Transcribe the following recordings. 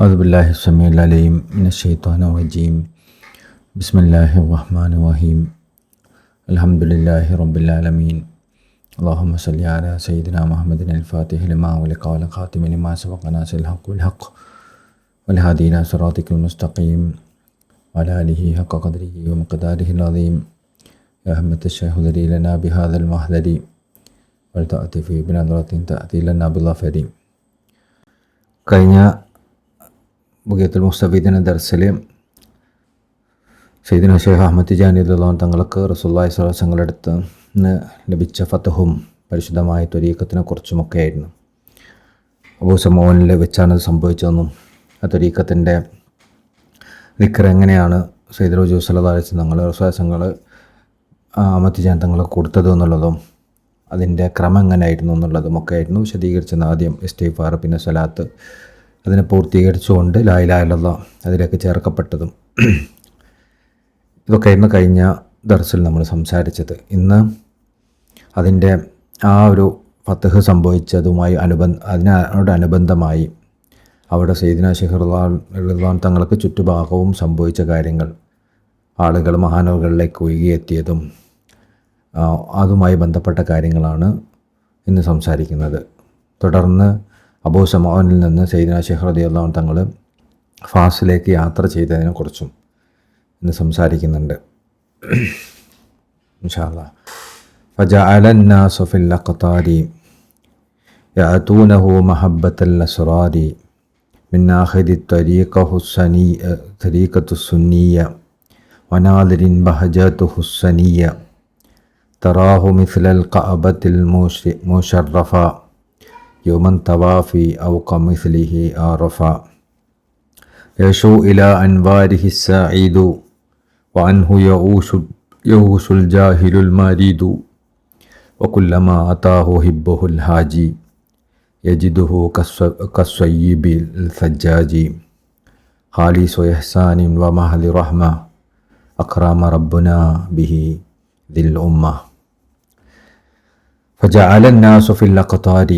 അഊദുബില്ലാഹി സ്സമീഉൽ അലീം മിനശ്ശൈത്വാനിർ റജീം. ബിസ്മില്ലാഹിർ റഹ്മാനിർ റഹീം. അൽഹംദുലില്ലാഹി റബ്ബിൽ ആലമീൻ. അല്ലാഹുമ്മ സ്വല്ലി അലാ സയ്യിദിനാ മുഹമ്മദിൻ അൽ-ഫാത്തിഹി ലിമാ ഉഗ്ലിഖ വൽ ഖാതിമി ലിമാ സബഖ നാസിറിൽ ഹഖ് ബിൽ ഹഖ് വൽ ഹാദി ഇലാ സിറാത്തിക്കൽ മുസ്തഖീം വഅലാ ആലിഹി ഹഖ്ക ഖദ്രിഹി വമിഖ്ദാരിഹിൽ അദീം. യാ ഹമ്മത്തശ് ശൈഖ് ഉദ്രി ലനാ ബിഹാദൽ മഹ്ദരി വൽ തഅതിഫി ബിനദ്റത്തിൻ തഅതി ലനാ ബിൽ ളഫരി. കഴിഞ്ഞ ബുഗീയത്തുൽ മുസ്തഫീദിൻ്റെ ദർസിൽ സയ്യിദുനാ ശൈഖ് അഹ്മദ് തിജാനി റളിയല്ലാഹു തങ്ങൾക്ക് റസൂലുള്ളാഹി സ്വല്ലല്ലാഹു അലൈഹി വസല്ലം അടുത്ത് നിന്ന് ലഭിച്ച ഫത്ഹും പരിശുദ്ധമായ ത്വരീഖത്തിനെ കുറിച്ചുമൊക്കെ ആയിരുന്നു. അബൂ സമൂനിൽ വെച്ചാണ് അത് സംഭവിച്ചതെന്നും ആ ത്വരീഖത്തിൻ്റെ ദിക്ർ എങ്ങനെയാണ് സയ്യിദ് റസൂൽ സ്വല്ലല്ലാഹു അലൈഹി വസല്ലം തങ്ങൾ അഹ്മദ് തിജാനി തങ്ങൾക്ക് കൊടുത്തത് എന്നുള്ളതും അതിൻ്റെ ക്രമം എങ്ങനെയായിരുന്നു എന്നുള്ളതും ഒക്കെ ആയിരുന്നു വിശദീകരിച്ചത്. ആദ്യം ഇസ്തിഗ്ഫാർ, പിന്നെ സ്വലാത്ത്, അതിനെ പൂർത്തീകരിച്ചുകൊണ്ട് ലാ ഇലാഹ ഇല്ലല്ലാഹ് അതിലേക്ക് ചേർക്കപ്പെട്ടതും ഇതൊക്കെയായിരുന്നു കഴിഞ്ഞ ദർസിൽ നമ്മൾ സംസാരിച്ചത്. ഇന്ന് അതിൻ്റെ ആ ഒരു ഫത്ഹ് സംഭവിച്ചതുമായി അതിനോടനുബന്ധമായി അവിടെ സയ്യിദുനാ ശൈഖ് റളിയല്ലാഹു തങ്ങൾക്ക് ചുറ്റുഭാഗവും സംഭവിച്ച കാര്യങ്ങൾ, ആളുകൾ മഹാനവറുകളിലേക്ക് ഒഴുകിയെത്തിയതും അതുമായി ബന്ധപ്പെട്ട കാര്യങ്ങളാണ് ഇന്ന് സംസാരിക്കുന്നത്. തുടർന്ന് അബൂ സമൂനിൽ നിന്ന് സയ്യിദുനാ ശൈഖ് റളിയല്ലാഹു തങ്ങൾ ഫാസിലേക്ക് യാത്ര ചെയ്തതിനെക്കുറിച്ചും ഇന്ന് സംസാരിക്കുന്നുണ്ട് ഇൻഷാ അല്ലാഹ്. ഫജഅല الناس في الأقطار يأتونه محبة الأسرار من آخذ طريقة السنية وناظر بهجته السنية تراه مثل الكعبة المشرفة يوم الطواف أو كمثله عرفا يشو إلى أنواره السعيد وعنه يعوش الجاهل المريد وكلما أتاه حبه الحاجي يجده كالصيب الثجاج خالص إحسان ومهل رحمة أكرم ربنا به ذي الأمة. فجعل الناس في الأقطار.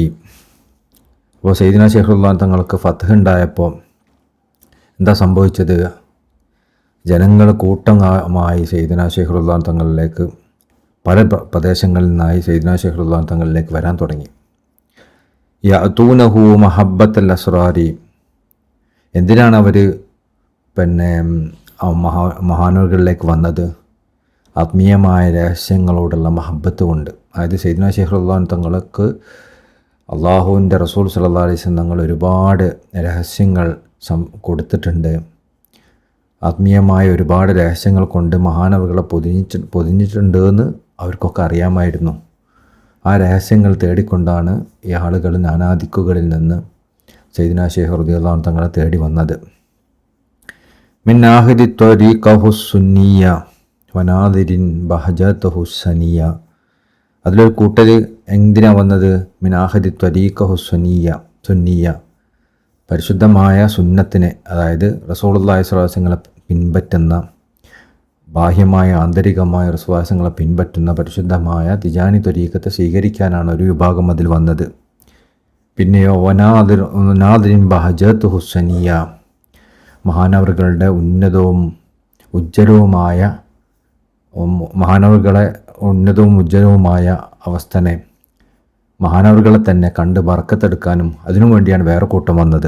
അപ്പോൾ സയ്യിദുനാ ശൈഖ് റളിയല്ലാഹു തങ്ങൾക്ക് ഫത്ഹ് ഉണ്ടായപ്പോൾ എന്താ സംഭവിച്ചത്? ജനങ്ങൾ കൂട്ടമായി സയ്യിദുനാ ശൈഖ് റളിയല്ലാഹു തങ്ങളിലേക്ക് പല പ്രദേശങ്ങളിൽ നിന്നായി സയ്യിദുനാ ശൈഖ് റളിയല്ലാഹു തങ്ങളിലേക്ക് വരാൻ തുടങ്ങി. യഅതൂനഹു മഹബ്ബത്തൽ അസ്റാരി. എന്തിനാണ് അവർ മഹാനവറുകളിലേക്ക് വന്നത്? ആത്മീയമായ രഹസ്യങ്ങളോടുള്ള മഹബ്ബത്ത് കൊണ്ട്. അതായത് സയ്യിദുനാ ശൈഖ് റളിയല്ലാഹു തങ്ങൾക്ക് അള്ളാഹുവിൻ്റെ റസൂൽ സ്വല്ലല്ലാഹു അലൈഹി വസല്ലം തങ്ങൾ ഒരുപാട് രഹസ്യങ്ങൾ കൊടുത്തിട്ടുണ്ട്. ആത്മീയമായ ഒരുപാട് രഹസ്യങ്ങൾ കൊണ്ട് മഹാനവറുകളെ പൊതിഞ്ഞിട്ടുണ്ട് എന്ന് അവർക്കൊക്കെ അറിയാമായിരുന്നു. ആ രഹസ്യങ്ങൾ തേടിക്കൊണ്ടാണ് ഈ ആളുകൾ നാനാദിക്കുകളിൽ നിന്ന് സയ്യിദുനാ ശൈഖ് റളിയല്ലാഹു തങ്ങളെ തേടി വന്നത്. മിൻ ആഹിദി ത്വരീഖഹു സുന്നിയ വനാദിരിൻ ബഹജതഹു സനിയ. അതിലൊരു കൂട്ടർ എന്തിനാ വന്നത്? മിനാഹദി ത്വരീഖഹു സുന്നിയ, പരിശുദ്ധമായ സുന്നത്തിനെ, അതായത് റസൂലുള്ളാഹി സ്വല്ലല്ലാഹു അലൈഹി വസല്ലം പിൻപറ്റുന്ന, ബാഹ്യമായ ആന്തരികമായ റസൂലുള്ളാഹികളെ പിൻപറ്റുന്ന പരിശുദ്ധമായ തിജാനി ത്വരീഖത്തെ സ്വീകരിക്കാനാണ് ഒരു വിഭാഗം അതിൽ വന്നത്. പിന്നെയോ വനാദിരിൻ ബഹജതഹു സനിയ, മഹാനവറുകളുടെ ഉന്നതവും ഉജ്ജ്വലവുമായ അവസ്ഥനെ, മഹാനവറുകളെ തന്നെ കണ്ട് ബർക്കത്തെടുക്കാനും അതിനു വേണ്ടിയാണ് വേറെ കൂട്ടം വന്നത്.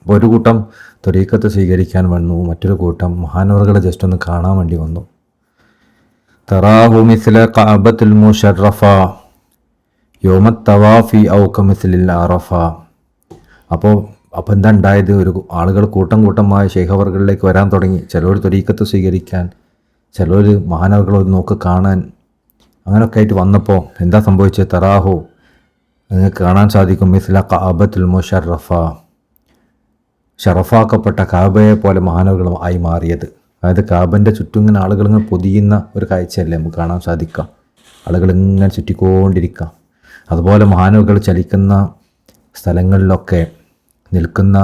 അപ്പോൾ ഒരു കൂട്ടം ത്വരീഖത്ത് സ്വീകരിക്കാൻ വന്നു, മറ്റൊരു കൂട്ടം മഹാനവറുകളെ ജസ്റ്റ് ഒന്ന് കാണാൻ വേണ്ടി വന്നു. തറാഹു മിസ്ല കഅബത്തുൽ മുശറഫ യൗമത് തവാഫി ഔ കമിസ്ലിൽ അറഫ. അപ്പോൾ എന്താ ഉണ്ടായത്? ഒരു ആളുകൾ കൂട്ടമായി ശൈഖവറുകളിലേക്ക് വരാൻ തുടങ്ങി. ചിലർ ത്വരീഖത്ത് സ്വീകരിക്കാൻ, ചിലർ മഹാനവറുകളെ നോക്ക് കാണാൻ, അങ്ങനെയൊക്കെ ആയിട്ട് വന്നപ്പോൾ എന്താ സംഭവിച്ചത്? തറാഹു, നിങ്ങൾക്ക് കാണാൻ സാധിക്കും, മിസ്ല കഅബത്തുൽ മുശറഫ, ഷറഫാക്കപ്പെട്ട കാബയെ പോലെ മഹാനവറുകൾ ആയി മാറിയത്. അതായത് കാബൻ്റെ ചുറ്റും ഇങ്ങനെ ആളുകൾ ഇങ്ങനെ പൊതിയുന്ന ഒരു കാഴ്ചയല്ലേ നമുക്ക് കാണാൻ സാധിക്കുക. ആളുകൾ ഇങ്ങനെ ചുറ്റിക്കൊണ്ടിരിക്കുക. അതുപോലെ മഹാനവറുകൾ ചലിക്കുന്ന സ്ഥലങ്ങളിലൊക്കെ, നിൽക്കുന്ന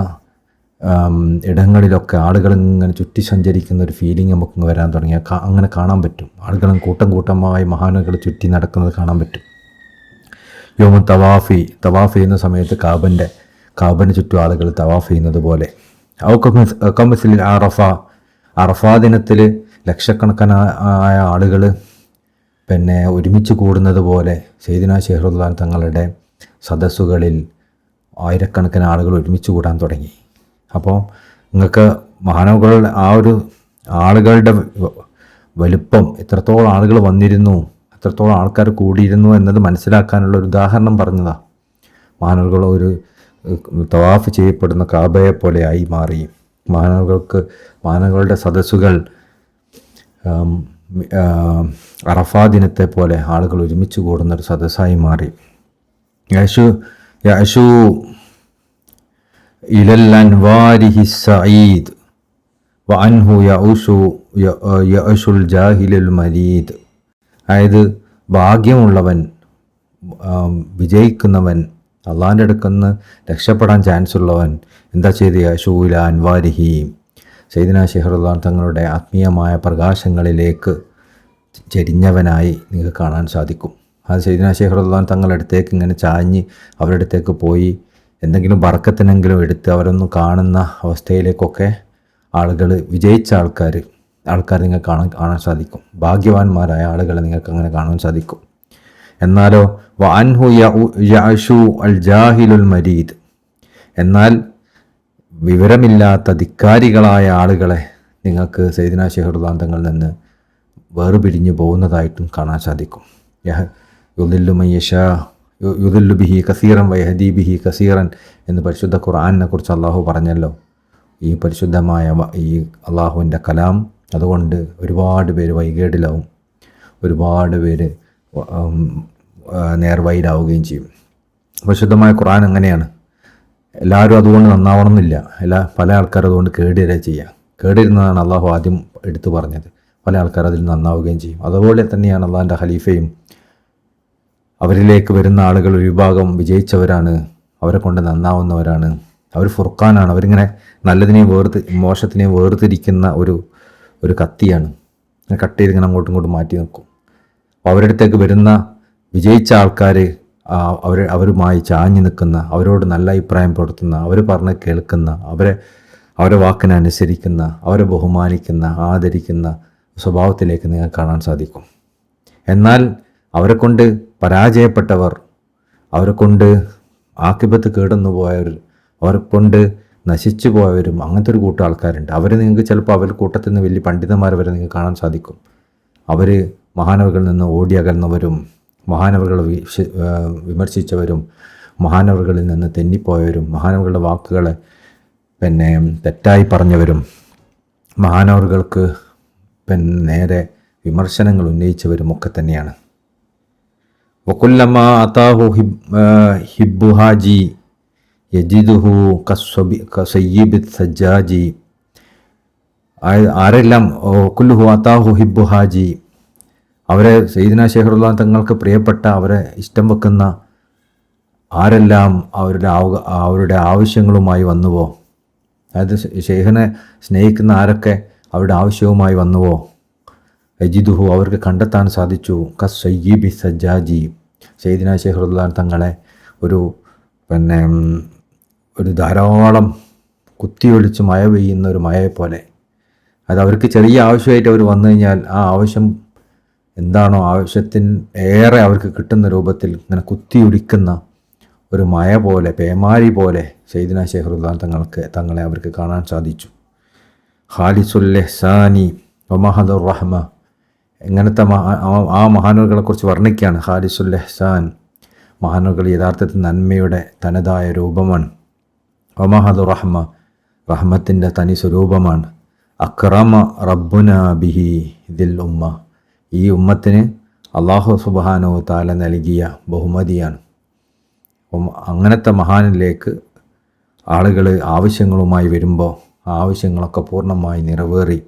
ഇടങ്ങളിലൊക്കെ ആളുകൾ ഇങ്ങനെ ചുറ്റി സഞ്ചരിക്കുന്ന ഒരു ഫീലിംഗ് നമുക്ക് വരാൻ തുടങ്ങി. അങ്ങനെ കാണാൻ പറ്റും. ആളുകൾ കൂട്ടമായി മഹാനവറുകൾ ചുറ്റി നടക്കുന്നത് കാണാൻ പറ്റും. യൗമ തവാഫ് ചെയ്യുന്ന സമയത്ത് കാബൻ്റെ ചുറ്റും ആളുകൾ തവാഫ് ചെയ്യുന്നത് പോലെ കമിസ്ലിൽ അറഫ ദിനത്തിൽ ലക്ഷക്കണക്കാനായ ആളുകൾ പിന്നെ ഒരുമിച്ച് കൂടുന്നത് പോലെ സയ്യിദുനാ ശൈഖ് റളിയല്ലാഹു തങ്ങളുടെ സദസ്സുകളിൽ ആയിരക്കണക്കിന് ആളുകൾ ഒരുമിച്ച് കൂടാൻ തുടങ്ങി. അപ്പോൾ നിങ്ങൾക്ക് മഹാനവറുകളുടെ ആ ഒരു ആളുകളുടെ വലുപ്പം, എത്രത്തോളം ആളുകൾ വന്നിരുന്നു, എത്രത്തോളം ആൾക്കാർ കൂടിയിരുന്നു എന്നത് മനസ്സിലാക്കാനുള്ള ഒരു ഉദാഹരണം പറഞ്ഞതാണ്. മഹാനവറുകൾ ഒരു തവാഫ് ചെയ്യപ്പെടുന്ന കാബയെ പോലെയായി മാറി. മഹാനവറുകളുടെ സദസ്സുകൾ അറഫാ ദിനത്തെ പോലെ ആളുകൾ ഒരുമിച്ച് കൂടുന്നൊരു സദസ്സായി മാറി. യഅശു ഇലൽ അൻവാരിഹി സഈദ് വഅൻഹു യഅശുൽ ജാഹിലുൽ മരീദ്. അതായത് ഭാഗ്യമുള്ളവൻ, വിജയിക്കുന്നവൻ, അള്ളാഹിൻ്റെ അടുക്കുന്ന് രക്ഷപ്പെടാൻ ചാൻസ് ഉള്ളവൻ എന്താ ചെയ്ത്? യഅശു ഇല അൻവാരിഹി, സയ്യിദുനാ ശൈഖ് റളിയല്ലാഹു തങ്ങളുടെ ആത്മീയമായ പ്രകാശങ്ങളിലേക്ക് ചെരിഞ്ഞവനായി നിങ്ങൾക്ക് കാണാൻ സാധിക്കും. അത് സയ്യിദുനാ ശൈഖ് റളിയല്ലാഹു തങ്ങളുടെ അടുത്തേക്ക് ഇങ്ങനെ ചാഞ്ഞ് അവരുടെ അടുത്തേക്ക് പോയി എന്തെങ്കിലും ബർക്കത്തിനെങ്കിലും എടുത്ത് അവരൊന്നും കാണുന്ന അവസ്ഥയിലേക്കൊക്കെ ആളുകൾ, വിജയിച്ച ആൾക്കാർ നിങ്ങൾക്ക് കാണാൻ സാധിക്കും. ഭാഗ്യവാന്മാരായ ആളുകളെ നിങ്ങൾക്ക് അങ്ങനെ കാണാൻ സാധിക്കും. എന്നാലോ വഅൻഹു യഅശു അൽ ജാഹിലുൽ മരീദ്, എന്നാൽ വിവരമില്ലാത്ത ധിക്കാരികളായ ആളുകളെ നിങ്ങൾക്ക് സയ്യിദുനാ ശൈഖ് റളിയല്ലാഹു തങ്ങളിൽ നിന്ന് വേർപിരിഞ്ഞു പോകുന്നതായിട്ടും കാണാൻ സാധിക്കും. യുദില്ലു ബിഹി കസീറൻ വയഹദി ബിഹി കസീറൻ എന്ന് പരിശുദ്ധ ഖുർആനിനെ കുറിച്ച് അള്ളാഹു പറഞ്ഞല്ലോ. ഈ പരിശുദ്ധമായ ഈ അള്ളാഹുവിൻ്റെ കലാം അതുകൊണ്ട് ഒരുപാട് പേര് വൈകേടിലാവും, ഒരുപാട് പേര് നേർവഴിയിലാവുകയും ചെയ്യും. പരിശുദ്ധമായ ഖുർആൻ അങ്ങനെയാണ്. എല്ലാവരും അതുകൊണ്ട് നന്നാവണമെന്നില്ല. പല ആൾക്കാരും അതുകൊണ്ട് കേടുവരെ ചെയ്യുക. കേടിരുന്നതാണ് അള്ളാഹു ആദ്യം എടുത്തു പറഞ്ഞത്. പല ആൾക്കാർ അതിൽ നന്നാവുകയും ചെയ്യും. അതുപോലെ തന്നെയാണ് അള്ളാഹിൻ്റെ ഖലീഫയും. അവരിലേക്ക് വരുന്ന ആളുകൾ ഒരു വിഭാഗം വിജയിച്ചവരാണ്, അവരെ കൊണ്ട് നന്നാവുന്നവരാണ്, അവർ ഫുർഖാനാണ്. അവരിങ്ങനെ നല്ലതിനെയും മോശത്തിനെയും വേർതിരിക്കുന്ന ഒരു കത്തിയാണ്. കട്ട് ചെയ്ത് ഇങ്ങനെ അങ്ങോട്ടും ഇങ്ങോട്ടും മാറ്റി നിൽക്കും. അവരുടെ അടുത്തേക്ക് വരുന്ന വിജയിച്ച ആൾക്കാർ അവരുമായി ചാഞ്ഞു നിൽക്കുന്ന, അവരോട് നല്ല അഭിപ്രായം പുലർത്തുന്ന, അവർ പറഞ്ഞ് കേൾക്കുന്ന, അവരെ വാക്കിനനുസരിക്കുന്ന, അവരെ ബഹുമാനിക്കുന്ന, ആദരിക്കുന്ന സ്വഭാവത്തിലേക്ക് നിങ്ങൾക്ക് കാണാൻ സാധിക്കും. എന്നാൽ അവരെ കൊണ്ട് പരാജയപ്പെട്ടവർ, അവരെ കൊണ്ട് ആക്കിബത്ത് കേടുന്നു പോയവർ, അവരെ കൊണ്ട് നശിച്ചു പോയവരും അങ്ങനത്തെ ഒരു കൂട്ടം ആൾക്കാരുണ്ട്. അവർ നിങ്ങൾക്ക് ചിലപ്പോൾ അവരുടെ കൂട്ടത്തിൽ നിന്ന് വലിയ പണ്ഡിതന്മാർ വരെ നിങ്ങൾക്ക് കാണാൻ സാധിക്കും. അവർ മഹാനവറുകളിൽ നിന്ന് ഓടിയകന്നവരും, മഹാനവറുകളെ വിമർശിച്ചവരും, മഹാനവറുകളിൽ നിന്ന് തെന്നിപ്പോയവരും, മഹാനവറുകളുടെ വാക്കുകളെ തെറ്റായി പറഞ്ഞവരും, മഹാനവറുകൾക്ക് നേരെ വിമർശനങ്ങൾ ഉന്നയിച്ചവരും ഒക്കെ തന്നെയാണ്. വകുല്ലമാ അതാഹു ഹിബ്ബുഹാജി യജിദുഹു കസയ്യിബി സജ്ജാജി. ആരെല്ലാം കുല്ലുഹു അതാഹു ഹിബ്ബുഹാജി, അവരെ സയ്യിദുനാ ശൈഖ് റളിയല്ലാഹു തങ്ങൾക്ക് പ്രിയപ്പെട്ട, അവരെ ഇഷ്ടം വെക്കുന്ന ആരെല്ലാം അവരുടെ ആവശ്യങ്ങളുമായി വന്നുവോ, അതായത് ഷെയ്ഖിനെ സ്നേഹിക്കുന്ന ആരൊക്കെ അവരുടെ ആവശ്യവുമായി വന്നുവോ, യജിദുഹു അവർക്ക് കണ്ടെത്താൻ സാധിച്ചു. കസയ്യിബി സജ്ജാജി, സയ്യിദുനാ ശൈഖ് റളിയല്ലാഹു തങ്ങളെ ഒരു ധാരാളം കുത്തിയൊലിച്ച് മഴ പെയ്യുന്ന ഒരു മഴയെ പോലെ. അത് അവർക്ക് ചെറിയ ആവശ്യമായിട്ട് അവർ വന്നു കഴിഞ്ഞാൽ ആ ആവശ്യം എന്താണോ ആവശ്യത്തിന് ഏറെ അവർക്ക് കിട്ടുന്ന രൂപത്തിൽ ഇങ്ങനെ കുത്തിയൊലിക്കുന്ന ഒരു മഴ പോലെ, പേമാരി പോലെ സയ്യിദുനാ ശൈഖ് റളിയല്ലാഹു തങ്ങളെ അവർക്ക് കാണാൻ സാധിച്ചു. ഖാലിസുൽ ഇഹ്സാനി വമഹദുർ റഹ്മ, ഇങ്ങനത്തെ ആ മഹാനവറുകളെക്കുറിച്ച് വർണ്ണിക്കുകയാണ്. ഖാലിസുൽ ഇഹ്സാൻ, മഹാനവറുകൾ യഥാർത്ഥത്തിൽ നന്മയുടെ തനതായ രൂപമാണ്. വമഹദുർ റഹ്മ, റഹ്മത്തിൻ്റെ തനി സ്വരൂപമാണ്. അക്രമ റബ്ബുന ബിഹി ദിൽ ഉമ്മ, ഈ ഉമ്മത്തിന് അല്ലാഹു സുബ്ഹാനഹു തആല നൽകിയ ബഹുമതിയാണ്. അപ്പം അങ്ങനത്തെ മഹാനിലേക്ക് ആളുകൾ ആവശ്യങ്ങളുമായി വരുമ്പോൾ ആ ആവശ്യങ്ങളൊക്കെ പൂർണ്ണമായി നിറവേറി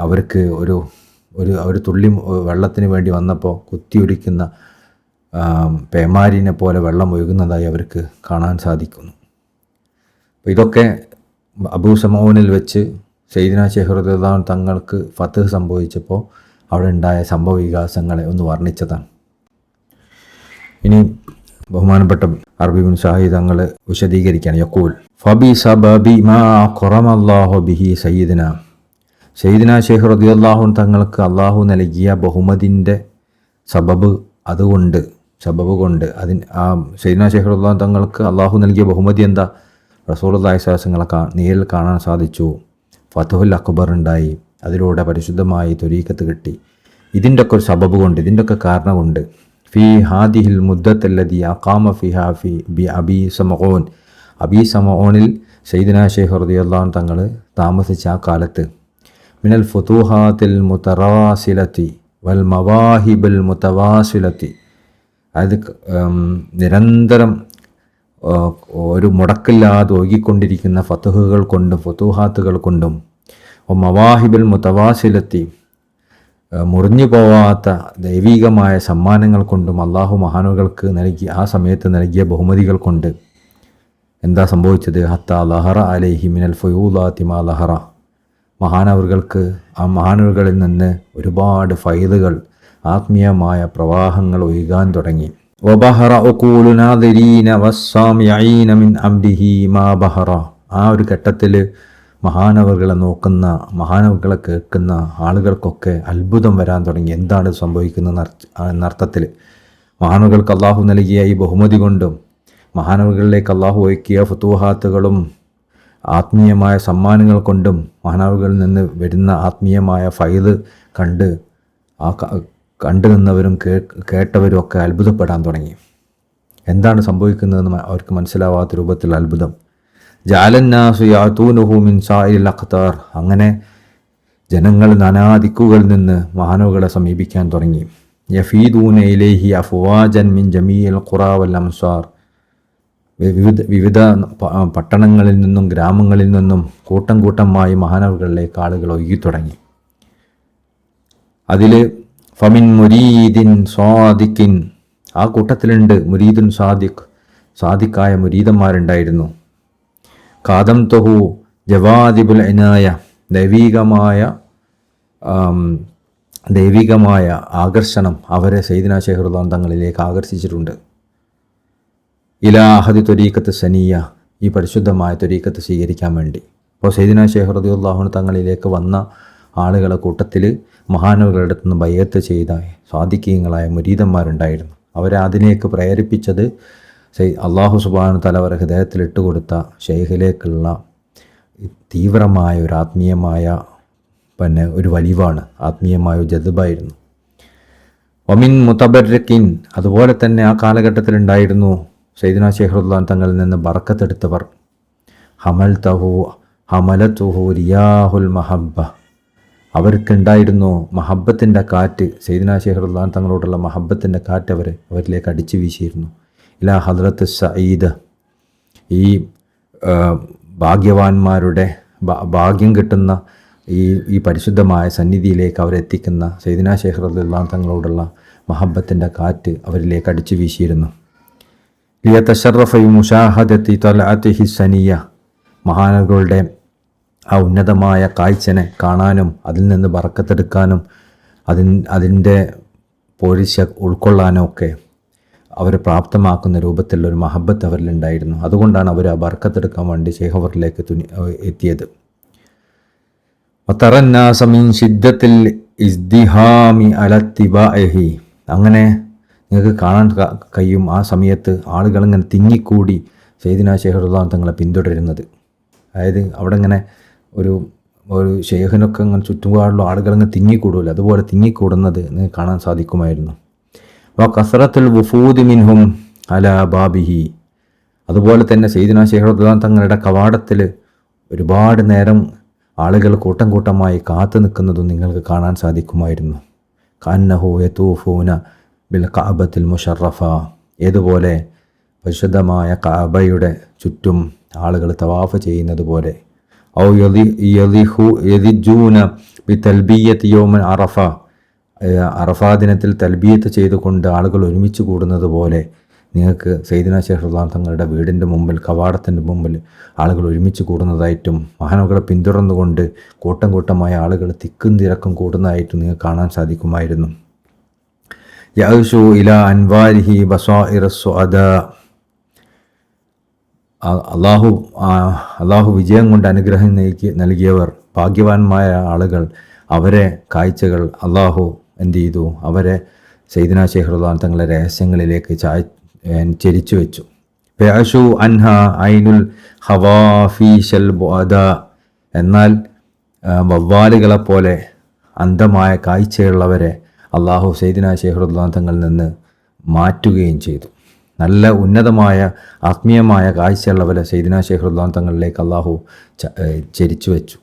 അവർക്ക് ഒരു തുള്ളി വെള്ളത്തിന് വേണ്ടി വന്നപ്പോൾ കുത്തിയൊലിക്കുന്ന പേമാരിനെ പോലെ വെള്ളം ഒഴുകുന്നതായി അവർക്ക് കാണാൻ സാധിക്കുന്നു. അപ്പോൾ ഇതൊക്കെ അബൂ സമഊനിൽ വെച്ച് സയ്യിദുനാ ശൈഖ് റളിയല്ലാഹു തങ്ങൾക്ക് ഫത്ഹ് സംഭവിച്ചപ്പോൾ അവിടെ ഉണ്ടായ സംഭവ വികാസങ്ങളെ ഒന്ന് വർണ്ണിച്ചതാണ്. ഇനി ബഹുമാനപ്പെട്ട അറബി ബിൻ ഷാഹി തങ്ങൾ വിശദീകരിക്കുകയാണ്. യഖൂൽ ഫബി സബബി മാ ഖറമല്ലാഹു ബിഹി സയ്യിദന ശൈഖ് റളിയല്ലാഹു തങ്ങൾക്ക് അള്ളാഹു നൽകിയ ബഹുമതിൻ്റെ സബബ് കൊണ്ട് ആ സയ്യിദ്നാ ശൈഖ് റളിയല്ലാഹു തങ്ങൾക്ക് അള്ളാഹു നൽകിയ ബഹുമതി എന്താ? റസൂലുള്ളാഹി സ്വല്ലല്ലാഹു അലൈഹി വസല്ലം നേരിൽ കാണാൻ സാധിച്ചു. ഫതുഹുൽ അക്ബർ ഉണ്ടായി. അതിലൂടെ പരിശുദ്ധമായി ത്വരീഖത്ത് കിട്ടി. ഇതിൻ്റെ ഒക്കെ ഒരു സബബ് കൊണ്ട്, ഇതിൻ്റെ ഒക്കെ കാരണം കൊണ്ട് ഫി ഹാദിഹിൽ മുദ്ദത്തല്ലദി അഖാമ ഫിഹാ ഫി ബി അബി സമഊനിൽ സയ്യിദ്നാ ശൈഖ് റളിയല്ലാഹു അൻഹു തങ്ങൾ താമസിച്ച ആ കാലത്ത് മിനൽ ഫുതൂഹാത്തിൽ മുതവാസിലത്തി വൽ മവാഹിബിൽ മുതവാസിലത്തി, അത് നിരന്തരം ഒരു മുടക്കില്ലാതെ ഒഴുകിക്കൊണ്ടിരിക്കുന്ന ഫതുഹുകൾ കൊണ്ടും ഫുതൂഹാത്തുകൾ കൊണ്ടും മവാഹിബിൽ മുതവാസിലത്തി, മുറിഞ്ഞു പോവാത്ത ദൈവികമായ സമ്മാനങ്ങൾ കൊണ്ടും അള്ളാഹു മഹാനുകൾക്ക് ആ സമയത്ത് നൽകിയ ബഹുമതികൾ കൊണ്ട് എന്താ സംഭവിച്ചത്? ഹത്ത ലഹറ അലൈഹി മിനൽ ഫയൂലാത്തി മാ ലഹറ, മഹാനവറുകൾക്ക് ആ മഹാനവറുകളിൽ നിന്ന് ഒരുപാട് ഫൈദുകൾ, ആത്മീയമായ പ്രവാഹങ്ങൾ ഒഴുകാൻ തുടങ്ങി. വബഹറ ഉഖൂലു നാദിരീന വസ്സാമിഈന മിൻ അംരിഹി മാ ബഹറ, ആ ഒരു ഘട്ടത്തിൽ മഹാനവറുകളെ നോക്കുന്ന, മഹാനവറുകളെ കേൾക്കുന്ന ആളുകൾക്കൊക്കെ അത്ഭുതം വരാൻ തുടങ്ങി. എന്താണ് സംഭവിക്കുന്നത് എന്നർത്ഥത്തിൽ മഹാനവറുകൾക്ക് അള്ളാഹു നൽകിയ ഈ ബഹുമതി കൊണ്ടും മഹാനവറുകളിലേക്ക് അള്ളാഹു ഒഴുക്കിയ ഫുതൂഹാത്തുകളും ആത്മീയമായ സമ്മാനങ്ങൾ കൊണ്ടും മഹാനവറുകളിൽ നിന്ന് വരുന്ന ആത്മീയമായ ഫൈദ് കണ്ടു നിന്നവരും കേട്ടവരും ഒക്കെ അത്ഭുതപ്പെടാൻ തുടങ്ങി. എന്താണ് സംഭവിക്കുന്നതെന്ന് അവർക്ക് മനസ്സിലാവാത്ത രൂപത്തിൽ അത്ഭുതം. ജഅലന്നാസു യഅതൂനഹു മിൻ സാഇരിൽ അഖ്താർ, അങ്ങനെ ജനങ്ങൾ നാനാദിക്കുകളിൽ നിന്ന് മഹാനവറുകളെ സമീപിക്കാൻ തുടങ്ങി. യഫീദൂന ഇലൈഹി അഫ്വാജൻ മിൻ ജമീഇൽ ഖുറാ വൽ അംസാർ, വിവിധ പട്ടണങ്ങളിൽ നിന്നും ഗ്രാമങ്ങളിൽ നിന്നും കൂട്ടം കൂട്ടമായി മഹാനവറുകളിലേക്ക് ആളുകൾ ഒഴുകി തുടങ്ങി. അതിൽ ഫമിൻ മുരീദിൻ സ്വാദിഖിൻ, ആ കൂട്ടത്തിലുണ്ട് മുരീദുൻ സാദിഖായ മുരീദന്മാരുണ്ടായിരുന്നു. കാദം തൊഹു ജവാദിബുൽ ഇനായ, ദൈവികമായ ആകർഷണം അവരെ സയ്യിദ്നാ ശൈഖ് റളിയല്ലാഹു തങ്ങളിലേക്ക് ആകർഷിച്ചിട്ടുണ്ട്. ഇലാ അഹദി ത്വരീഖത്ത് സനിയ, ഈ പരിശുദ്ധമായ ത്വരീഖത്ത് സ്വീകരിക്കാൻ വേണ്ടി. അപ്പോൾ സയ്യിദ്നാ ശൈഖ് റളിയല്ലാഹു തങ്ങളിലേക്ക് വന്ന ആളുകളെ കൂട്ടത്തിൽ മഹാനവറുകളുടെ അടുത്ത് നിന്ന് ബയ്യത്ത് ചെയ്ത സ്വാദിഖീങ്ങളായ മുരീദന്മാരുണ്ടായിരുന്നു. അവരെ അതിലേക്ക് പ്രേരിപ്പിച്ചത് അള്ളാഹു സുബ്ഹാനഹു വ തആല അവരെ ഹൃദയത്തിൽ ഇട്ടുകൊടുത്ത ശൈഖിലേക്കുള്ള തീവ്രമായ ഒരു ആത്മീയമായ ഒരു വലിവാണ്, ആത്മീയമായ ഒരു ജദ്ബായിരുന്നു. വമിൻ മുതബർരിഖിൻ, അതുപോലെ തന്നെ ആ കാലഘട്ടത്തിലുണ്ടായിരുന്നു സയ്യിദ്നാ ശൈഖ് റളിയല്ലാഹു തങ്ങളിൽ നിന്ന് ബർക്കത്തെടുത്തവർ. ഹമലതുഹു റിയാഹുൽ മഹബ്ബ, അവർക്കുണ്ടായിരുന്നു മഹബ്ബത്തിൻ്റെ കാറ്റ്. സയ്യിദ്നാ ശൈഖ് റളിയല്ലാഹു തങ്ങളോടുള്ള മഹബ്ബത്തിൻ്റെ കാറ്റ് അവരിലേക്ക് അടിച്ചു വീശിയിരുന്നു. ഇലാ ഹദ്റത്ത് സഈദ, ഈ ഭാഗ്യവാന്മാരുടെ ഭാഗ്യം കിട്ടുന്ന ഈ പരിശുദ്ധമായ സന്നിധിയിലേക്ക് അവരെത്തിക്കുന്ന സയ്യിദ്നാ ശൈഖ് റളിയല്ലാഹു തങ്ങളോടുള്ള മഹബ്ബത്തിൻ്റെ കാറ്റ് അവരിലേക്ക് അടിച്ചു വീശിയിരുന്നു. ലിയതശറഫ മുശാഹദത്തി തലഅതിഹി സനിയ, മഹാനവറുകളുടെ ആ ഉന്നതമായ കാഴ്ചനെ കാണാനും അതിൽ നിന്ന് ബർക്കത്തെടുക്കാനും അതിൻ്റെ പോരിശ ഉൾക്കൊള്ളാനും ഒക്കെ അവരെ പ്രാപ്തമാക്കുന്ന രൂപത്തിലുള്ളൊരു മഹബ്ബത്ത് അവരിലുണ്ടായിരുന്നു. അതുകൊണ്ടാണ് അവർ ആ ബർക്കത്തെടുക്കാൻ വേണ്ടി ശൈഖ് അവരിലേക്ക് എത്തിയത്. വതറന്നാസ മിൻ ശിദ്ദത്തിൽ ഇസ്ദിഹാമി അലത്തിബാഇഹി, അങ്ങനെ നിങ്ങൾക്ക് കാണാൻ കഴിയും ആ സമയത്ത് ആളുകളിങ്ങനെ തിങ്ങിക്കൂടി സയ്യിദ്നാ ശൈഖ് റളിയല്ലാഹു തങ്ങളെ പിന്തുടരുന്നത്. അതായത് അവിടെ ഇങ്ങനെ ഒരു ശൈഖിനൊക്കെ ഇങ്ങനെ ചുറ്റുപാടുള്ള ആളുകളിങ്ങനെ തിങ്ങിക്കൂടുമല്ലോ, അതുപോലെ തിങ്ങിക്കൂടുന്നത് നിങ്ങൾക്ക് കാണാൻ സാധിക്കുമായിരുന്നു. കസറത്തുൽ വുഫൂദി മിൻഹും അലാ ബാബിഹി, അതുപോലെ തന്നെ സയ്യിദ്നാ ശൈഖ് റളിയല്ലാഹു തങ്ങളുടെ കവാടത്തിൽ ഒരുപാട് നേരം ആളുകൾ കൂട്ടം കൂട്ടമായി കാത്തു നിൽക്കുന്നതും നിങ്ങൾക്ക് കാണാൻ സാധിക്കുമായിരുന്നു. കഅന്നഹു യതൂഫൂന ബിൽ കഅബത്തിൽ മുശറഫ, ഏതുപോലെ പരിശുദ്ധമായ കഅബയുടെ ചുറ്റും ആളുകൾ തവാഫ് ചെയ്യുന്നത് പോലെ. ഔ യദിജൂന ബി തൽബിയത്തി യൗമൻ അറഫ, അറഫാ ദിനത്തിൽ തൽബിയത്ത് ചെയ്തുകൊണ്ട് ആളുകൾ ഒരുമിച്ച് കൂടുന്നത് പോലെ നിങ്ങൾക്ക് സയ്യിദ്നാ ശൈഖ് റളിയല്ലാഹു തങ്ങളുടെ വീടിൻ്റെ മുമ്പിൽ, കവാടത്തിൻ്റെ മുമ്പിൽ ആളുകൾ ഒരുമിച്ച് കൂടുന്നതായിട്ടും മഹാനവറുകളെ പിന്തുടർന്നുകൊണ്ട് കൂട്ടം കൂട്ടമായ ആളുകൾ തിക്കും തിരക്കും കൂടുന്നതായിട്ടും നിങ്ങൾക്ക് കാണാൻ സാധിക്കുമായിരുന്നു. യഅ്ഷു ഇലാ അൻവാരിഹി ബസാഇറ സുഅദാ. അള്ളാഹു വിജയം കൊണ്ട് അനുഗ്രഹം നൽകിയവർ, ഭാഗ്യവാന്മായ ആളുകൾ, അവരെ കാഴ്ചകൾ അള്ളാഹു എന്ത് ചെയ്തു? അവരെ സയ്യിദുനാ ശൈഖ് റളിയല്ലാഹു അൻഹു തങ്ങളുടെ രഹസ്യങ്ങളിലേക്ക് ചരിച്ചു വെച്ചു. ഫയഅ്ഷു അൻഹ ഐനുൽ ഖവാഫീശൽ ബുഅദ. എന്നാൽ വവ്വാലുകളെപ്പോലെ അന്ധമായ കാഴ്ചയുള്ളവരെ അള്ളാഹു സയ്യിദുനാ ശൈഖ് റളിയല്ലാഹു അൻഹു തങ്ങളിൽ നിന്ന് മാറ്റുകയും ചെയ്തു. നല്ല ഉന്നതമായ ആത്മീയമായ കാഴ്ചയുള്ളവരെ സയ്യിദുനാ ശൈഖ് റളിയല്ലാഹു അൻഹു തങ്ങളിലേക്ക് അള്ളാഹു ചരിച്ചു വെച്ചു,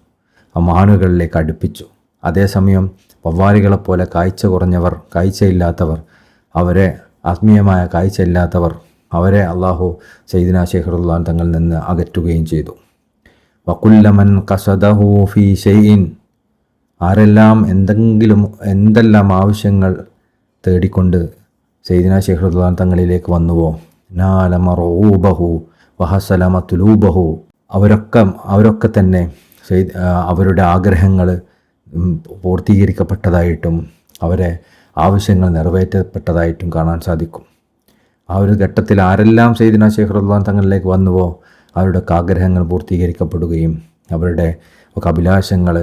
ആ മഹാനുകളിലേക്ക് അടുപ്പിച്ചു. അതേസമയം വവ്വാലുകളെപ്പോലെ കാഴ്ച കുറഞ്ഞവർ, കാഴ്ചയില്ലാത്തവർ, അവരെ ആത്മീയമായ കാഴ്ചയില്ലാത്തവർ, അവരെ അള്ളാഹു സയ്യിദുനാ ശൈഖ് റളിയല്ലാഹു അൻഹു തങ്ങളിൽ നിന്ന് അകറ്റുകയും ചെയ്തു. വകുല്ലമൻ ഖസദഹു ഫീ ഷൈഇൻ. ആരെല്ലാം എന്തെല്ലാം ആവശ്യങ്ങൾ തേടിക്കൊണ്ട് സയ്യിദുനാ ശൈഖ് റളിയല്ലാഹു അൻഹു തങ്ങളിലേക്ക് വന്നുവോ, നാല മർഊബഹു വഹസല മത്ലൂബഹു. അവരൊക്കെ തന്നെ അവരുടെ ആഗ്രഹങ്ങൾ പൂർത്തീകരിക്കപ്പെട്ടതായിട്ടും അവരെ ആവശ്യങ്ങൾ നിറവേറ്റപ്പെട്ടതായിട്ടും കാണാൻ സാധിക്കും. ആ ഒരു ഘട്ടത്തിൽ ആരെല്ലാം സയ്യിദുനാ ശൈഖ് റളിയല്ലാഹു അൻഹു തങ്ങളിലേക്ക് വന്നുവോ അവരുടെ ആഗ്രഹങ്ങൾ പൂർത്തീകരിക്കപ്പെടുകയും അവരുടെ അഭിലാഷങ്ങൾ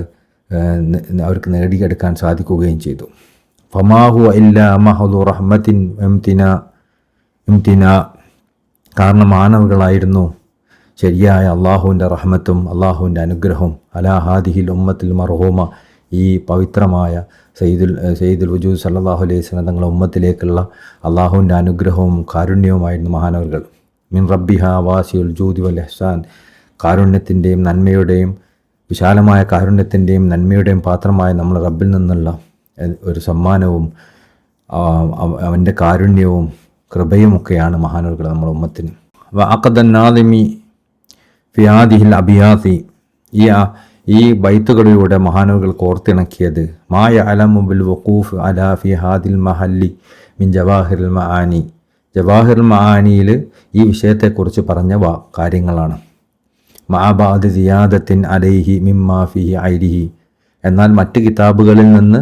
അവർക്ക് നേടിയെടുക്കാൻ സാധിക്കുകയും ചെയ്തു. ഫമാഹു ഇല്ലാ മഹദു റഹ്മത്തിൻ ഇംതിനാ. കാരണം മാനവകളായിരുന്നു ശരിയായ അള്ളാഹുവിൻ്റെ റഹ്മത്തും അള്ളാഹുവിൻ്റെ അനുഗ്രഹവും അലാ ഹാദിഹിൽ ഉമ്മത്തിൽ മർഹൂമ, ഈ പവിത്രമായ സയ്യിദുൽ വജൂദ് സല്ലല്ലാഹു അലൈഹി വസല്ലം തങ്ങളുടെ ഉമ്മത്തിലേക്കുള്ള അള്ളാഹുവിൻ്റെ അനുഗ്രഹവും കാരുണ്യവുമായിരുന്നു മഹാനവറുകൾ. മിൻ റബ്ബിഹ വാസിയുൽ ജൂദി വൽ ഇഹ്സാൻ. കാരുണ്യത്തിൻ്റെയും നന്മയുടെയും വിശാലമായ കാരുണ്യത്തിൻ്റെയും നന്മയുടെയും പാത്രമായ നമ്മുടെ റബ്ബിൽ നിന്നുള്ള ഒരു സമ്മാനവും അവൻ്റെ കാരുണ്യവും കൃപയുമൊക്കെയാണ് മഹാനവറുകൾ നമ്മുടെ ഉമ്മത്തിന്. വഅഖദൻ നാദിമി ഫിയാദിഹിൽ അബിയാസി. ഈ ബൈത്തുകളിലൂടെ മഹാനവറുകൾ കോർത്തിണക്കിയത് മാ യഅലമു ബിൽ വഖൂഫ് അലാ ഫി ഹാദിൽ മഹല്ലി മിൻ ജവാഹിറുൽ മആനി. ജവാഹിറുൽ മആനിയിൽ ഈ വിഷയത്തെക്കുറിച്ച് പറഞ്ഞ കാര്യങ്ങളാണ്. മഅബാദ് സിയാദത്തിൻ അലൈഹി മിമ്മാ ഫിഹി ഐരിഹി. എന്നാൽ മറ്റ് കിതാബുകളിൽ നിന്ന്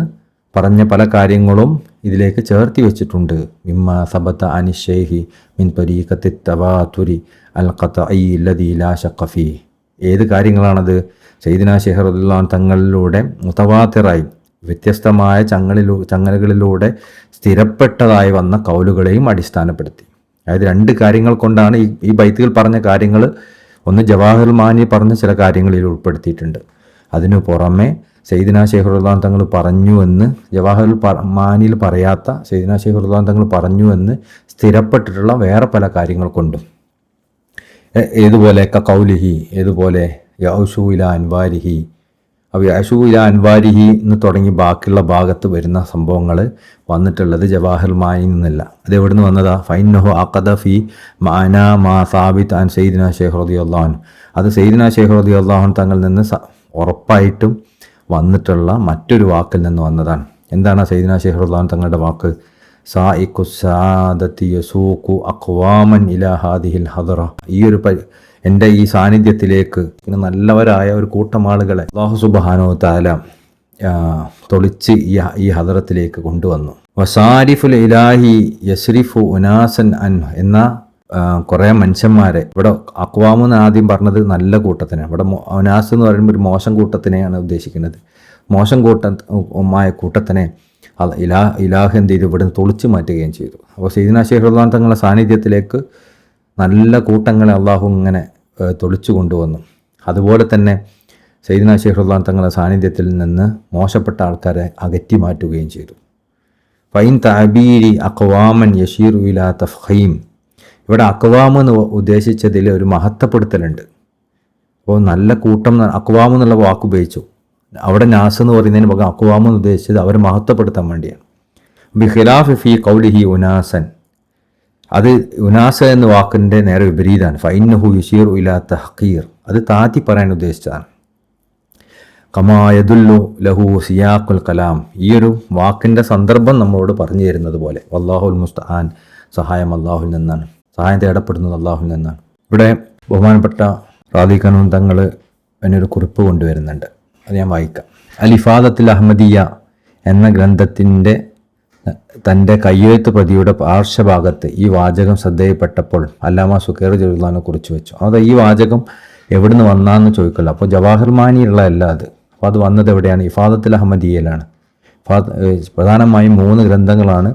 പറഞ്ഞ പല കാര്യങ്ങളും ഇതിലേക്ക് ചേർത്തി വെച്ചിട്ടുണ്ട്. മിമ്മാ സബത അനിശൈഹി മിൻ തരീഖത്തി തവാതുരി അൽ ഖത്ഈ അല്ലദീ ലാ ശഖ ഫീഹി. ഏത് കാര്യങ്ങളാണത്? സയ്യിദുനാ ശൈഖ് റളിയല്ലാഹു അൻഹു തങ്ങളിലൂടെ മുതവാത്തിറായി വ്യത്യസ്തമായ ചങ്ങലകളിലൂടെ സ്ഥിരപ്പെട്ടതായി വന്ന കൗലുകളെയും അടിസ്ഥാനപ്പെടുത്തി. അതായത് രണ്ട് കാര്യങ്ങൾ കൊണ്ടാണ് ഈ ബൈത്തുകൾ പറഞ്ഞ കാര്യങ്ങൾ. ഒന്ന് ജവാഹിറുൽ മആനി പറഞ്ഞ ചില കാര്യങ്ങളിൽ ഉൾപ്പെടുത്തിയിട്ടുണ്ട്. അതിനു പുറമെ സയ്യിദുനാ ശൈഖ് റളിയല്ലാഹു അൻഹു തങ്ങൾ പറഞ്ഞു എന്ന് ജവാഹിറുൽ മആനിയിൽ പറയാത്ത സയ്യിദുനാ ശൈഖ് റളിയല്ലാഹു അൻഹു തങ്ങൾ പറഞ്ഞു എന്ന് സ്ഥിരപ്പെട്ടിട്ടുള്ള വേറെ പല കാര്യങ്ങൾ കൊണ്ടും. ഏതുപോലെ കൗലിഹി, ഏതുപോലെ യഅ്ഷു ഇലാ അൻവാരിഹി. അപ്പോൾ യഅ്ഷു ഇലാ അൻവാരിഹി എന്ന് തുടങ്ങി ബാക്കിയുള്ള ഭാഗത്ത് വരുന്ന സംഭവങ്ങൾ വന്നിട്ടുള്ളത് ജവാഹിറുൽ മആനിയിൽ നിന്നല്ല. അത് എവിടെ നിന്ന് വന്നതാ? ഫൈന്നഹു അഖദ ഫി മഅനാ മാ സാബിത് അൻ സയ്യിദുനാ ശൈഖ് റളിയല്ലാഹു അൻഹു. അത് സയ്യിദുനാ ശൈഖ് റളിയല്ലാഹു അൻഹു തങ്ങളിൽ നിന്ന് ഉറപ്പായിട്ടും വന്നിട്ടുള്ള മറ്റൊരു വാക്കിൽ നിന്ന് വന്നതാണ്. എന്താണ് സയ്യിദുനാ ശൈഖ് റളിയല്ലാഹു അൻഹു തങ്ങളുടെ വാക്ക്? സായിഖു സാദത്തി യസൂഖു അഖ്വാമൻ ഇലാ ഹാദിഹിൽ ഹദറ. ഈ ഒരു എൻ്റെ ഈ സാന്നിധ്യത്തിലേക്ക് പിന്നെ നല്ലവരായ ഒരു കൂട്ടം ആളുകളെ അല്ലാഹു സുബ്ഹാനഹു വ തആല തൊളിച്ച് ഈ ഹദറത്തിലേക്ക് കൊണ്ടുവന്നു. വസാരിഫുൽ ഇലാഹി യസ്രിഫു ഉനാസൻ അൻ എന്ന കുറേ മനുഷ്യന്മാരെ, ഇവിടെ അക്വാമെന്ന് ആദ്യം പറഞ്ഞത് നല്ല കൂട്ടത്തിനാണ്. ഇവിടെ ഉനാസ് എന്ന് പറയുമ്പോൾ ഒരു മോശം കൂട്ടത്തിനെയാണ് ഉദ്ദേശിക്കുന്നത്. മോശം കൂട്ടത്തിനെ ഇലാഹ് എന്ത് ചെയ്തു? ഇവിടെ തൊളിച്ചു മാറ്റുകയും ചെയ്തു. അപ്പോൾ സയ്യിദുനാ ശൈഖ് റളിയല്ലാഹു അൻഹു തങ്ങളുടെ സാന്നിധ്യത്തിലേക്ക് നല്ല കൂട്ടങ്ങളെ അള്ളാഹു ഇങ്ങനെ തൊളിച്ചു കൊണ്ടുവന്നു. അതുപോലെ തന്നെ സയ്യിദുനാ ശൈഖ് റളിയല്ലാഹു അൻഹു തങ്ങളുടെ സാന്നിധ്യത്തിൽ നിന്ന് മോശപ്പെട്ട ആൾക്കാരെ അകറ്റി മാറ്റുകയും ചെയ്തു. ഫൈൻ തഅബീരി അഖ്വാമൻ യശീറു ഇലാ തഫ്ഖീം. ഇവിടെ അക്വാം എന്ന് ഉദ്ദേശിച്ചതിൽ ഒരു മഹത്വപ്പെടുത്തലുണ്ട്. അപ്പോൾ നല്ല കൂട്ടം, അക്വാം എന്നുള്ള വാക്ക് ഉപയോഗിച്ചു. അവിടെ നാസ് എന്ന് പറയുന്നതിന് പകരം അക്വാം എന്ന് ഉദ്ദേശിച്ചത് അവരെ മഹത്വപ്പെടുത്താൻ വേണ്ടിയാണ്. ബിഖിലാഫ് ഫി ഖൗലിഹി ഉനാസൻ. അത് ഉനാസ എന്ന വാക്കിൻ്റെ നേരെ വിപരീതമാണ്. ഫൈന്നഹു യുശീറു ഇലാ തഹ്ഖീർ. അത് താത്തി പറയാൻ ഉദ്ദേശിച്ചതാണ്. കമാ യദുല്ലു ലഹു സിയാഖുൽ കലാം. ഈ ഒരു വാക്കിൻ്റെ സന്ദർഭം നമ്മളോട് പറഞ്ഞു തരുന്നത് പോലെ. വല്ലാഹുൽ മുസ്തആൻ. സഹായം അള്ളാഹുവിൽ നിന്നാണ്, സഹായം തേടപ്പെടുന്നത് അള്ളാഹുവിൽ നിന്നാണ്. ഇവിടെ ബഹുമാനപ്പെട്ട റാദി ഖാനൂൻ തങ്ങൾ എന്നൊരു കുറിപ്പ് കൊണ്ടുവരുന്നുണ്ട്. അത് ഞാൻ വായിക്കാം. അൽ ഇഫാദത്തുൽ അഹ്മദിയ എന്ന ഗ്രന്ഥത്തിൻ്റെ തൻ്റെ കയ്യെഴുത്ത് പ്രതിയുടെ പാർശ്വഭാഗത്ത് ഈ വാചകം ശ്രദ്ധയിൽപ്പെട്ടപ്പോൾ അല്ലാമ സുഖൈർ റളിയല്ലാഹു കുറിച്ച് വെച്ചു. അത് ഈ വാചകം എവിടുന്ന് വന്നാന്ന് ചോദിക്കല്ലോ. അപ്പോൾ ജവാഹിർ മാനിയുള്ളതല്ല അത്. അപ്പോൾ അത് വന്നത് എവിടെയാണ്? ഇഫാദത്തുൽ അഹമ്മദിയയിലാണ്. പ്രധാനമായും 3 ഗ്രന്ഥങ്ങളാണ്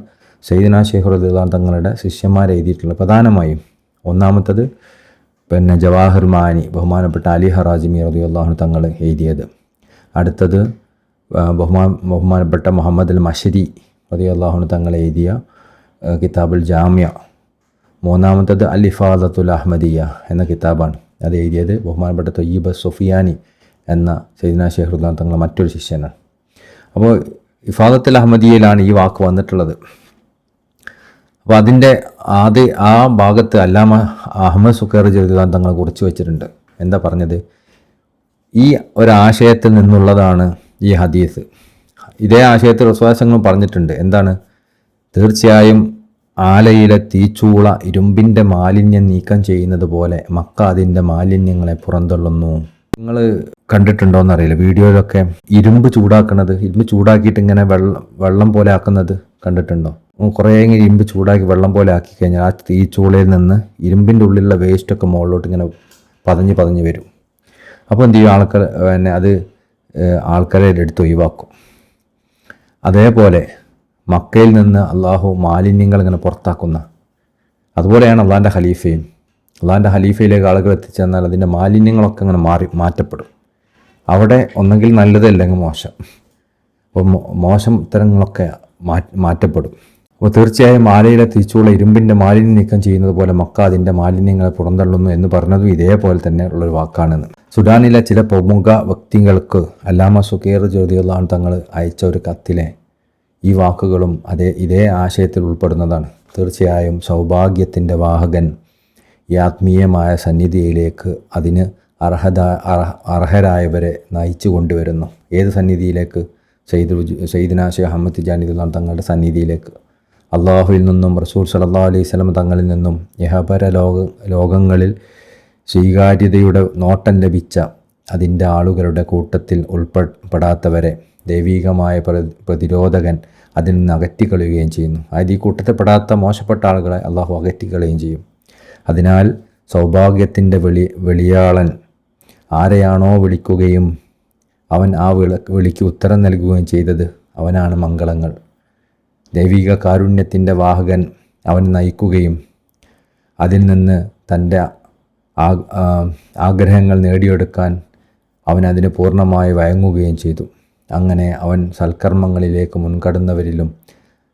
സയ്യിദുനാ ശൈഖ് റളിയല്ലാഹു തങ്ങളുടെ ശിഷ്യന്മാർ എഴുതിയിട്ടുള്ളത്. പ്രധാനമായും ഒന്നാമത്തത് ജവാഹിർ മാനി, ബഹുമാനപ്പെട്ട അലി ഹറാജിമി റളിയല്ലാഹു തങ്ങൾ എഴുതിയത്. അടുത്തത് ബഹുമാനപ്പെട്ട മുഹമ്മദ് അൽ മശ്രി റളിയല്ലാഹു തങ്ങൾ എഴുതിയ കിതാബുൽ ജാമ്യ. മൂന്നാമത്തത് അൽ ഇഫാദത്തുൽ അഹമ്മദിയ എന്ന കിതാബാണ്. അത് എഴുതിയത് ബഹുമാനപ്പെട്ട തൊയ്യിബ് സുഫിയാനി എന്ന സയ്യിദുനാ ശൈഖ് റളിയല്ലാഹു തങ്ങളുടെ മറ്റൊരു ശിഷ്യനാണ്. അപ്പോൾ ഇഫാദത്തുൽ അഹമ്മദിയയിലാണ് ഈ വാക്ക് വന്നിട്ടുള്ളത്. അപ്പോൾ അതിൻ്റെ ആ ഭാഗത്ത് അല്ലാമ അഹമ്മദ് സുഖൈർ റളിയല്ലാഹു തങ്ങളെ കുറിച്ച് വെച്ചിട്ടുണ്ട്. എന്താ പറഞ്ഞത്? ഈ ഒരാശയത്തിൽ നിന്നുള്ളതാണ് ഈ ഹദീസ്. ഇതേ ആശയത്തിൽ റസൂലുള്ളാഹി പറഞ്ഞിട്ടുണ്ട്. എന്താണ്? തീർച്ചയായും ആലയിലെ തീച്ചൂള ഇരുമ്പിൻ്റെ മാലിന്യം നീക്കം ചെയ്യുന്നത് പോലെ മക്ക അതിൻ്റെ മാലിന്യങ്ങളെ പുറന്തള്ളുന്നു. നിങ്ങൾ കണ്ടിട്ടുണ്ടോയെന്നറിയില്ല, വീഡിയോയിലൊക്കെ ഇരുമ്പ് ചൂടാക്കിയിട്ട് ഇങ്ങനെ വെള്ളം പോലെ ആക്കുന്നത് കണ്ടിട്ടുണ്ടോ? കുറേ ഇരുമ്പ് ചൂടാക്കി വെള്ളം പോലെ ആക്കി കഴിഞ്ഞാൽ ആ തീച്ചൂളയിൽ നിന്ന് ഇരുമ്പിൻ്റെ ഉള്ളിലുള്ള വേസ്റ്റൊക്കെ മുകളിലോട്ട് ഇങ്ങനെ പതഞ്ഞ് വരും. അപ്പോൾ എന്ത് ചെയ്യും? അത് ആൾക്കാരെ എടുത്ത് ഒഴിവാക്കും. അതേപോലെ മക്കയിൽ നിന്ന് അള്ളാഹു മാലിന്യങ്ങൾ ഇങ്ങനെ പുറത്താക്കുന്ന, അതുപോലെയാണ് അള്ളാഹിൻ്റെ ഖലീഫയും. അള്ളാഹിൻ്റെ ഖലീഫയിലേക്ക് ആളുകൾ എത്തിച്ചെന്നാൽ അതിൻ്റെ മാലിന്യങ്ങളൊക്കെ ഇങ്ങനെ മാറ്റപ്പെടും. അവിടെ ഒന്നെങ്കിൽ നല്ലത് അല്ലെങ്കിൽ മോശം. അപ്പോൾ മോശം തരങ്ങളൊക്കെ മാറ്റപ്പെടും. അപ്പോൾ തീർച്ചയായും ആലയിലെ തീച്ചൂള ഇരുമ്പിൻ്റെ മാലിന്യം നീക്കം ചെയ്യുന്നത് പോലെ മക്ക അതിൻ്റെ മാലിന്യങ്ങളെ പുറന്തള്ളുന്നു എന്ന് പറഞ്ഞതും ഇതേപോലെ തന്നെ ഉള്ളൊരു വാക്കാണെന്ന്. സുഡാനിലെ ചില പ്രമുഖ വ്യക്തികൾക്ക് അല്ലാമ സുഖൈർ റളിയല്ലാഹു തങ്ങൾ അയച്ച ഒരു കത്തിലെ ഈ വാക്കുകളും ഇതേ ആശയത്തിൽ ഉൾപ്പെടുന്നതാണ്. തീർച്ചയായും സൗഭാഗ്യത്തിൻ്റെ വാഹകൻ ഈ ആത്മീയമായ സന്നിധിയിലേക്ക് അതിന് അർഹരായവരെ നയിച്ചു കൊണ്ടുവരുന്നു. ഏത് സന്നിധിയിലേക്ക്? സയ്യിദുനാ ശൈഖ് അഹ്മദ് തിജാനി റളിയല്ലാഹു തങ്ങളുടെ സന്നിധിയിലേക്ക്. അള്ളാഹുവിൽ നിന്നും റസൂൽ സല്ലല്ലാഹു അലൈഹി വസല്ലം തങ്ങളിൽ നിന്നും ഇഹപര ലോകങ്ങളിൽ സ്വീകാര്യതയുടെ നോട്ടം ലഭിച്ച അതിൻ്റെ ആളുകളുടെ കൂട്ടത്തിൽ ഉൾപ്പെടാത്തവരെ ദൈവികമായ പ്രതിരോധകൻ അതിൽ നിന്ന് അകറ്റിക്കളയുകയും ചെയ്യുന്നു. അതായത് ഈ കൂട്ടത്തിൽപ്പെടാത്ത മോശപ്പെട്ട ആളുകളെ അള്ളാഹു അകറ്റിക്കളയുകയും ചെയ്യും. അതിനാൽ സൗഭാഗ്യത്തിൻ്റെ വെളിയാളൻ ആരെയാണോ വിളിക്കുകയും അവൻ ആ വിളിക്ക് ഉത്തരം നൽകുകയും ചെയ്തത് അവനാണ് മംഗളങ്ങൾ. ദൈവിക കാരുണ്യത്തിൻ്റെ വാഹകൻ അവൻ നയിക്കുകയും അതിൽ നിന്ന് തൻ്റെ ആഗ്രഹങ്ങൾ നേടിയെടുക്കാൻ അവൻ അതിന് പൂർണ്ണമായി വഴങ്ങുകയും ചെയ്തു. അങ്ങനെ അവൻ സൽക്കർമ്മങ്ങളിലേക്ക് മുൻകടന്നവരിലും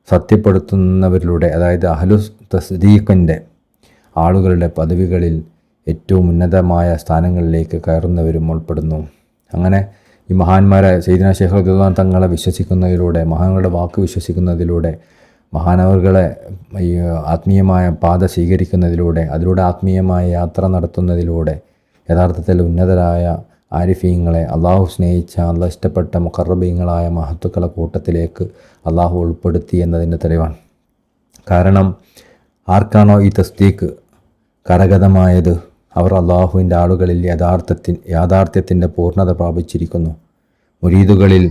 സത്യപ്പെടുത്തുന്നവരിലൂടെ, അതായത് അഹ്ലു തസ്ദീഖിൻ്റെ ആളുകളുടെ പദവികളിൽ ഏറ്റവും ഉന്നതമായ സ്ഥാനങ്ങളിലേക്ക് കയറുന്നവരും ഉൾപ്പെടുന്നു. അങ്ങനെ ഈ മഹാന്മാരായ സയ്യിദുനാ ശൈഖ് റളിയല്ലാഹു തങ്ങളെ വിശ്വസിക്കുന്നതിലൂടെ, മഹാന്മാരുടെ വാക്ക് വിശ്വസിക്കുന്നതിലൂടെ, മഹാനവറുകളെ ഈ ആത്മീയമായ പാത സ്വീകരിക്കുന്നതിലൂടെ, അതിലൂടെ ആത്മീയമായ യാത്ര നടത്തുന്നതിലൂടെ യഥാർത്ഥത്തിൽ ഉന്നതരായ ആരിഫീങ്ങളെ, അള്ളാഹു സ്നേഹിച്ച, അള്ളാഹ് ഇഷ്ടപ്പെട്ട മുഖറബീങ്ങളായ മഹത്തുക്കളെ കൂട്ടത്തിലേക്ക് അള്ളാഹു ഉൾപ്പെടുത്തി എന്നതിൻ്റെ തെളിവാണ്. കാരണം ആർക്കാണോ ഈ തസ്ദീഖ് കരഗതമായത് അവർ അള്ളാഹുവിൻ്റെ ആളുകളിൽ യാഥാർത്ഥ്യത്തിൻ്റെ പൂർണ്ണത പ്രാപിച്ചിരിക്കുന്നു. മുരീദുകളിൽ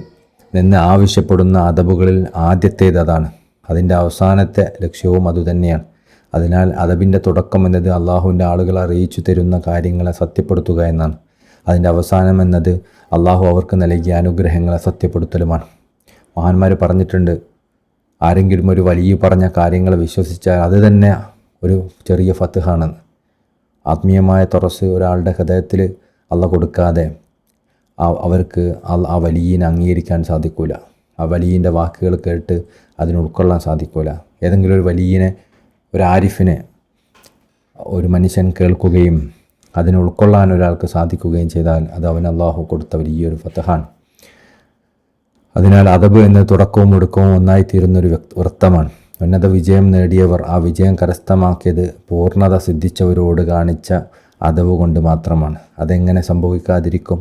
നിന്ന് ആവശ്യപ്പെടുന്ന അദബുകളിൽ ആദ്യത്തേത് അതാണ്. അതിൻ്റെ അവസാനത്തെ ലക്ഷ്യവും അതുതന്നെയാണ്. അതിനാൽ അദബിൻ്റെ തുടക്കം എന്നത് അള്ളാഹുവിൻ്റെ ആളുകളെ അറിയിച്ചു തരുന്ന കാര്യങ്ങളെ സത്യപ്പെടുത്തുക എന്നാണ്. അതിൻ്റെ അവസാനം എന്നത് അള്ളാഹു അവർക്ക് നൽകിയ അനുഗ്രഹങ്ങളെ സത്യപ്പെടുത്തലുമാണ്. മഹാന്മാർ പറഞ്ഞിട്ടുണ്ട്, ആരെങ്കിലും ഒരു വലിയ പറഞ്ഞ കാര്യങ്ങൾ വിശ്വസിച്ചാൽ അത് തന്നെ ഒരു ചെറിയ ഫത്ഹാണെന്ന്. ആത്മീയമായ തുറസ് ഒരാളുടെ ഹൃദയത്തിൽ അള്ളാഹ് കൊടുക്കാതെ അവർക്ക് ആ വലിയനെ അംഗീകരിക്കാൻ സാധിക്കില്ല. ആ വലിയൻ്റെ വാക്കുകൾ കേട്ട് അതിന് ഉൾക്കൊള്ളാൻ സാധിക്കില്ല. ഏതെങ്കിലും ഒരു വലിയനെ, ഒരു ആരിഫിനെ ഒരു മനുഷ്യൻ കേൾക്കുകയും അതിനെ ഉൾക്കൊള്ളാൻ ഒരാൾക്ക് സാധിക്കുകയും ചെയ്താൽ അത് അവൻ അള്ളാഹു കൊടുത്ത വലിയൊരു ഫതഹാണ്. അതിനാൽ അദബ് എന്ന തുടക്കവും ഒടുക്കവും ഒന്നായിത്തീരുന്നൊരു വൃത്തമാണ്. ഉന്നത വിജയം നേടിയവർ ആ വിജയം കരസ്ഥമാക്കിയത് പൂർണ്ണത സിദ്ധിച്ചവരോട് കാണിച്ച അദബ് കൊണ്ട് മാത്രമാണ്. അതെങ്ങനെ സംഭവിക്കാതിരിക്കും?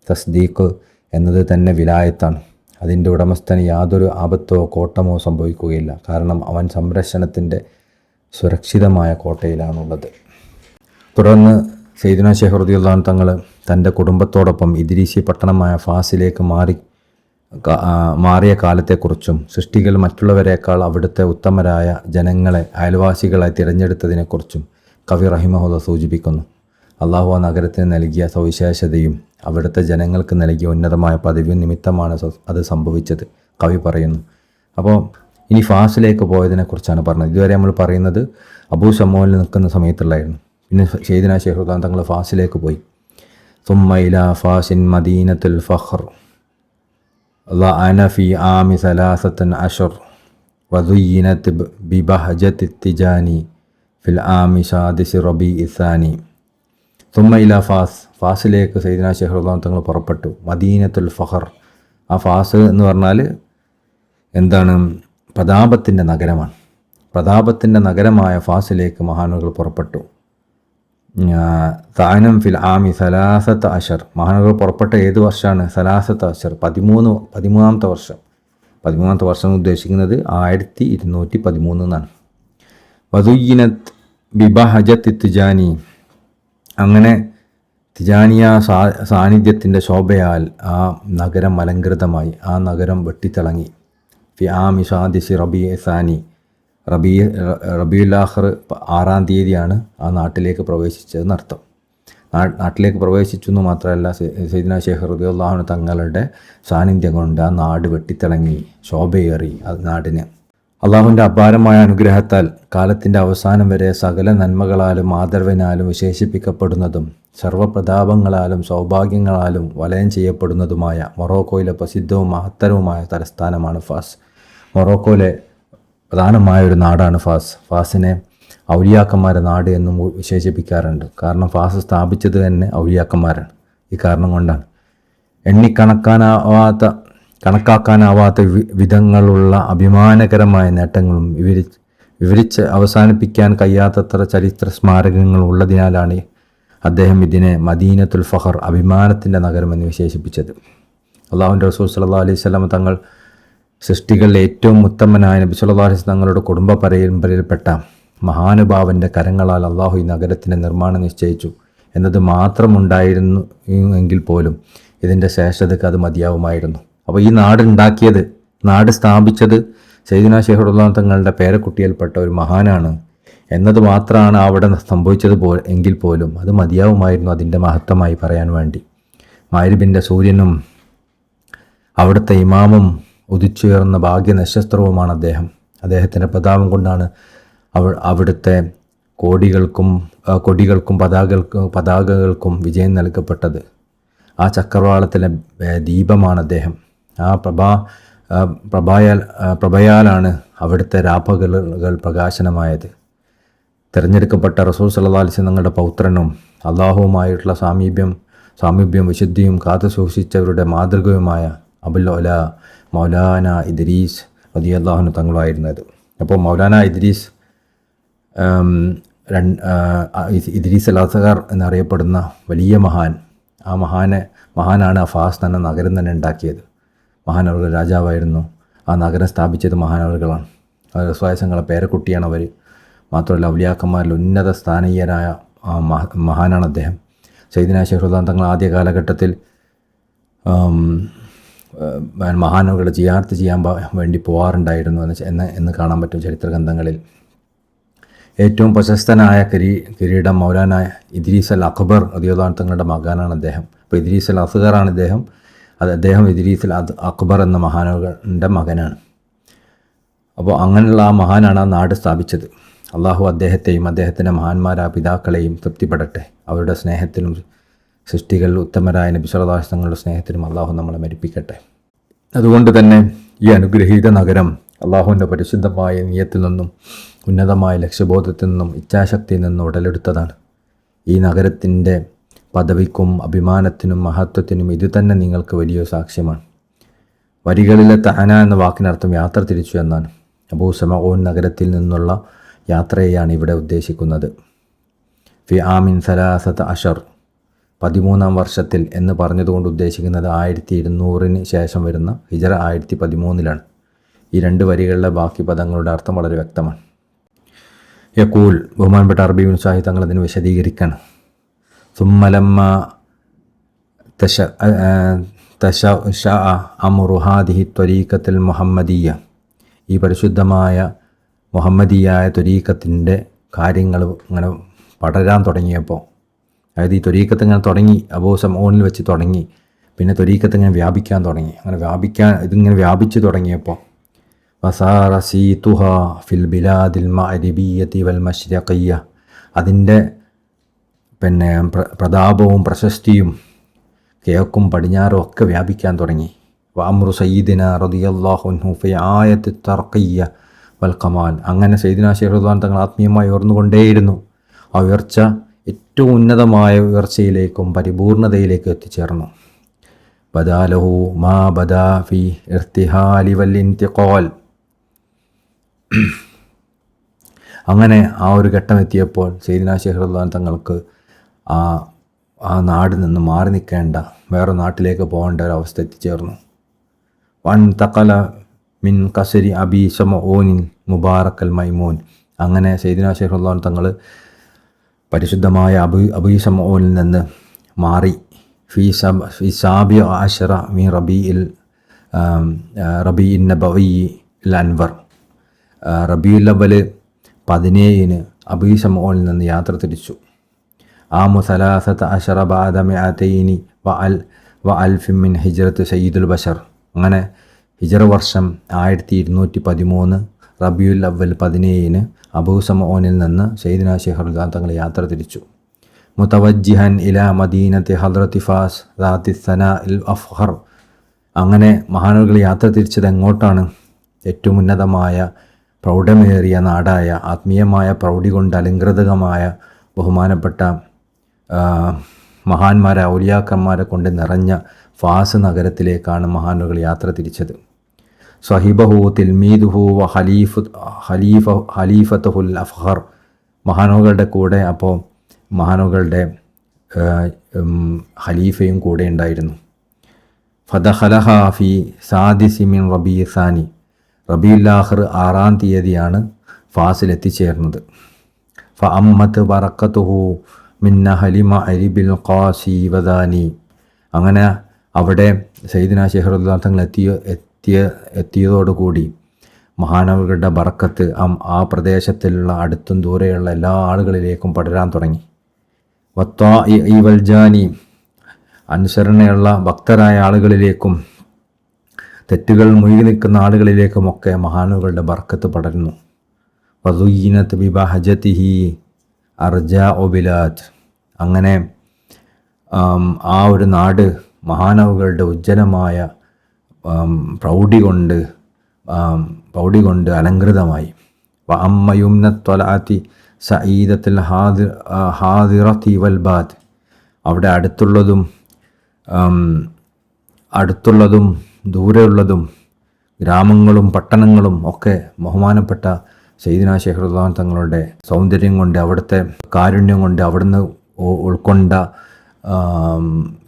തസ്ദീഖ് എന്നത് തന്നെ വിലായത്താണ്. അതിൻ്റെ ഉടമസ്ഥന് യാതൊരു ആപത്തോ കോട്ടമോ സംഭവിക്കുകയില്ല. കാരണം അവൻ സംരക്ഷണത്തിൻ്റെ സുരക്ഷിതമായ കോട്ടയിലാണുള്ളത്. തുടർന്ന് സയ്യിദുനാ ശൈഖ് റളിയല്ലാഹു തങ്ങൾ തൻ്റെ കുടുംബത്തോടൊപ്പം ഇദ്രീസി പട്ടണമായ ഫാസിലേക്ക് മാറി മാറിയ കാലത്തെക്കുറിച്ചും സൃഷ്ടികൾ മറ്റുള്ളവരെക്കാൾ അവിടുത്തെ ഉത്തമരായ ജനങ്ങളെ അയൽവാസികളായി തിരഞ്ഞെടുത്തതിനെക്കുറിച്ചും കവി റഹിമഹുല്ല സൂചിപ്പിക്കുന്നു. അള്ളാഹു ആ നഗരത്തിന് നൽകിയ സവിശേഷതയും അവിടുത്തെ ജനങ്ങൾക്ക് നൽകിയ ഉന്നതമായ പദവിയും നിമിത്തമാണ് അത് സംഭവിച്ചത് കവി പറയുന്നു. അപ്പോൾ ഇനി ഫാസിലേക്ക് പോയതിനെക്കുറിച്ചാണ് പറഞ്ഞത്. ഇതുവരെ നമ്മൾ പറയുന്നത് അബൂ ശമൂലിൽ നിൽക്കുന്ന സമയത്തുള്ളായിരുന്നു. പിന്നെ സയ്യിദുനാ ശൈഖുൽ തങ്ങൾ ഫാസിലേക്ക് പോയി. സുമ്മ ഇലാ ഫാസിൻ മദീനത്തുൽ ഫഖർ ലഅന ഫി ആമി സലാസത്തൻ അഷർ വദുയ്യിനത് ബിബഹജത്തി തിജാനി ഫിൽ ആമി സാദിസി റബീഇ സാനി. സുമ്മ ഇലാ ഫാസിലേക്ക് സയ്യിദുനാ ശൈഖുൽ തങ്ങൾ പുറപ്പെട്ടു. മദീനത്തുൽ ഫഖർ, ആ ഫാസ് എന്ന് പറഞ്ഞാൽ എന്താണ്? പ്രതാപത്തിൻ്റെ നഗരമാണ്. പ്രതാപത്തിൻ്റെ നഗരമായ ഫാസിലേക്ക് മഹാനുകൾ പുറപ്പെട്ടു. താനം ഫിൽ ആമി സലാസത്ത് അഷർ, മഹാനുകൾ പുറപ്പെട്ട ഏത് വർഷമാണ്? സലാസത്ത് അഷർ, 13ാമത്തെ വർഷം. 13ാമത്തെ വർഷം ഉദ്ദേശിക്കുന്നത് 1213 എന്നാണ്. വദുയ്യിനത് ബിബഹജത്തി തിജാനി, അങ്ങനെ തിജാനിയ സാന്നിധ്യത്തിൻ്റെ ശോഭയാൽ ആ നഗരം അലങ്കൃതമായി, ആ നഗരം വെട്ടിത്തിളങ്ങി. ഫി ആമി സാദിസി റബീഇ സാനി, റബീഉൽ ആഖിർ 6-ാം തീയതിയാണ് ആ നാട്ടിലേക്ക് പ്രവേശിച്ചതെന്നർത്ഥം. നാട്ടിലേക്ക് പ്രവേശിച്ചു എന്ന് മാത്രമല്ല, സയ്യിദുനാ ശൈഖ് റളിയല്ലാഹു അൻഹു തങ്ങളുടെ സാന്നിധ്യം കൊണ്ട് ആ നാട് വെട്ടിത്തിളങ്ങി, ശോഭയേറി ആ നാടിന്. അള്ളാഹുവിൻ്റെ അപാരമായ അനുഗ്രഹത്താൽ കാലത്തിൻ്റെ അവസാനം വരെ സകല നന്മകളാലും ആദരവിനാലും വിശേഷിപ്പിക്കപ്പെടുന്നതും സർവ്വപ്രതാപങ്ങളാലും സൗഭാഗ്യങ്ങളാലും വലയം ചെയ്യപ്പെടുന്നതുമായ മൊറോക്കോയിലെ പ്രസിദ്ധവും മഹത്തരവുമായ തലസ്ഥാനമാണ് ഫാസ്. മൊറോക്കോയിലെ പ്രധാനമായൊരു നാടാണ് ഫാസ്. ഫാസിനെ ഔലിയാക്കന്മാരുടെ നാട് എന്നും വിശേഷിപ്പിക്കാറുണ്ട്. കാരണം ഫാസ് സ്ഥാപിച്ചത് തന്നെ ഔലിയാക്കന്മാരാണ്. ഈ കാരണം കൊണ്ടാണ് കണക്കാക്കാനാവാത്ത വിധങ്ങളുള്ള അഭിമാനകരമായ നേട്ടങ്ങളും വിവരിച്ച് അവസാനിപ്പിക്കാൻ കഴിയാത്തത്ര ചരിത്ര സ്മാരകങ്ങൾ ഉള്ളതിനാലാണ് അദ്ദേഹം ഇതിനെ മദീനത്തുൽ ഫഖർ, അഭിമാനത്തിൻ്റെ നഗരമെന്ന് വിശേഷിപ്പിച്ചത്. അള്ളാഹുവിൻ്റെ റസൂൽ സല്ലല്ലാഹു അലൈഹി വസല്ലം തങ്ങൾ സൃഷ്ടികളിലെ ഏറ്റവും ഉത്തമനായ നബി സല്ലല്ലാഹു അലൈഹി വസല്ലം തങ്ങളുടെ കുടുംബ പരമ്പരയിൽപ്പെട്ട മഹാനുഭാവൻ്റെ കരങ്ങളാൽ അള്ളാഹു ഈ നഗരത്തിൻ്റെ നിർമ്മാണം നിശ്ചയിച്ചു എന്നത് മാത്രമുണ്ടായിരുന്നു എങ്കിൽ പോലും ഇതിൻ്റെ ശ്രേഷ്ഠതയ്ക്ക് അത് മതിയാവുമായിരുന്നു. അപ്പോൾ ഈ നാടുണ്ടാക്കിയത്, നാട് സ്ഥാപിച്ചത് സയ്യിദുനാ ശൈഖുൽ തങ്ങളുടെ പേരക്കുട്ടിയിൽപ്പെട്ട ഒരു മഹാനാണ് എന്നത് മാത്രമാണ് അവിടെ സംഭവിച്ചത് എങ്കിൽ പോലും അത് മതിയാവുമായിരുന്നു അതിൻ്റെ മഹത്വമായി പറയാൻ വേണ്ടി. മഗ്‌രിബിൻ്റെ സൂര്യനും അവിടുത്തെ ഇമാമും ഉദിച്ചുയർന്ന ഭാഗ്യനക്ഷത്രവുമാണ് അദ്ദേഹം. അദ്ദേഹത്തിൻ്റെ പ്രതാപം കൊണ്ടാണ് അവിടുത്തെ കൊടികൾക്കും പതാകകൾക്കും വിജയം നൽകപ്പെട്ടത്. ആ ചക്രവാളത്തിലെ ദീപമാണ് അദ്ദേഹം. ആ പ്രഭയാലാണ് അവിടുത്തെ രാപ്പകലുകൾ പ്രകാശനമായത്. തിരഞ്ഞെടുക്കപ്പെട്ട റസൂൽ സല്ലല്ലാഹു അലൈഹി വസല്ലം തങ്ങളുടെ പൗത്രനും അള്ളാഹുവുമായിട്ടുള്ള സാമീപ്യം വിശുദ്ധിയും കാത്തു സൂക്ഷിച്ചവരുടെ മാതൃകയുമായ അബുൽ ഉല മൗലാന ഇദ്രീസ് റളിയല്ലാഹു അൻഹു തങ്ങളായിരുന്നത്. അപ്പോൾ മൗലാന ഇദ്രീസ് അൽ അസ്ഗർ എന്നറിയപ്പെടുന്ന വലിയ മഹാൻ, ആ മഹാനാണ് ആ ഫാസ് എന്ന നഗരം തന്നെ ഉണ്ടാക്കിയത്. മഹാനവറുകൾ രാജാവായിരുന്നു. ആ നഗരം സ്ഥാപിച്ചത് മഹാനവറുകളാണ്. സ്വയസങ്ങളെ പേരക്കുട്ടിയാണ് അവർ. മാത്രമല്ല ഔലിയാക്കന്മാരിൽ ഉന്നത സ്ഥാനീയനായ മഹാനാണ് അദ്ദേഹം. സയ്യിദുനാ ശൈഖുൽ തങ്ങൾ ആദ്യ കാലഘട്ടത്തിൽ മഹാനവറുകളെ സിയാറത്ത് ചെയ്യാൻ വേണ്ടി പോകാറുണ്ടായിരുന്നു എന്ന് കാണാൻ പറ്റും ചരിത്ര ഗ്രന്ഥങ്ങളിൽ. ഏറ്റവും പ്രശസ്തനായ കിരീടം മൗലാന ഇദ്രീസ് അൽ അക്ബർ റളിയല്ലാഹു അൻഹു തങ്ങളുടെ മകനാണ് അദ്ദേഹം. അപ്പോൾ ഇദ്രീസ് അൽ അസ്ഗറാണ് അദ്ദേഹം. അദ്ദേഹം ഇദ്രീസ് അൽ അക്ബർ എന്ന മഹാനവറുടെ മകനാണ്. അപ്പോൾ അങ്ങനെയുള്ള ആ മഹാനാണ് ആ നാട് സ്ഥാപിച്ചത്. അള്ളാഹു അദ്ദേഹത്തെയും അദ്ദേഹത്തിൻ്റെ മഹാന്മാരായ പിതാക്കളെയും തൃപ്തിപ്പെടട്ടെ. അവരുടെ സ്നേഹത്തിലും സൃഷ്ടികളിൽ ഉത്തമരായ നബി സല്ലല്ലാഹു അലൈഹി വസല്ലം തങ്ങളുടെ സ്നേഹത്തിലും അള്ളാഹു നമ്മളെ മരിപ്പിക്കട്ടെ. അതുകൊണ്ട് തന്നെ ഈ അനുഗ്രഹീത നഗരം അള്ളാഹുവിൻ്റെ പരിശുദ്ധമായ നിയ്യത്തിൽ നിന്നും ഉന്നതമായ ലക്ഷ്യബോധത്തിൽ നിന്നും ഇച്ഛാശക്തിയിൽ നിന്നും ഉടലെടുത്തതാണ്. ഈ നഗരത്തിൻ്റെ പദവിക്കും അഭിമാനത്തിനും മഹത്വത്തിനും ഇത് തന്നെ നിങ്ങൾക്ക് വലിയ സാക്ഷ്യമാണ്. വരികളിലെ തഅന എന്ന വാക്കിനർത്ഥം യാത്ര തിരിച്ചു എന്നാണ്. അബൂ സമഊൻ നഗരത്തിൽ നിന്നുള്ള യാത്രയെയാണ് ഇവിടെ ഉദ്ദേശിക്കുന്നത്. ഫി ആമിൻ സലാസത അഷർ, 13ാം വർഷത്തിൽ എന്ന് പറഞ്ഞതുകൊണ്ട് ഉദ്ദേശിക്കുന്നത് 1200 ശേഷം വരുന്ന ഹിജറ 1013 ഈ രണ്ട് വരികളിലെ ബാക്കി പദങ്ങളുടെ അർത്ഥം വളരെ വ്യക്തമാണ്. യഖൂൽ, ബഹുമാനപ്പെട്ട അറബി മുസാഹി തങ്ങൾ അതിന് വിശദീകരിക്കണം. സുമ്മലമ്മ തശ അമുറുഹാദിഹി ത്വരീഖത്തിൽ മുഹമ്മദീയ, ഈ പരിശുദ്ധമായ മുഹമ്മദീയായ ത്വരീഖത്തിൻ്റെ കാര്യങ്ങൾ ഇങ്ങനെ പടരാൻ തുടങ്ങിയപ്പോൾ, അതായത് ഈ ത്വരീഖത്ത് ഇങ്ങനെ തുടങ്ങി അബൂ സമഊനിൽ വെച്ച് തുടങ്ങി, പിന്നെ ത്വരീഖത്ത് ഇങ്ങനെ വ്യാപിക്കാൻ തുടങ്ങി. ഇതിങ്ങനെ വ്യാപിച്ചു തുടങ്ങിയപ്പോൾ വസാറ സീതുഹ ഫിൽ ബിലാദിൽ മഅരിബിയ്യതി വൽ മശ്രിഖിയ്യ, അതിൻ്റെ പിന്നെ പ്രതാപവും പ്രശസ്തിയും കിഴക്കും പടിഞ്ഞാറും ഒക്കെ വ്യാപിക്കാൻ തുടങ്ങി. വഅംറു സയ്യിദിന റളിയല്ലാഹു അൻഹു ഫി ആയത്തി തർഖിയ്യ വൽ കമാൽ, അങ്ങനെ സയ്യിദിന ശൈഖ് റളിയല്ലാഹു തങ്ങൾ ആത്മീയമായി ഉയർന്നുകൊണ്ടേയിരുന്നു. ആ ഉയർച്ച ഏറ്റവും ഉന്നതമായ ഉയർച്ചയിലേക്കും പരിപൂർണതയിലേക്കും എത്തിച്ചേർന്നു. ബദാലഹു മാ ബദാ ഫി ഇർത്തിഹാലി വൽ ഇന്തിഖാൽ, അങ്ങനെ ആ ഒരു ഘട്ടം എത്തിയപ്പോൾ സയ്യിദിന ശൈഖ് റളിയല്ലാഹു തങ്ങൾക്ക് ആ നാടിൽ നിന്ന് മാറി നിൽക്കേണ്ട, വേറെ നാട്ടിലേക്ക് പോകേണ്ട ഒരു അവസ്ഥ എത്തിച്ചേർന്നു. വൻ തഖല മിൻ കസരി അബി സമഊനിൻ മുബാറക്കൽ മൈമൂൻ, അങ്ങനെ സയ്യിദിന ശൈഖ് റളിയല്ലാഹു തങ്ങൾ പരിശുദ്ധമായ അബി സമഊനിൽ നിന്ന് മാറി. ഫി സാബി ആശറ മി റബീഇൻ നബവി അൻവർ, റബീഉൽ അവ്വൽ 17 അബി സമഊനിൽ നിന്ന് യാത്ര തിരിച്ചു. ആമു സലാസത അശറ ബഅദ മിഅതൈനി വ അൽഫിൻ മിൻ ഹിജ്റത്ത് സയ്യിദുൽ ബശർ, അങ്ങനെ ഹിജ്റ വർഷം 1213 റബീഉൽ അവ്വൽ 17 അബൂ സമഊനിൽ നിന്ന് സയ്യിദിന ശൈഖ് റളിയല്ലാഹു തങ്ങൾ യാത്ര തിരിച്ചു. മുതവജ്ജിഹൻ ഇലാ മദീനത്തി ഹദ്റത്തി ഫാസ് ദാത്തി സനാഇൽ അഫ്ഖർ, അങ്ങനെ മഹാനവറുകൾ യാത്ര തിരിച്ചത് എങ്ങോട്ടാണ്? ഏറ്റവും ഉന്നതമായ പ്രൗഢമേറിയ നാടായ, ആത്മീയമായ പ്രൗഢി കൊണ്ട് അലങ്കൃതമായ ബഹുമാനപ്പെട്ട മഹാന്മാരെ ഔലിയാക്കന്മാരെ കൊണ്ട് നിറഞ്ഞ ഫാസ് നഗരത്തിലേക്കാണ് മഹാനവറുകൾ യാത്ര തിരിച്ചത്. സ്വഹിബഹു തിൽമീദുഹു വ ഖലീഫത്തുൽ അഫ്ഖർ, മഹാനവറുകളുടെ കൂടെ അപ്പോൾ മഹാനവറുകളുടെ ഖലീഫയും കൂടെ ഉണ്ടായിരുന്നു. ഫദഖലഹ ഫി സാദിസി മിൻ റബീഉ സാനി, റബീഉൽ ആഖിർ 6-ാം തീയതിയാണ് ഫാസിൽ എത്തിച്ചേർന്നത്. ഫഅമ്മത്ത് ബറക്കത്തുഹു മിൻ അഹ്ലി മഅരിബിൽ ഖാസി വദാനി, അങ്ങനെ അവിടെ സയ്യിദിന ശൈഖ് റളിയല്ലാഹു തങ്ങൾ എത്തിയതോടുകൂടി മഹാനവറുകളുടെ ബറക്കത്ത് ആ പ്രദേശത്തിലുള്ള അടുത്തും ദൂരെയുള്ള എല്ലാ ആളുകളിലേക്കും പടരാൻ തുടങ്ങി. വത്താഇ വൽജാനി, അനുസരണയുള്ള ഭക്തരായ ആളുകളിലേക്കും തെറ്റുകൾ മുഴുകി നിൽക്കുന്ന ആളുകളിലേക്കുമൊക്കെ മഹാനവറുകളുടെ ബർക്കത്ത് പടരുന്നു. വദുയ്യിനത് ബിബഹജതിഹി അർജാഉ ബിലാദ്, അങ്ങനെ ആ ഒരു നാട് മഹാനവറുകളുടെ ഉജ്ജ്വലമായ പ്രൗഢി കൊണ്ട് അലങ്കൃതമായി. വഅമ്മ യുംനത് ത്വലഅതി സഈദത്തുൽ ഹാദിറതി വൽബാദ്, അവിടെ അടുത്തുള്ളതും ദൂരെയുള്ളതും ഗ്രാമങ്ങളും പട്ടണങ്ങളും ഒക്കെ ബഹുമാനപ്പെട്ട സയ്യിദിന ശൈഖ് റളിയല്ലാഹു തങ്ങളുടെ സൗന്ദര്യം കൊണ്ട്, അവിടുത്തെ കാരുണ്യം കൊണ്ട്, അവിടുന്ന് ഉൾക്കൊണ്ട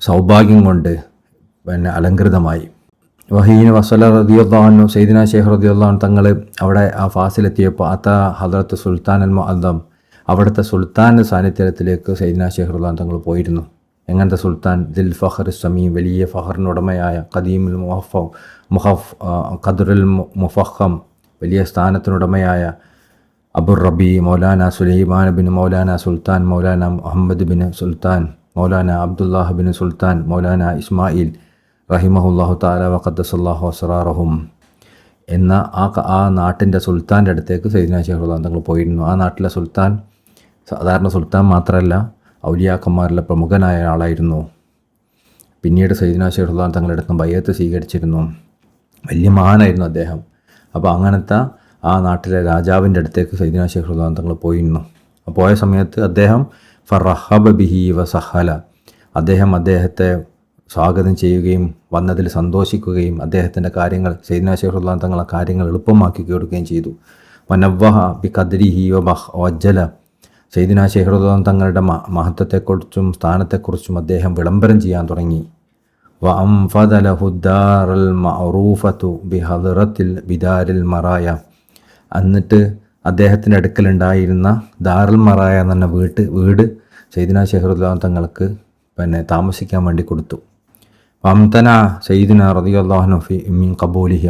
സൗഭാഗ്യം കൊണ്ട് പിന്നെ അലങ്കൃതമായി. വഹീന വസല റളിയല്ലാഹു അൻഹു, സയ്യിദിന ശൈഖ് റളിയല്ലാഹു തങ്ങൾ അവിടെ ആ ഫാസിലെത്തിയപ്പോൾ ഹദ്റത്ത് സുൽത്താൻ അൽ മുഅദ്ദം, അവിടുത്തെ സുൽത്താൻ്റെ സാന്നിധ്യത്തിലേക്ക് സയ്യിദിന ശൈഖ് റളിയല്ലാഹു തങ്ങൾ പോയിരുന്നു. എങ്ങനത്തെ സുൽത്താൻ? ദിൽ ഫഖർ സമീം, വലിയ ഫഖറിനുടമയായ, ഖദീമുൽ ഖദ്റുൽ മുഫഖം, വലിയ സ്ഥാനത്തിനുടമയായ അബുർ റബി മൗലാന സുലൈമാൻ ബിൻ മൗലാന സുൽത്താൻ, മൗലാന മുഹമ്മദ് ബിൻ സുൽത്താൻ, മൗലാന അബ്ദുല്ലാഹ് ബിൻ സുൽത്താൻ, മൗലാന ഇസ്മായിൽ റഹിമഹുല്ലാഹു തആല വഖദ്ദസല്ലാഹു അസ്റാറഹും എന്ന ആ നാട്ടിൻ്റെ സുൽത്താൻ്റെ അടുത്തേക്ക് സയ്യിദിന ശൈഖ് റളിയല്ലാഹു തങ്ങൾ പോയിരുന്നു. ആ നാട്ടിലെ സുൽത്താൻ സാധാരണ സുൽത്താൻ മാത്രമല്ല, ഔലിയാക്കന്മാരിലെ പ്രമുഖനായ ആളായിരുന്നു. പിന്നീട് സയ്യിദിന ശൈഖ് റളിയല്ലാഹു തങ്ങളുടെ അടുത്ത് ബൈഅത്ത് സ്വീകരിച്ചിരുന്നു. വലിയ മഹാനായിരുന്നു അദ്ദേഹം. അപ്പോൾ അങ്ങനത്തെ ആ നാട്ടിലെ രാജാവിൻ്റെ അടുത്തേക്ക് സയ്യിദിന ശൈഖ് റളിയല്ലാഹു തങ്ങൾ പോയിരുന്നു. പോയ സമയത്ത് അദ്ദേഹം ഫറഹബ ബിഹി വസഹല, അദ്ദേഹത്തെ സ്വാഗതം ചെയ്യുകയും വന്നതിൽ സന്തോഷിക്കുകയും അദ്ദേഹത്തിൻ്റെ കാര്യങ്ങൾ, സയ്യിദിന ശൈഖ് റളിയല്ലാഹു തങ്ങളുടെ കാര്യങ്ങൾ എളുപ്പമാക്കി കൊടുക്കുകയും ചെയ്തു. വനവ്വഹ ബി ഖദ്രിഹി വജ്ജല, സയ്യിദിന ശൈഖ് റളിയല്ലാഹു തങ്ങളുടെ മഹത്വത്തെക്കുറിച്ചും സ്ഥാനത്തെക്കുറിച്ചും അദ്ദേഹം വിളംബരം ചെയ്യാൻ തുടങ്ങി. വഅംഫദ ലഹു ദാറൽ മഅറൂഫതു ബിഹദ്റത്തിൽ ബിദാരിൽ മറായ, എന്നിട്ട് അദ്ദേഹത്തിൻ്റെ അടുക്കലുണ്ടായിരുന്ന ദാറുൽ മറായ എന്ന വീട് സയ്യിദിന ശൈഖ് റളിയല്ലാഹു തങ്ങൾക്ക് പിന്നെ താമസിക്കാൻ വേണ്ടി കൊടുത്തു. വംതന സയ്യിദിന റളിയല്ലാഹു അൻഹു ഫി മിൻ ഖബൂലിഹ.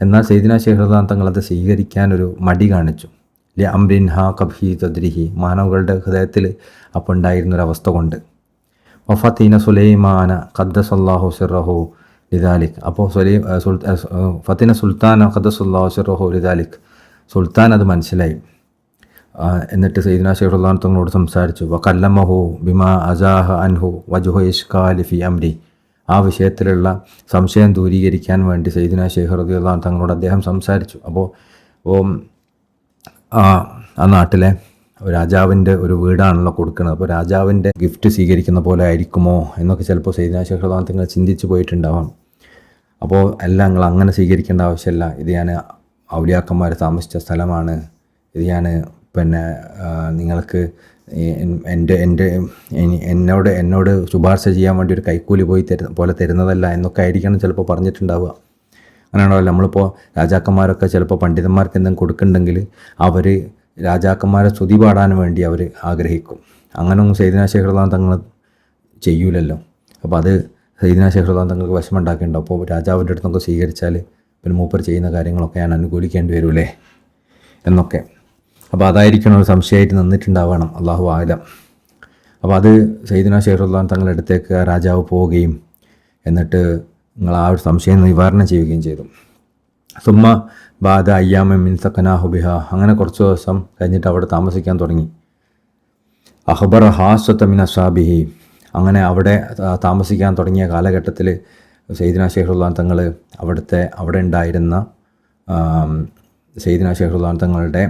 എന്നാൽ സയ്യിദിന ശൈഖ് റളിയല്ലാഹു തങ്ങൾ അത് സ്വീകരിക്കാൻ ഒരു മടി കാണിച്ചു. ലി അംരിൻ ഹാ കബ്ഹി തദ്രിഹി, മാനവകളുടെ ഹൃദയത്തിൽ അപ്പോൾ ഉണ്ടായിരുന്നൊരവസ്ഥ കൊണ്ട്. വഫത്തീന സുലൈമാന ഖദ്ദസല്ലാഹു സിർറഹു ലിദാലിക്. അപ്പോൾ ഫത്തിന സുൽത്താന ഖദ്ദസല്ലാഹു സിർറഹു ലിദാലിക്, സുൽത്താൻ അത് മനസ്സിലായി. എന്നിട്ട് സയ്യിദ്നാ ശൈഖ് റളിയല്ലാഹു തങ്ങളോട് സംസാരിച്ചു. വകല്ലമഹു ബിമാ അസാഹ അൻഹു വജ്ഹു ഇഷ്കാലി ഫി അംരി. ആ വിഷയത്തിലുള്ള സംശയം ദൂരീകരിക്കാൻ വേണ്ടി സയ്യിദ്നാ ശൈഖ് റളിയല്ലാഹു തങ്ങളോട് അദ്ദേഹം സംസാരിച്ചു. അപ്പോൾ ആ നാട്ടിലെ രാജാവിൻ്റെ ഒരു വീടാണല്ലോ കൊടുക്കുന്നത്. അപ്പോൾ രാജാവിൻ്റെ ഗിഫ്റ്റ് സ്വീകരിക്കുന്ന പോലെ ആയിരിക്കുമോ എന്നൊക്കെ ചിലപ്പോൾ സയ്യിദ്നാ ശൈഖ് റളിയല്ലാഹു തങ്ങൾ ചിന്തിച്ച് പോയിട്ടുണ്ടാവാം. അപ്പോൾ എല്ലാം നിങ്ങൾ അങ്ങനെ സ്വീകരിക്കേണ്ട ആവശ്യമില്ല, ഇത് ഞാൻ ഔലിയാക്കന്മാർ താമസിച്ച സ്ഥലമാണ്, ഇത് ഞാൻ നിങ്ങൾക്ക് എന്നോട് ശുപാർശ ചെയ്യാൻ വേണ്ടി ഒരു കൈക്കൂലി പോലെ തരുന്നതല്ല എന്നൊക്കെ ആയിരിക്കണം ചിലപ്പോൾ പറഞ്ഞിട്ടുണ്ടാവുക. അങ്ങനെയാണല്ലോ നമ്മളിപ്പോൾ രാജാക്കന്മാരൊക്കെ ചിലപ്പോൾ പണ്ഡിതന്മാർക്ക് എന്തെങ്കിലും കൊടുക്കുന്നുണ്ടെങ്കിൽ അവർ രാജാക്കന്മാരെ സ്തുതി പാടാൻ വേണ്ടി അവർ ആഗ്രഹിക്കും. അങ്ങനെയൊന്നും സയ്യിദ്നാ ശൈഖ് റളിയല്ലാഹു തങ്ങൾ ചെയ്യൂലല്ലോ. അപ്പോൾ അത് സയ്യിദ്നാ ശൈഖ് റളിയല്ലാഹു തങ്ങൾക്ക് വിഷമമുണ്ടാക്കിയിട്ടുണ്ടോ? അപ്പോൾ രാജാവിൻ്റെ അടുത്തൊക്കെ സ്വീകരിച്ചാൽ പിന്നെ മൂപ്പർ ചെയ്യുന്ന കാര്യങ്ങളൊക്കെ ഞാൻ അനുകൂലിക്കേണ്ടി വരൂലേ എന്നൊക്കെ. അപ്പോൾ അതായിരിക്കണം ഒരു സംശയമായിട്ട് നിന്നിട്ടുണ്ടാവണം, അള്ളാഹു ആലം. അപ്പോൾ അത് സയ്യിദ്നാ ശൈഖ് റളിയല്ലാഹു തങ്ങളുടെ അടുത്തേക്ക് ആ രാജാവ് പോവുകയും എന്നിട്ട് നിങ്ങൾ ആ ഒരു സംശയം നിവാരണം ചെയ്യുകയും ചെയ്തു. സുമ്മ ബാദ അയ്യാമ മിൻ സക്കനാഹു ബിഹ. അങ്ങനെ കുറച്ച് ദിവസം കഴിഞ്ഞിട്ട് അവിടെ താമസിക്കാൻ തുടങ്ങി. അഖ്ബറ ഹാസത്ത മിൻ അസ്ഹാബിഹി. അങ്ങനെ അവിടെ താമസിക്കാൻ തുടങ്ങിയ കാലഘട്ടത്തിൽ സയ്യിദ്നാ ശൈഖ് റളിയല്ലാഹു തങ്ങൾ അവിടെ ഉണ്ടായിരുന്ന സയ്യിദ്നാ ശൈഖ് റളിയല്ലാഹു തങ്ങളുടെ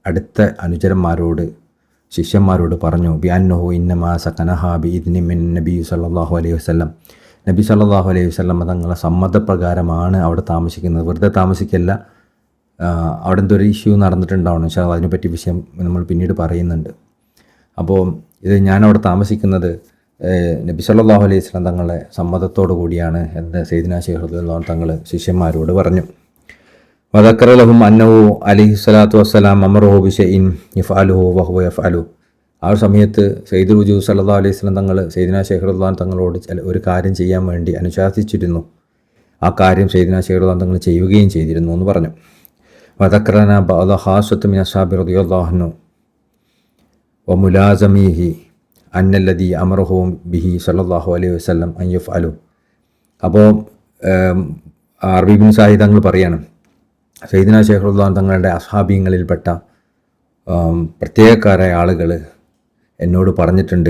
അടുത്ത അനുചരന്മാരോട് ശിഷ്യന്മാരോട് പറഞ്ഞു. ബിഅന്നഹു ഇന്നമാ സക്കനഹ ബിഇദ്നി മിൻ നബി സല്ലല്ലാഹു അലൈഹി വസല്ലം. നബി സല്ലല്ലാഹു അലൈഹി വസല്ലം തങ്ങളുടെ സമ്മതപ്രകാരമാണ് അവിടെ താമസിക്കുന്നത്, വെറുതെ താമസിക്കല്ല. അവിടെ എന്തൊരു ഇഷ്യൂ നടന്നിട്ടുണ്ടാവണം, പക്ഷേ അതിനെപ്പറ്റി വിഷയം നമ്മൾ പിന്നീട് പറയുന്നുണ്ട്. അപ്പോൾ ഇത് ഞാനവിടെ താമസിക്കുന്നത് നബി സല്ലല്ലാഹു അലൈഹി വസല്ലം തങ്ങളുടെ സമ്മതത്തോടു കൂടിയാണ് എന്ന് സയ്യിദ്നാ ശൈഖ് റളിയല്ലാഹു തങ്ങൾ ശിഷ്യന്മാരോട് പറഞ്ഞു. വദക്കറ ലഹും അന്നഹു അലൈഹി സ്വലാത്തു വസ്സലാം അമറഹു ബിശൈഇൻ യഫ്അലുഹു വഹുവ യഫ്അലു. ആ ഒരു സമയത്ത് സയ്യിദുൽ വജൂദ് സല്ലല്ലാഹു അലൈഹി വസല്ലം തങ്ങൾ സയ്യിദ്നാ ശൈഖ് റളിയല്ലാഹു തങ്ങളോട് ഒരു കാര്യം ചെയ്യാൻ വേണ്ടി അനുശാസിച്ചിരുന്നു. ആ കാര്യം സയ്യിദ്നാ ശൈഖ് റളിയല്ലാഹു തങ്ങൾ ചെയ്യുകയും ചെയ്തിരുന്നു എന്ന് പറഞ്ഞു. വദക്കറന ബഅദ ഖാസത്ത് മിൻ അസ്ഹാബി റളിയല്ലാഹു അൻഹു വമുലാസമിഹി അന്നല്ലദീ അമറഹു ബിഹി സല്ലല്ലാഹു അലൈഹി വസല്ലം അൻ യഫ്അലു. അപ്പോൾ അറബി ഇബ്നു സാഹിദ് തങ്ങൾ പറയാണ്, സയ്യിദ്നാ ശൈഖ് റളിയല്ലാഹു തങ്ങളുടെ അസ്ഹാബീങ്ങളിൽപ്പെട്ട പ്രത്യേകക്കാരായ ആളുകൾ എന്നോട് പറഞ്ഞിട്ടുണ്ട്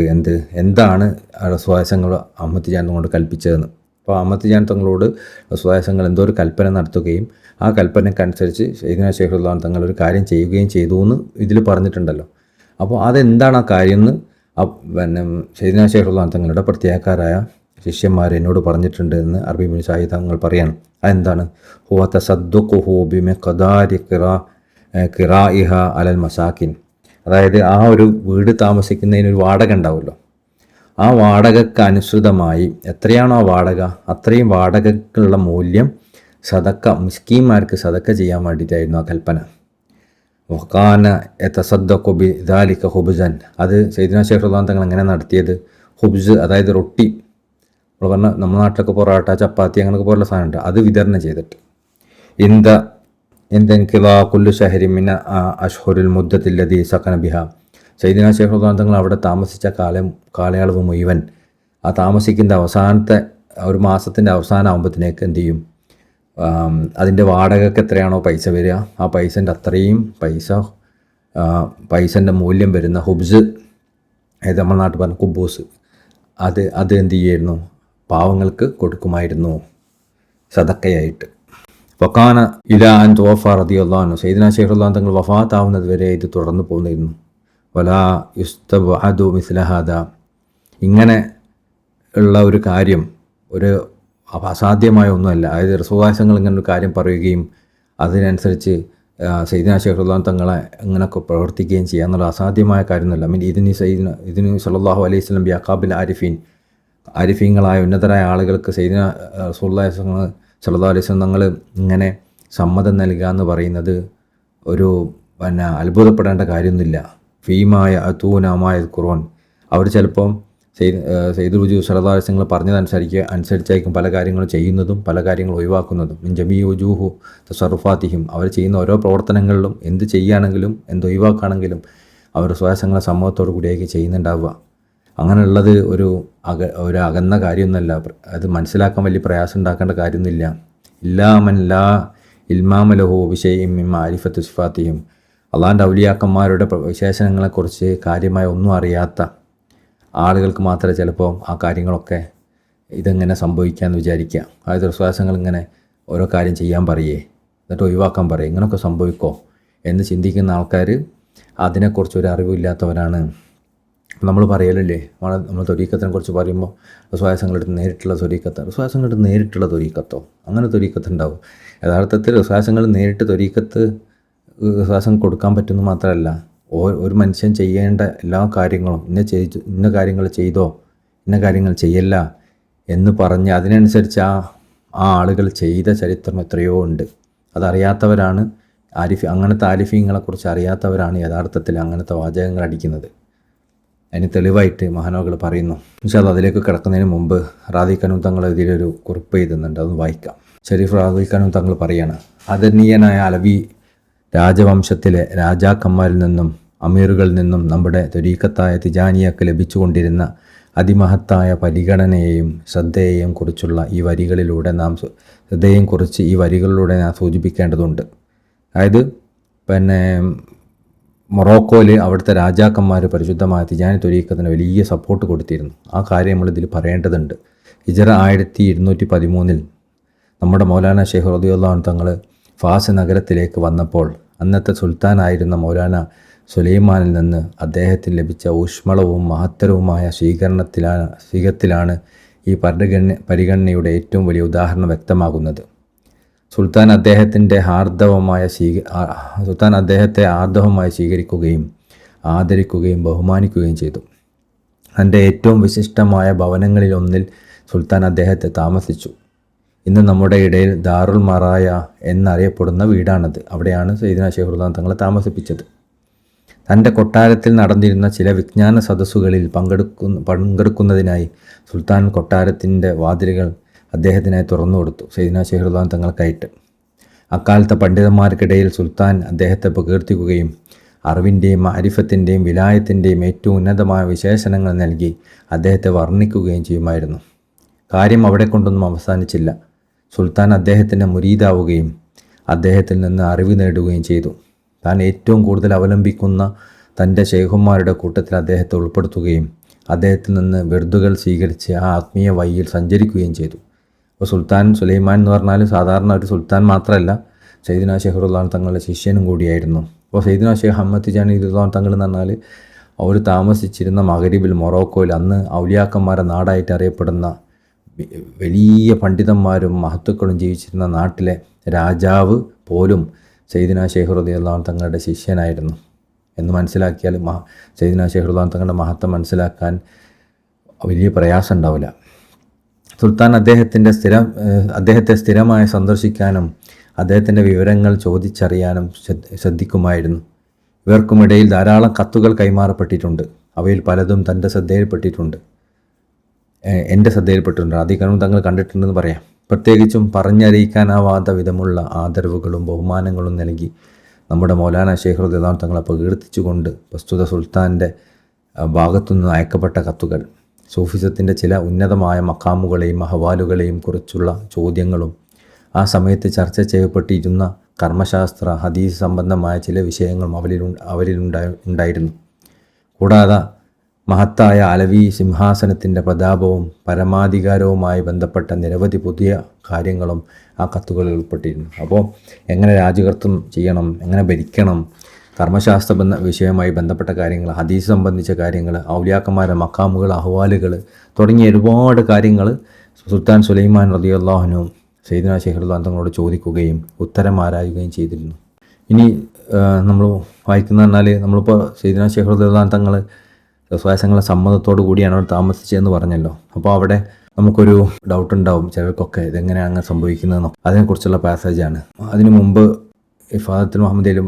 എന്താണ് റസൂലുള്ളാഹിങ്ങൾ അഹ്മദ് തിജാനി തങ്ങളോട് കൽപ്പിച്ചതെന്ന്. അപ്പോൾ അഹ്മദ് തിജാനി തങ്ങളോട് റസൂലുള്ളാഹിങ്ങൾ എന്തോ ഒരു കൽപ്പന നടത്തുകയും ആ കൽപ്പനയ്ക്കനുസരിച്ച് സയ്യിദ്നാ ശൈഖ് റളിയല്ലാഹു തങ്ങൾ ഒരു കാര്യം ചെയ്യുകയും ചെയ്തു എന്ന് ഇതിൽ പറഞ്ഞിട്ടുണ്ടല്ലോ. അപ്പോൾ അതെന്താണ് ആ കാര്യം എന്ന് സയ്യിദ്നാ ശൈഖ് റളിയല്ലാഹു തങ്ങളുടെ പ്രത്യേകക്കാരായ ശിഷ്യന്മാർ എന്നോട് പറഞ്ഞിട്ടുണ്ട് എന്ന് അറബി ഇബ്നു സാഹിദ് തങ്ങൾ പറയാണ്. അതെന്താണ്? ഹുവ തസദ്ദുഖുഹു ബിമിഖ്ദാരി ഖിറാഇഹ അലൽ മസാക്കിൻ. അതായത് ആ ഒരു വീട് താമസിക്കുന്നതിന് ഒരു വാടക ഉണ്ടാവുമല്ലോ, ആ വാടകയ്ക്ക് അനുസൃതമായി എത്രയാണോ ആ വാടക അത്രയും വാടകയ്ക്കുള്ള മൂല്യം സദക്ക മിസ്കീന്മാർക്ക് സദക്ക ചെയ്യാൻ വേണ്ടിയിട്ടായിരുന്നു ആ കൽപ്പന. വഖാന യതസദ്ദഖു ബിദാലിക ഖുബ്സൻ. അത് സയ്യിദ്നാ ശൈഖ് റളിയല്ലാഹു തങ്ങൾ എങ്ങനെ നടത്തിയത്? ഖുബ്സ് അതായത് റൊട്ടി, നമ്മൾ പറഞ്ഞാൽ നമ്മുടെ നാട്ടിലൊക്കെ പൊറോട്ട ചപ്പാത്തി അങ്ങനെയൊക്കെ പോലുള്ള സാധനമുണ്ട്, അത് വിതരണം ചെയ്തിട്ട് എന്തെങ്കിലാ കുല്ലു ഷഹരി മിന അഷ്ഹുരുൽ മുദ്ദത്തില്ലദീ സകന ബിഹ. സയ്യിദ്നാ ശൈഖ് റളിയല്ലാഹു തങ്ങൾ അവിടെ താമസിച്ച കാലയളവ് മുഴുവൻ ആ താമസിക്കുന്ന അവസാനത്തെ ഒരു മാസത്തിൻ്റെ അവസാനമാകുമ്പോഴത്തേക്ക് എന്ത് ചെയ്യും, അതിൻ്റെ വാടകയ്ക്ക് എത്രയാണോ പൈസ വരിക ആ പൈസൻ്റെ അത്രയും പൈസൻ്റെ മൂല്യം വരുന്ന ഹുബ്സ്, അതായത് നമ്മുടെ നാട്ടിൽ പറഞ്ഞ കുബൂസ്, അത് എന്ത് ചെയ്യുമായിരുന്നു, പാവങ്ങൾക്ക് കൊടുക്കുമായിരുന്നു സദക്കയായിട്ട്. വക്കാന ഇലാ അൻ തുവഫ റളിയല്ലാഹു അൻഹു. സയ്യിദ്നാ ശൈഖ് റളിയല്ലാഹു തങ്ങൾ വഫാത്താവുന്നത് വരെ ഇത് തുടർന്ന് പോകുന്നിരുന്നു. വലാ യുസ്തബ്അദു മിസ്ല ഹാദാ. ഇങ്ങനെ ഉള്ള ഒരു കാര്യം ഒരു അസാധ്യമായ ഒന്നുമല്ല. അതായത് റസൂലുള്ളാഹിങ്ങൾ ഇങ്ങനെ ഒരു കാര്യം പറയുകയും അതിനനുസരിച്ച് സയ്യിദ്നാ ശൈഖ് റളിയല്ലാഹു തങ്ങളെ ഇങ്ങനെയൊക്കെ പ്രവർത്തിക്കുകയും ചെയ്യുക എന്നുള്ള അസാധ്യമായ കാര്യമൊന്നുമല്ല. ഇതിന് സല്ലല്ലാഹു അലൈഹി വസല്ലം ബിഅഖാബിൽ ആരിഫീങ്ങളായ ഉന്നതരായ ആളുകൾക്ക് സയ്യിദ്നാ റസൂലുള്ളാഹി സല്ലല്ലാഹു അലൈഹി വസല്ലം തങ്ങൾ ഇങ്ങനെ സമ്മതം നൽകുക എന്ന് പറയുന്നത് ഒരു അത്ഭുതപ്പെടേണ്ട കാര്യമൊന്നുമില്ല. ഫീമായ അതൂനമായ ഖുർആൻ. അവർ ചിലപ്പം സെയ്ദുൽ വജൂദ് സല്ലല്ലാഹു അലൈഹി വസല്ലം അനുസരിച്ചായിരിക്കും പല കാര്യങ്ങളും ചെയ്യുന്നതും പല കാര്യങ്ങളും ഒഴിവാക്കുന്നതും. മിൻ ജമീഇ വുജൂഹി തസറുഫാത്തിഹിം, അവർ ചെയ്യുന്ന ഓരോ പ്രവർത്തനങ്ങളിലും എന്ത് ചെയ്യുകയാണെങ്കിലും എന്ത് ഒഴിവാക്കുകയാണെങ്കിലും അവർ സ്വയസങ്ങളെ സമ്മതത്തോടു കൂടിയായിരിക്കും ചെയ്യുന്നുണ്ടാവുക. അങ്ങനെയുള്ളത് ഒരു അകന്ന കാര്യമൊന്നുമല്ല. അത് മനസ്സിലാക്കാൻ വലിയ പ്രയാസം ഉണ്ടാക്കേണ്ട കാര്യമൊന്നുമില്ല. ഇല്ലാമൻ ലാ ഇൽമാമലഹു വിഷയം മിൻ മാരിഫത്തി സിഫാത്തിഹിം, അള്ളാഹിൻ്റെ ഔലിയാക്കന്മാരുടെ വിശേഷണങ്ങളെക്കുറിച്ച് കാര്യമായി ഒന്നും അറിയാത്ത ആളുകൾക്ക് മാത്രമേ ചിലപ്പോൾ ആ കാര്യങ്ങളൊക്കെ ഇതെങ്ങനെ സംഭവിക്കാമെന്ന് വിചാരിക്കുക. അതായത് വിശ്വാസങ്ങൾ ഇങ്ങനെ ഓരോ കാര്യം ചെയ്യാൻ പറയേ എന്നിട്ട് ഒഴിവാക്കാൻ പറയും, ഇങ്ങനെയൊക്കെ സംഭവിക്കോ എന്ന് ചിന്തിക്കുന്ന ആൾക്കാർ അതിനെക്കുറിച്ചൊരു അറിവില്ലാത്തവരാണ്. നമ്മൾ പറയലല്ലേ, നമ്മൾ ത്വരീക്കത്തിനെ കുറിച്ച് പറയുമ്പോൾ വിശ്വാസങ്ങളെടുത്ത് നേരിട്ടുള്ള വിശ്വാസങ്ങളെടുത്ത് നേരിട്ടുള്ള ത്വരീക്കത്തോ, അങ്ങനെ ത്വരീക്കത്ത് ഉണ്ടാവും. യഥാർത്ഥത്തിൽ വിശ്വാസങ്ങൾ നേരിട്ട് ത്വരീക്കത്ത് വിശ്വാസം കൊടുക്കാൻ പറ്റുമെന്ന് മാത്രമല്ല, ഒരു മനുഷ്യൻ ചെയ്യേണ്ട എല്ലാ കാര്യങ്ങളും ഇന്ന കാര്യങ്ങൾ ചെയ്തോ ഇന്ന കാര്യങ്ങൾ ചെയ്യല്ല എന്ന് പറഞ്ഞ് അതിനനുസരിച്ച് ആ ആളുകൾ ചെയ്ത ചരിത്രം എത്രയോ ഉണ്ട്. അതറിയാത്തവരാണ് അങ്ങനത്തെ ആരിഫീങ്ങളെക്കുറിച്ച് അറിയാത്തവരാണ് യഥാർത്ഥത്തിൽ അങ്ങനത്തെ വാചകങ്ങൾ അടിക്കുന്നത്. അതിന് തെളിവായിട്ട് മഹാനോകൾ പറയുന്നു. പക്ഷേ അതിലേക്ക് കിടക്കുന്നതിന് മുമ്പ് റാദി കനൂൻ തങ്ങൾ ഇതിലൊരു കുറിപ്പ് എഴുതുന്നുണ്ട്, അതൊന്ന് വായിക്കാം. ഷരീഫ് റാദി കനൂൻ തങ്ങൾ പറയാണ്, ആദരണീയനായ അലവി രാജവംശത്തിലെ രാജാക്കന്മാരിൽ നിന്നും അമീറുകളിൽ നിന്നും നമ്മുടെ ത്വരീക്കത്തായ തിജാനിയക്ക് ലഭിച്ചുകൊണ്ടിരുന്ന അതിമഹത്തായ പരിഗണനയെയും ശ്രദ്ധയെയും കുറിച്ചുള്ള ഈ വരികളിലൂടെ നാം സൂചിപ്പിക്കേണ്ടതുണ്ട്. അതായത് മൊറോക്കോയിൽ അവിടുത്തെ രാജാക്കന്മാർ പരിശുദ്ധമായ തിജാനി ത്വരീക്കത്തിന് വലിയ സപ്പോർട്ട് കൊടുത്തിരുന്നു. ആ കാര്യം നമ്മളിതിൽ പറയേണ്ടതുണ്ട്. ഹിജറ 1213 നമ്മുടെ മൗലാന ഷെയ്ഖ് റളിയല്ലാഹു അൻഹു തങ്ങൾ ഫാസ് നഗരത്തിലേക്ക് വന്നപ്പോൾ അന്നത്തെ സുൽത്താനായിരുന്ന മൗലാന സുലൈമാനിൽ നിന്ന് അദ്ദേഹത്തിന് ലഭിച്ച ഊഷ്മളവും മഹത്തരവുമായ സ്വീകരണത്തിലാണ് ഈ പരിഗണനയുടെ ഏറ്റവും വലിയ ഉദാഹരണം വ്യക്തമാകുന്നത്. സുൽത്താൻ അദ്ദേഹത്തെ ആർദ്രവമായി സ്വീകരിക്കുകയും ആദരിക്കുകയും ബഹുമാനിക്കുകയും ചെയ്തു. തൻ്റെ ഏറ്റവും വിശിഷ്ടമായ ഭവനങ്ങളിലൊന്നിൽ സുൽത്താൻ അദ്ദേഹത്തെ താമസിച്ചു. ഇന്ന് നമ്മുടെ ഇടയിൽ ദാറുൽ മറായ എന്നറിയപ്പെടുന്ന വീടാണത്. അവിടെയാണ് സയ്യിദുനാ ഷെയ്ഖ് റളിയല്ലാഹു തങ്ങളെ താമസിപ്പിച്ചത്. തൻ്റെ കൊട്ടാരത്തിൽ നടന്നിരുന്ന ചില വിജ്ഞാന സദസ്സുകളിൽ പങ്കെടുക്കുന്നതിനായി സുൽത്താൻ കൊട്ടാരത്തിൻ്റെ വാതിലുകൾ അദ്ദേഹത്തിനായി തുറന്നു കൊടുത്തു, സയ്യിദുനാ ഷെയ്ഖ് റളിയല്ലാഹു തങ്ങൾക്കായിട്ട്. അക്കാലത്തെ പണ്ഡിതന്മാർക്കിടയിൽ സുൽത്താൻ അദ്ദേഹത്തെ പ്രകീർത്തിക്കുകയും അറിവിൻ്റെയും മാരിഫത്തിൻ്റെയും വിലായത്തിൻ്റെയും ഏറ്റവും ഉന്നതമായ വിശേഷണങ്ങൾ നൽകി അദ്ദേഹത്തെ വർണ്ണിക്കുകയും ചെയ്യുമായിരുന്നു. കാര്യം അവിടെ കൊണ്ടൊന്നും അവസാനിച്ചില്ല. സുൽത്താൻ അദ്ദേഹത്തിൻ്റെ മുരീദാവുകയും അദ്ദേഹത്തിൽ നിന്ന് അറിവ് നേടുകയും ചെയ്തു. താൻ ഏറ്റവും കൂടുതൽ അവലംബിക്കുന്ന തൻ്റെ ശൈഖുമാരുടെ കൂട്ടത്തിൽ അദ്ദേഹത്തെ ഉൾപ്പെടുത്തുകയും അദ്ദേഹത്തിൽ നിന്ന് ബിർദുകൾ സ്വീകരിച്ച് ആ ആത്മീയ വഴിയിൽ സഞ്ചരിക്കുകയും ചെയ്തു. അപ്പോൾ സുൽത്താൻ സുലൈമാൻ എന്ന് പറഞ്ഞാൽ സാധാരണ ഒരു സുൽത്താൻ മാത്രമല്ല, സയ്യിദുനാ ഷെയ്ഖ് റളിയല്ലാഹു അൻഹു തങ്ങളുടെ ശിഷ്യനും കൂടിയായിരുന്നു. അപ്പോൾ സയ്യിദുനാ ഷെയ്ഖ് അഹ്മദ് തിജാനി റളിയല്ലാഹു അൻഹു തങ്ങൾ എന്ന് പറഞ്ഞാൽ അവർ താമസിച്ചിരുന്ന മഗ്രിബിൽ മൊറോക്കോയിൽ അന്ന് ഔലിയാക്കന്മാരുടെ നാടായിട്ട് അറിയപ്പെടുന്ന വലിയ പണ്ഡിതന്മാരും മഹത്തുക്കളും ജീവിച്ചിരുന്ന നാട്ടിലെ രാജാവ് പോലും സയ്യിദുനാ ഷെയ്ഖ് റളിയല്ലാഹു അൻഹു തങ്ങളുടെ ശിഷ്യനായിരുന്നു എന്ന് മനസ്സിലാക്കിയാൽ സയ്യിദുനാ ഷെയ്ഖ് റളിയല്ലാഹു അൻഹു തങ്ങളുടെ മഹത്വം മനസ്സിലാക്കാൻ വലിയ പ്രയാസം ഉണ്ടാവില്ല. സുൽത്താൻ അദ്ദേഹത്തെ സ്ഥിരമായി സന്ദർശിക്കാനും അദ്ദേഹത്തിൻ്റെ വിവരങ്ങൾ ചോദിച്ചറിയാനും ശ്രദ്ധിക്കുമായിരുന്നു. ഇവർക്കുമിടയിൽ ധാരാളം കത്തുകൾ കൈമാറപ്പെട്ടിട്ടുണ്ട്. അവയിൽ പലതും എൻ്റെ ശ്രദ്ധയിൽപ്പെട്ടിട്ടുണ്ട്. റാദി കനൂൻ തങ്ങൾ കണ്ടിട്ടുണ്ടെന്ന് പറയാം. പ്രത്യേകിച്ചും പറഞ്ഞറിയിക്കാനാവാത്ത വിധമുള്ള ആദരവുകളും ബഹുമാനങ്ങളും നൽകി നമ്മുടെ മൗലാന ഷെയ്ഖ് റളിയല്ലാഹു അൻഹു തങ്ങളെ പ്രകീർത്തിച്ചുകൊണ്ട് പ്രസ്തുത സുൽത്താൻ്റെ ഭാഗത്തുനിന്ന് അയക്കപ്പെട്ട കത്തുകൾ സൂഫിസത്തിൻ്റെ ചില ഉന്നതമായ മക്കാമുകളെയും അഹ്വാലുകളെയും കുറിച്ചുള്ള ചോദ്യങ്ങളും ആ സമയത്ത് ചർച്ച ചെയ്യപ്പെട്ടിരുന്ന കർമ്മശാസ്ത്ര ഹദീസ് സംബന്ധമായ ചില വിഷയങ്ങളും അവരിലുണ്ടായിരുന്നു. കൂടാതെ മഹത്തായ അലവി സിംഹാസനത്തിൻ്റെ പ്രതാപവും പരമാധികാരവുമായി ബന്ധപ്പെട്ട നിരവധി പുതിയ കാര്യങ്ങളും ആ കത്തുകളിൽ ഉൾപ്പെട്ടിരുന്നു. അപ്പോൾ എങ്ങനെ രാജകർത്തം ചെയ്യണം, എങ്ങനെ ഭരിക്കണം, കർമ്മശാസ്ത്ര വിഷയവുമായി ബന്ധപ്പെട്ട കാര്യങ്ങൾ, ഹദീസ് സംബന്ധിച്ച കാര്യങ്ങൾ, ഔലിയാക്കന്മാരുടെ മക്കാമുകൾ, അഹ്വാലുകൾ തുടങ്ങിയ ഒരുപാട് കാര്യങ്ങൾ സുൽത്താൻ സുലൈമാൻ റളിയല്ലാഹു അൻഹു സയ്യിദുനാ ഷെയ്ഖ് റളിയല്ലാഹു അൻഹു തങ്ങളോട് ചോദിക്കുകയും ഉത്തരം ആരായുകയും ചെയ്തിരുന്നു. ഇനി നമ്മൾ വായിക്കുന്ന പറഞ്ഞാൽ നമ്മളിപ്പോൾ സയ്യിദുനാ ഷെയ്ഖ് റളിയല്ലാഹു അൻഹു തങ്ങൾ സ്വയസങ്ങളെ സമ്മതത്തോടു കൂടിയാണ് അവിടെ താമസിച്ചതെന്ന് പറഞ്ഞല്ലോ. അപ്പോൾ അവിടെ നമുക്കൊരു ഡൗട്ട് ഉണ്ടാവും ചിലർക്കൊക്കെ, ഇതെങ്ങനെയാണ് അങ്ങനെ സംഭവിക്കുന്നതെന്നോ. അതിനെക്കുറിച്ചുള്ള പാസേജാണ്. അതിനു മുമ്പ് ഇഫാദത്തുൽ മുഹമ്മദിലും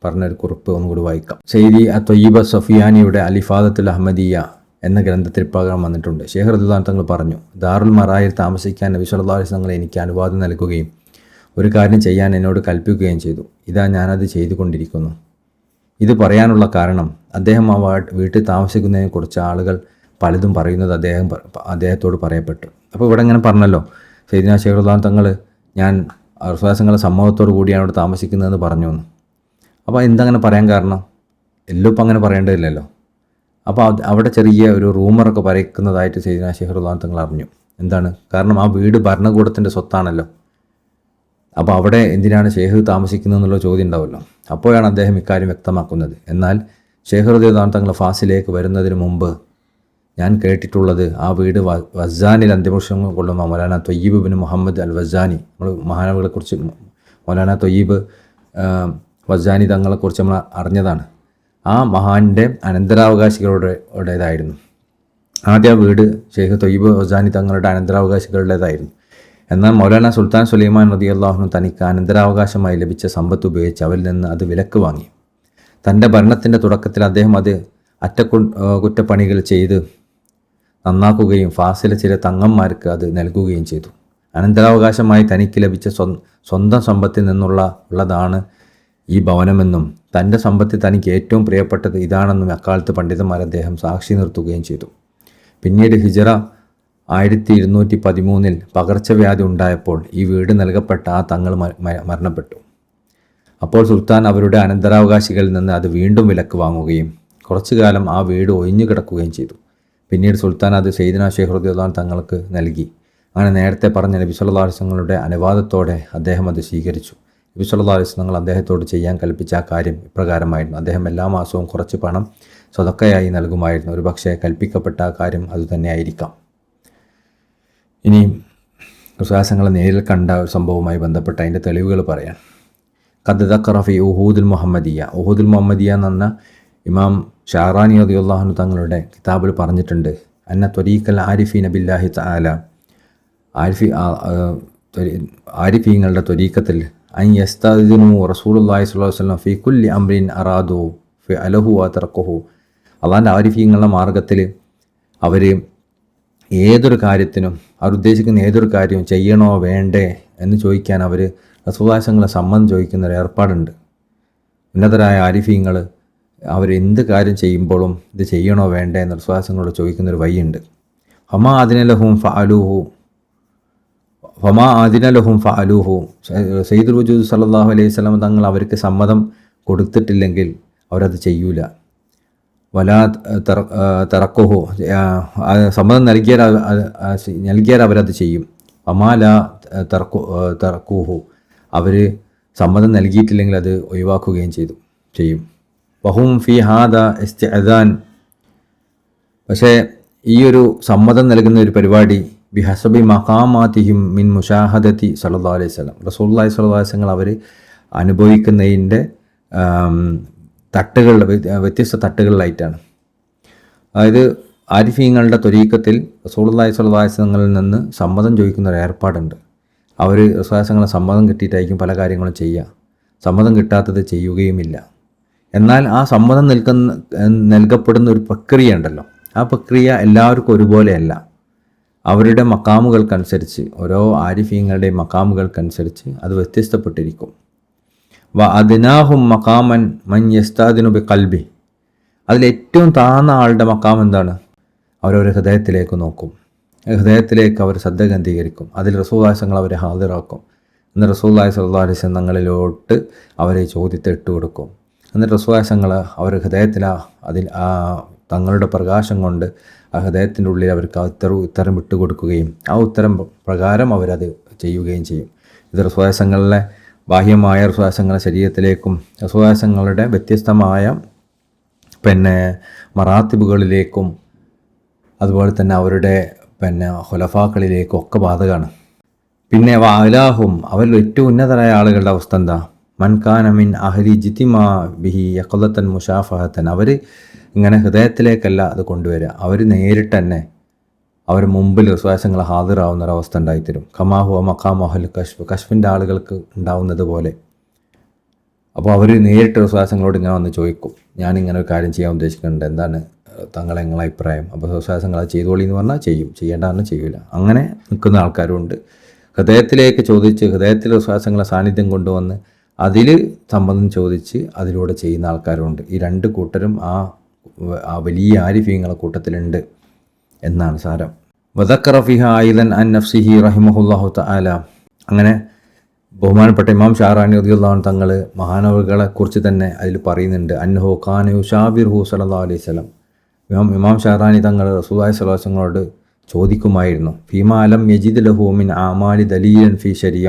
പറഞ്ഞൊരു കുറിപ്പ് ഒന്നുകൂടി വായിക്കാം. സയ്യിദി ത്വയ്യിബ സഫിയാനിയുടെ അലിഫാദത്തുൽ അഹമ്മദിയ എന്ന ഗ്രന്ഥത്തിൽ പ്രകാരം വന്നിട്ടുണ്ട്. ഷേഖ് റളിയല്ലാഹു അൻഹു തങ്ങൾ പറഞ്ഞു, ദാറുൽ മറായിൽ താമസിക്കാൻ നബി സല്ലല്ലാഹു അലൈഹി വസല്ലം എനിക്ക് അനുവാദം നൽകുകയും ഒരു കാര്യം ചെയ്യാൻ എന്നോട് കൽപ്പിക്കുകയും ചെയ്തു. ഇതാ ഞാനത് ചെയ്തുകൊണ്ടിരിക്കുന്നു. ഇത് പറയാനുള്ള കാരണം അദ്ദേഹം ആ വീട്ടിൽ താമസിക്കുന്നതിനെക്കുറിച്ച് ആളുകൾ പലതും പറയുന്നത് അദ്ദേഹത്തോട് പറയപ്പെട്ടു. അപ്പോൾ ഇവിടെ ഇങ്ങനെ പറഞ്ഞല്ലോ, സയ്യിദ്നാ ഷേഖ് റളിയല്ലാഹു അൻഹു തങ്ങൾ ഞാൻ റസൂലുള്ളാഹിയുടെ സമ്മതത്തോടു കൂടിയാണ് അവിടെ താമസിക്കുന്നതെന്ന് പറഞ്ഞു എന്ന്. അപ്പോൾ എന്തങ്ങനെ പറയാൻ കാരണം? എല്ലാം ഇപ്പം അങ്ങനെ പറയേണ്ടതില്ലല്ലോ. അപ്പോൾ അവിടെ ചെറിയ ഒരു റൂമറൊക്കെ പരക്കുന്നതായിട്ട് സയ്യിദ്നാ ഷേഖ് റളിയല്ലാഹു അൻഹു തങ്ങൾ അറിഞ്ഞു. എന്താണ് കാരണം? ആ വീട് ഭരണകൂടത്തിൻ്റെ സ്വത്താണല്ലോ. അപ്പോൾ അവിടെ എന്തിനാണ് ഷേഖ് താമസിക്കുന്നത് എന്നുള്ള ചോദ്യം ഉണ്ടാവുമല്ലോ. അപ്പോഴാണ് അദ്ദേഹം ഇക്കാര്യം വ്യക്തമാക്കുന്നത്. എന്നാൽ ഷേഖ് റളിയല്ലാഹു അൻഹു തങ്ങൾ ഫാസിലേക്ക് വരുന്നതിന് മുമ്പ് ഞാൻ കേട്ടിട്ടുള്ളത് ആ വീട് വസ്സാനിൽ അന്ത്യപുരുഷം കൊള്ളുന്ന മൗലാന ത്വയ്യിബ് ബിൻ മുഹമ്മദ് അൽ വസ്സാനി, നമ്മൾ മഹാനവകളെക്കുറിച്ച് മൗലാന ത്വയ്യിബ് വസ്സാനി തങ്ങളെക്കുറിച്ച് നമ്മൾ അറിഞ്ഞതാണ്. ആ മഹാൻ്റെ അനന്തരാവകാശികളുടേതായിരുന്നു. ആദ്യ വീട് ഷെയ്ഖ് ത്വയ്യിബ് വസ്സാനി തങ്ങളുടെ അനന്തരാവകാശികളുടേതായിരുന്നു. എന്നാൽ മൗലാന സുൽത്താൻ സുലൈമാൻ റളിയല്ലാഹു അൻഹു തനിക്ക് അനന്തരാവകാശമായി ലഭിച്ച സമ്പത്ത് ഉപയോഗിച്ച് അവരിൽ നിന്ന് അത് വിലക്ക് വാങ്ങി. തൻ്റെ ഭരണത്തിൻ്റെ തുടക്കത്തിൽ അദ്ദേഹം അത് അറ്റകുറ്റപ്പണികൾ ചെയ്ത് നന്നാക്കുകയും ഫാസിലെ ചില തങ്ങന്മാർക്ക് അത് നൽകുകയും ചെയ്തു. അനന്തരാവകാശമായി തനിക്ക് ലഭിച്ച സ്വന്തം സമ്പത്തിൽ ഉള്ളതാണ് ഈ ഭവനമെന്നും തൻ്റെ സമ്പത്തിൽ തനിക്ക് ഏറ്റവും പ്രിയപ്പെട്ടത് ഇതാണെന്നും അക്കാലത്ത് പണ്ഡിതന്മാർ അദ്ദേഹം സാക്ഷി നിർത്തുകയും ചെയ്തു. പിന്നീട് ഹിജറ 1213 പകർച്ചവ്യാധി ഉണ്ടായപ്പോൾ ഈ വീട് നൽകപ്പെട്ട ആ തങ്ങൾ മരണപ്പെട്ടു. അപ്പോൾ സുൽത്താൻ അവരുടെ അനന്തരാവകാശികളിൽ നിന്ന് അത് വീണ്ടും വിലക്ക് വാങ്ങുകയും കുറച്ചു കാലം ആ വീട് ഒഴിഞ്ഞു കിടക്കുകയും ചെയ്തു. പിന്നീട് സുൽത്താൻ അത് സയ്യിദ്നാ ഷേഖ് റളിയല്ലാഹു അൻഹു തങ്ങൾക്ക് നൽകി. അങ്ങനെ നേരത്തെ പറഞ്ഞ നബി സല്ലല്ലാഹു അലൈഹി വസല്ലമയുടെ അനുവാദത്തോടെ അദ്ദേഹം അത് സ്വീകരിച്ചു. നബി സല്ലല്ലാഹു അലൈഹി വസല്ലം അദ്ദേഹത്തോട് ചെയ്യാൻ കൽപ്പിച്ച ആ കാര്യം ഇപ്രകാരമായിരുന്നു. അദ്ദേഹം എല്ലാ മാസവും കുറച്ച് പണം സ്വതക്കയായി നൽകുമായിരുന്നു. ഒരു പക്ഷേ കൽപ്പിക്കപ്പെട്ട ആ കാര്യം അതുതന്നെയായിരിക്കാം. ഇനി വിശ്വാസങ്ങളെ നേരിൽ കണ്ട ഒരു സംഭവവുമായി ബന്ധപ്പെട്ട അതിൻ്റെ തെളിവുകൾ പറയാൻ. ഖദ് ദക്കറ ഫി ഉഹൂദുൽ മുഹമ്മദിയ എന്ന് പറഞ്ഞ ഇമാം ഷാറാനി റളിയല്ലാഹു അൻഹു തങ്ങളുടെ കിതാബിൽ പറഞ്ഞിട്ടുണ്ട്, അന്ന ത്വരീഖൽ ആരിഫീന ബില്ലാഹി തആല, ആരിഫീങ്ങളുടെ ത്വരീഖത്തിൽ അൻ യസ്തഅ്ദിനു റസൂലുള്ളാഹി സ്വല്ലല്ലാഹു അലൈഹി വസല്ലം ഫി കുല്ലി അംറിൻ അറാദു ഫി അലഹു വ തറക്കഹു. അള്ളാഹിൻ്റെ ആരിഫീങ്ങളുടെ മാർഗത്തിൽ അവർ ഏതൊരു കാര്യത്തിനും അവർ ഉദ്ദേശിക്കുന്ന ഏതൊരു കാര്യവും ചെയ്യണോ വേണ്ടേ എന്ന് ചോദിക്കാൻ അവർ റസൂലുള്ളാഹിയുടെ സമ്മതം ചോദിക്കുന്ന ഒരു ഏർപ്പാടുണ്ട്. ഉന്നതരായ ആരിഫീങ്ങൾ അവരെന്ത് കാര്യം ചെയ്യുമ്പോഴും ഇത് ചെയ്യണോ വേണ്ടേ എന്ന് റസൂലുള്ളാഹിയോട് ചോദിക്കുന്നൊരു വഴിയുണ്ട്. ഫമാ ആദിനലഹും ഫഅലൂഹു. സയ്യിദുൽ വജൂദ് സല്ലല്ലാഹു അലൈഹി വസല്ലം തങ്ങൾ അവർക്ക് സമ്മതം കൊടുത്തിട്ടില്ലെങ്കിൽ അവരത് ചെയ്യൂല. വലാ തറക്കുഹു, സമ്മതം നൽകിയാൽ അവരത് ചെയ്യും. ഫമാല തറക്കുഹു, അവർ സമ്മതം നൽകിയിട്ടില്ലെങ്കിൽ അത് ഒഴിവാക്കുകയും ചെയ്യും. വഹും ഫി ഹാദ ഇസ്തിഅദാൻ. പക്ഷേ ഈ ഒരു സമ്മതം നൽകുന്ന ഒരു പരിപാടി ബിഹസബി മഖാമാതിഹിം മിൻ മുഷാഹദത്തി സല്ലല്ലാഹു അലൈഹി വസല്ലം, റസൂലുള്ളാഹി സ്വല്ലല്ലാഹു അലൈഹി വസല്ലം അവർ അനുഭവിക്കുന്നതിൻ്റെ വ്യത്യസ്ത തട്ടുകളിലായിട്ടാണ്. അതായത് ആരിഫീങ്ങളുടെ ത്വരീഖത്തിൽ റസൂലുള്ളാഹി സ്വല്ലല്ലാഹു അലൈഹി വസല്ലങ്ങളിൽ നിന്ന് സമ്മതം ചോദിക്കുന്ന ഒരു ഏർപ്പാടുണ്ട്. അവർ റസൂലുള്ളാഹിയുടെ സമ്മതം കിട്ടിയിട്ടായിരിക്കും പല കാര്യങ്ങളും ചെയ്യുക. സമ്മതം കിട്ടാത്തത് ചെയ്യുകയുമില്ല. എന്നാൽ ആ സമ്മതം നൽകപ്പെടുന്ന ഒരു പ്രക്രിയ ഉണ്ടല്ലോ, ആ പ്രക്രിയ എല്ലാവർക്കും ഒരുപോലെയല്ല. അവരുടെ മക്കാമുകൾക്കനുസരിച്ച്, ഓരോ ആരിഫീങ്ങളുടെയും മക്കാമുകൾക്കനുസരിച്ച് അത് വ്യത്യസ്തപ്പെട്ടിരിക്കും. വ അദ്നാഹും മക്കാമൻ മൻ യസ്താദിനു ബി ഖൽബി. അതിലേറ്റവും താഴ്ന്ന ആളുടെ മക്കാം എന്താണ്? അവരവരുടെ ഹൃദയത്തിലേക്ക് നോക്കും, ഹൃദയത്തിലേക്ക് അവർ ശ്രദ്ധ കേന്ദ്രീകരിക്കും, അതിൽ റസൂലുള്ളാഹി അവരെ ഹാദിറാക്കും. എന്നിട്ട് റസൂലുള്ളാഹി സ്വല്ലല്ലാഹു അലൈഹി വസല്ലം തങ്ങളിലോട്ട് അവരെ ചോദ്യത്തെ ഇട്ടുകൊടുക്കും. എന്നിട്ട് റസൂലുള്ളാഹി അവരുടെ ഹൃദയത്തിൽ അതിൽ ആ തങ്ങളുടെ പ്രകാശം കൊണ്ട് ആ ഹൃദയത്തിൻ്റെ ഉള്ളിൽ അവർക്ക് ഉത്തരം വിട്ടുകൊടുക്കുകയും ആ ഉത്തരം പ്രകാരം അവരത് ചെയ്യുകയും ചെയ്യും. ഇത് റസൂലുള്ളാഹിയുടെ ബാഹ്യമായ റസൂലുള്ളാഹിയുടെ ശരീരത്തിലേക്കും റസൂലുള്ളാഹിയുടെ വ്യത്യസ്തമായ മറാത്തിബുകളിലേക്കും അതുപോലെ തന്നെ അവരുടെ ഖുലഫാക്കളിലേക്കും ഒക്കെ ബാധകമാണ്. പിന്നെ വാലാഹും, അവരിൽ ഏറ്റവും ഉന്നതരായ ആളുകളുടെ അവസ്ഥ എന്താ? മൻകാന മിൻ അഹ്ലി ജിതിമാ ബിഹി യഖ്ലതൻ മുഷാഫഹത്തൻ. അവർ ഇങ്ങനെ ഹൃദയത്തിലേക്കല്ല അത് കൊണ്ടുവരിക, അവർ നേരിട്ട് തന്നെ അവർ മുമ്പിൽ റസൂലുള്ളാഹികളെ ഹാദിറാവുന്ന ഒരവസ്ഥ ഉണ്ടായിത്തരും. കമാഹു മഖാമു അഹ്ൽ കശ്ഫ്, കശ്ഫിൻ്റെ ആളുകൾക്ക് ഉണ്ടാവുന്നത് പോലെ. അപ്പോൾ അവർ നേരിട്ട് റസൂലുള്ളാഹികളോട് ഇങ്ങനെ വന്ന് ചോദിക്കും, ഞാനിങ്ങനെ ഒരു കാര്യം ചെയ്യാൻ ഉദ്ദേശിക്കുന്നുണ്ട്, എന്താണ് തങ്ങളെ നിങ്ങളെ അഭിപ്രായം? അപ്പോൾ സ്വസ്വാസങ്ങൾ അത് ചെയ്തോളി എന്ന് പറഞ്ഞാൽ ചെയ്യും, ചെയ്യേണ്ടതെന്ന് ചെയ്യില്ല. അങ്ങനെ നിൽക്കുന്ന ആൾക്കാരുണ്ട്. ഹൃദയത്തിലേക്ക് ചോദിച്ച് ഹൃദയത്തിൽ സ്വസ്വാസങ്ങളെ സാന്നിധ്യം കൊണ്ടുവന്ന് അതിൽ സംബന്ധം ചോദിച്ച് അതിലൂടെ ചെയ്യുന്ന ആൾക്കാരുണ്ട്. ഈ രണ്ട് കൂട്ടരും ആ വലിയ ആരിഫീങ്ങളെ കൂട്ടത്തിലുണ്ട് എന്നാണ് സാരം. വദക്കറ ഫിഹ ഐദൻ അൻ നഫ്സിഹി റഹിമഹുല്ലാഹു തആല. അങ്ങനെ ബഹുമാനപ്പെട്ട ഇമാം ഷാറാനി റളിയല്ലാഹു അൻഹു തങ്ങൾ മഹാനവറുകളെ കുറിച്ച് തന്നെ അതിൽ പറയുന്നുണ്ട്. അന്നഹു ഖാന യുശാബിറുഹു സല്ലല്ലാഹു അലൈഹി വസല്ലം. ഇമാം ഷാറാനി തങ്ങൾ റസൂലുള്ളാഹി സ്വല്ലല്ലാഹു അലൈഹി വസല്ലമയോട് ചോദിക്കുമായിരുന്നു. ഫീമാ ലം യജിദ് ലഹു മിൻ ആമാലി ദലീലൻ ഫീ ശരിയ.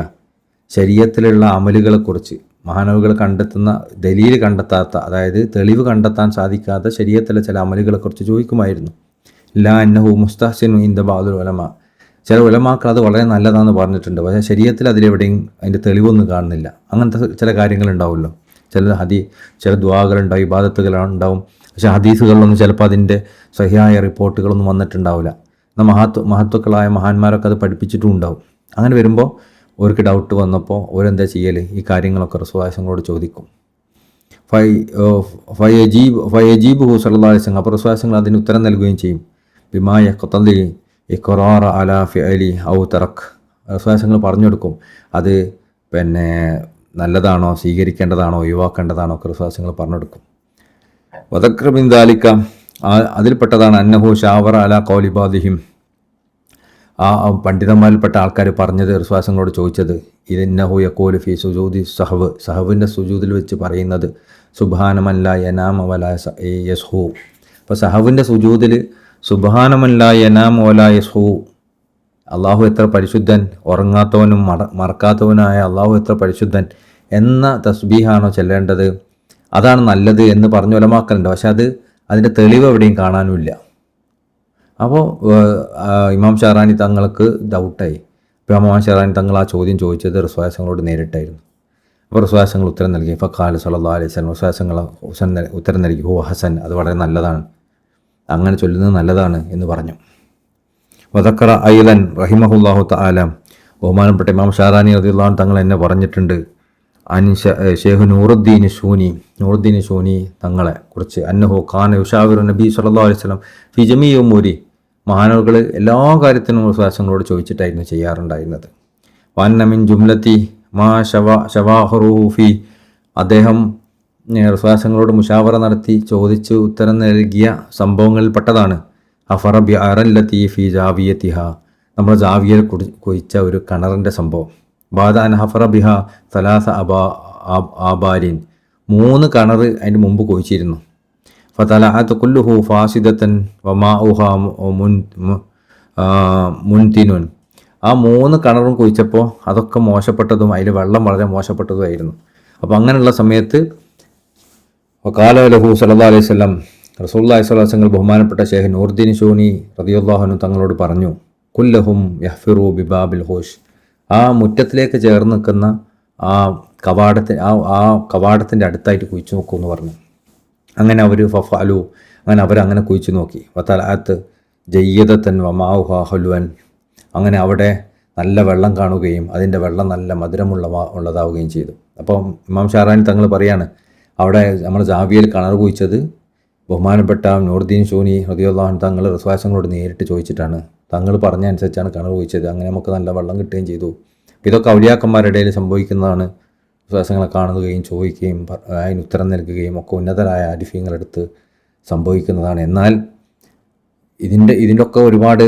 ശരീഅത്തിലുള്ള അമലുകളെക്കുറിച്ച് മഹാനവറുകൾ കണ്ടെത്തുന്ന ദലീൽ കണ്ടെത്താത്ത, അതായത് തെളിവ് കണ്ടെത്താൻ സാധിക്കാത്ത ശരീഅത്തിലെ ചില അമലുകളെക്കുറിച്ച് ചോദിക്കുമായിരുന്നു. ലാ അന്നഹു മുസ്തഹ്സിനു ഇൻദ ബഅദുൽ ഉലമ. ചില ഉലമാക്കൾ അത് വളരെ നല്ലതാണെന്ന് പറഞ്ഞിട്ടുണ്ട്, പക്ഷേ ശരീഅത്തിൽ അതിലെവിടെയും അതിൻ്റെ തെളിവൊന്നും കാണുന്നില്ല. അങ്ങനത്തെ ചില കാര്യങ്ങളുണ്ടാവുമല്ലോ, ചില ദുആകളുണ്ടാവും, ഇബാദത്തുകളുണ്ടാവും, പക്ഷേ ഹദീസുകളിലൊന്നും ചിലപ്പോൾ അതിൻ്റെ സഹിയായ റിപ്പോർട്ടുകളൊന്നും വന്നിട്ടുണ്ടാവില്ല. എന്നാൽ മഹത്വക്കളായ മഹാന്മാരൊക്കെ അത് പഠിപ്പിച്ചിട്ടും ഉണ്ടാവും. അങ്ങനെ വരുമ്പോൾ അവർക്ക് ഡൗട്ട് വന്നപ്പോൾ അവരെന്താ ചെയ്യൽ? ഈ കാര്യങ്ങളൊക്കെ റസൂലുള്ളാഹിയോട് ചോദിക്കും. ഫയജീബുഹു സല്ലല്ലാഹു അലൈഹി വസല്ലം. അപ്പോൾ റസൂലുള്ളാഹി അതിന് ഉത്തരം നൽകുകയും ചെയ്യും. ബിമാ യഖ്തദി ഇഖ്റാറ അലാ ഫിഅലി ഔ തറക്. റസൂലുള്ളാഹി പറഞ്ഞു കൊടുക്കും, അത് നല്ലതാണോ, സ്വീകരിക്കേണ്ടതാണോ, ഒഴിവാക്കേണ്ടതാണോ ഒക്കെ റസൂലുള്ളാഹി പറഞ്ഞു കൊടുക്കും. വദക്ര മിൻ ദാലിക, അതിൽപ്പെട്ടതാണ് അന്നഹു ഷാവറ അലാ ഖൗലി ബാദിഹിം. ആ പണ്ഡിതന്മാരിൽപ്പെട്ട ആൾക്കാർ പറഞ്ഞത് റസൂലുള്ളാഹിയോട് ചോദിച്ചത്, ഇന്നഹു യഖൂലു ഫീ സുജൂദി സഹവ്. സഹവിൻ്റെ സുജൂദിൽ വെച്ച് പറയുന്നത് സുബ്ഹാനമൻ ലാ യനാമ വലാ യസ്ഹു. അപ്പോൾ സഹവിൻ്റെ സുജൂദിൽ സുബ്ഹാനമൻ ലാ യനാമ വലാ യസ്ഹു, അള്ളാഹു എത്ര പരിശുദ്ധൻ, ഉറങ്ങാത്തവനും മറക്കാത്തവനായ അള്ളാഹു എത്ര പരിശുദ്ധൻ എന്ന തസ്ബീഹാണോ ചെല്ലേണ്ടത്, അതാണ് നല്ലത് എന്ന് പറഞ്ഞു ഉലമാക്കലുണ്ട്. പക്ഷെ അതിൻ്റെ തെളിവ് എവിടെയും കാണാനുമില്ല. അപ്പോൾ ഇമാം ഷാറാനി തങ്ങൾക്ക് ഡൗട്ടായി. ഇപ്പോൾ ഇമാം ഷാറാനി തങ്ങൾ ആ ചോദ്യം ചോദിച്ചത് റസൂലുള്ളാഹിയോട് നേരിട്ടായിരുന്നു. അപ്പോൾ റസൂലുള്ളാഹി ഉത്തരം നൽകി. ഫഖാല സല്ലല്ലാഹു അലൈഹി വസല്ലം, റസൂലുള്ളാഹി ഉത്തരം നൽകി, ഹു ഹസൻ, അത് വളരെ നല്ലതാണ്, അങ്ങനെ ചൊല്ലുന്നത് നല്ലതാണ് എന്ന് പറഞ്ഞു. വദക്കറ ഐലൻ റഹിമഹുല്ലാഹു തആല. ബഹുമാനപ്പെട്ട ഇമാം ഷാറാനി റളിയല്ലാഹു അൻഹു തങ്ങൾ എന്നെ പറഞ്ഞിട്ടുണ്ട്, ഷേഖ് നൂറുദ്ദീൻ ഷൂനി തങ്ങളെ കുറിച്ച്, അന്നഹു ഖാന യുശാവിറു നബി സല്ലല്ലാഹു അലൈഹി വസല്ലം ഫി ജമീഇ ഉമൂരി. മഹാനവറുകൾ എല്ലാ കാര്യത്തിനും റസൂലുള്ളാഹിയോട് ചോദിച്ചിട്ടായിരുന്നു ചെയ്യാറുണ്ടായിരുന്നത്. വഅന്ന മിൻ ജുംലത്തി മാ ശവാഹറുഹു ഫി. അദ്ദേഹം റസൂലുള്ളാഹിയോട് മുശാവറ നടത്തി ചോദിച്ച് ഉത്തരം നൽകിയ സംഭവങ്ങളിൽപ്പെട്ടതാണ് അഫറ ബി അറല്ലത്തി ഫി ജാവിയത്തിഹ. നമ്മുടെ ജാവിയയിൽ കുഴിച്ച ഒരു കിണറിൻ്റെ സംഭവം. ബാദ അൻ ഹഫറ ബിഹ സലാസ ആബാരിൻ. 3 കിണർ അതിൻ്റെ മുമ്പ് കുഴിച്ചിരുന്നു. ഫതലഅത് കുല്ലുഹു ഫാസിദത്തൻ വമാഉഹ മുൻതിനുൻ. ആ 3 കിണറും കുഴിച്ചപ്പോൾ അതൊക്കെ മോശപ്പെട്ടതും അതിൽ വെള്ളം വളരെ മോശപ്പെട്ടതുമായിരുന്നു. അപ്പോൾ അങ്ങനെയുള്ള സമയത്ത് വഖാല ലഹു സല്ലല്ലാഹു അലൈഹി വസല്ലം, റസൂലുള്ളാഹി സ്വല്ലല്ലാഹു അലൈഹി വസല്ലം ബഹുമാനപ്പെട്ട ഷേഖ് നൂറുദ്ദീൻ ഷൂനി റളിയല്ലാഹു അൻഹു തങ്ങളോട് പറഞ്ഞു, കുല്ലഹും യഹ്ഫിറു ബിബാബിൽ ഹൂഷ്. ആ മുറ്റത്തിലേക്ക് ചേർന്ന് നിൽക്കുന്ന ആ കവാടത്തിൻ്റെ അടുത്തായിട്ട് കുഴിച്ചു നോക്കൂ എന്ന് പറഞ്ഞു. അങ്ങനെ അവർ ഫഫഅലു, അങ്ങനെ അവരങ്ങനെ കുഴിച്ചു നോക്കി. വതലഅത്ത് ജയ്യദത്തൻ വമാഉഹ ഹുൽവൻ. അങ്ങനെ അവിടെ നല്ല വെള്ളം കാണുകയും അതിൻ്റെ വെള്ളം നല്ല മധുരമുള്ളതാവുകയും ചെയ്തു. അപ്പം ഇമാം ഷാറാനി തങ്ങൾ പറയാണ്, അവിടെ നമ്മൾ ജാവിയയിൽ കിണർ കുഴിച്ചത് ബഹുമാനപ്പെട്ട നൂറുദ്ദീൻ ഷൂനി റളിയല്ലാഹു അൻഹു തങ്ങൾ റസൂലുള്ളാഹിയോട് നേരിട്ട് ചോദിച്ചിട്ടാണ്. തങ്ങൾ പറഞ്ഞ അനുസരിച്ചാണ് കിണർ കുഴിച്ചത്. അങ്ങനെ നമുക്ക് നല്ല വെള്ളം കിട്ടുകയും ചെയ്തു. ഇതൊക്കെ ഔലിയാക്കന്മാരുടെ ഇടയിൽ സംഭവിക്കുന്നതാണ്. വിശ്വാസങ്ങളെ കാണുകയും ചോദിക്കുകയും അതിന് ഉത്തരം നൽകുകയും ഒക്കെ ഉന്നതരായ ആരിഫീങ്ങളെടുത്ത് സംഭവിക്കുന്നതാണ്. എന്നാൽ ഇതിൻ്റെ ഒക്കെ ഒരുപാട്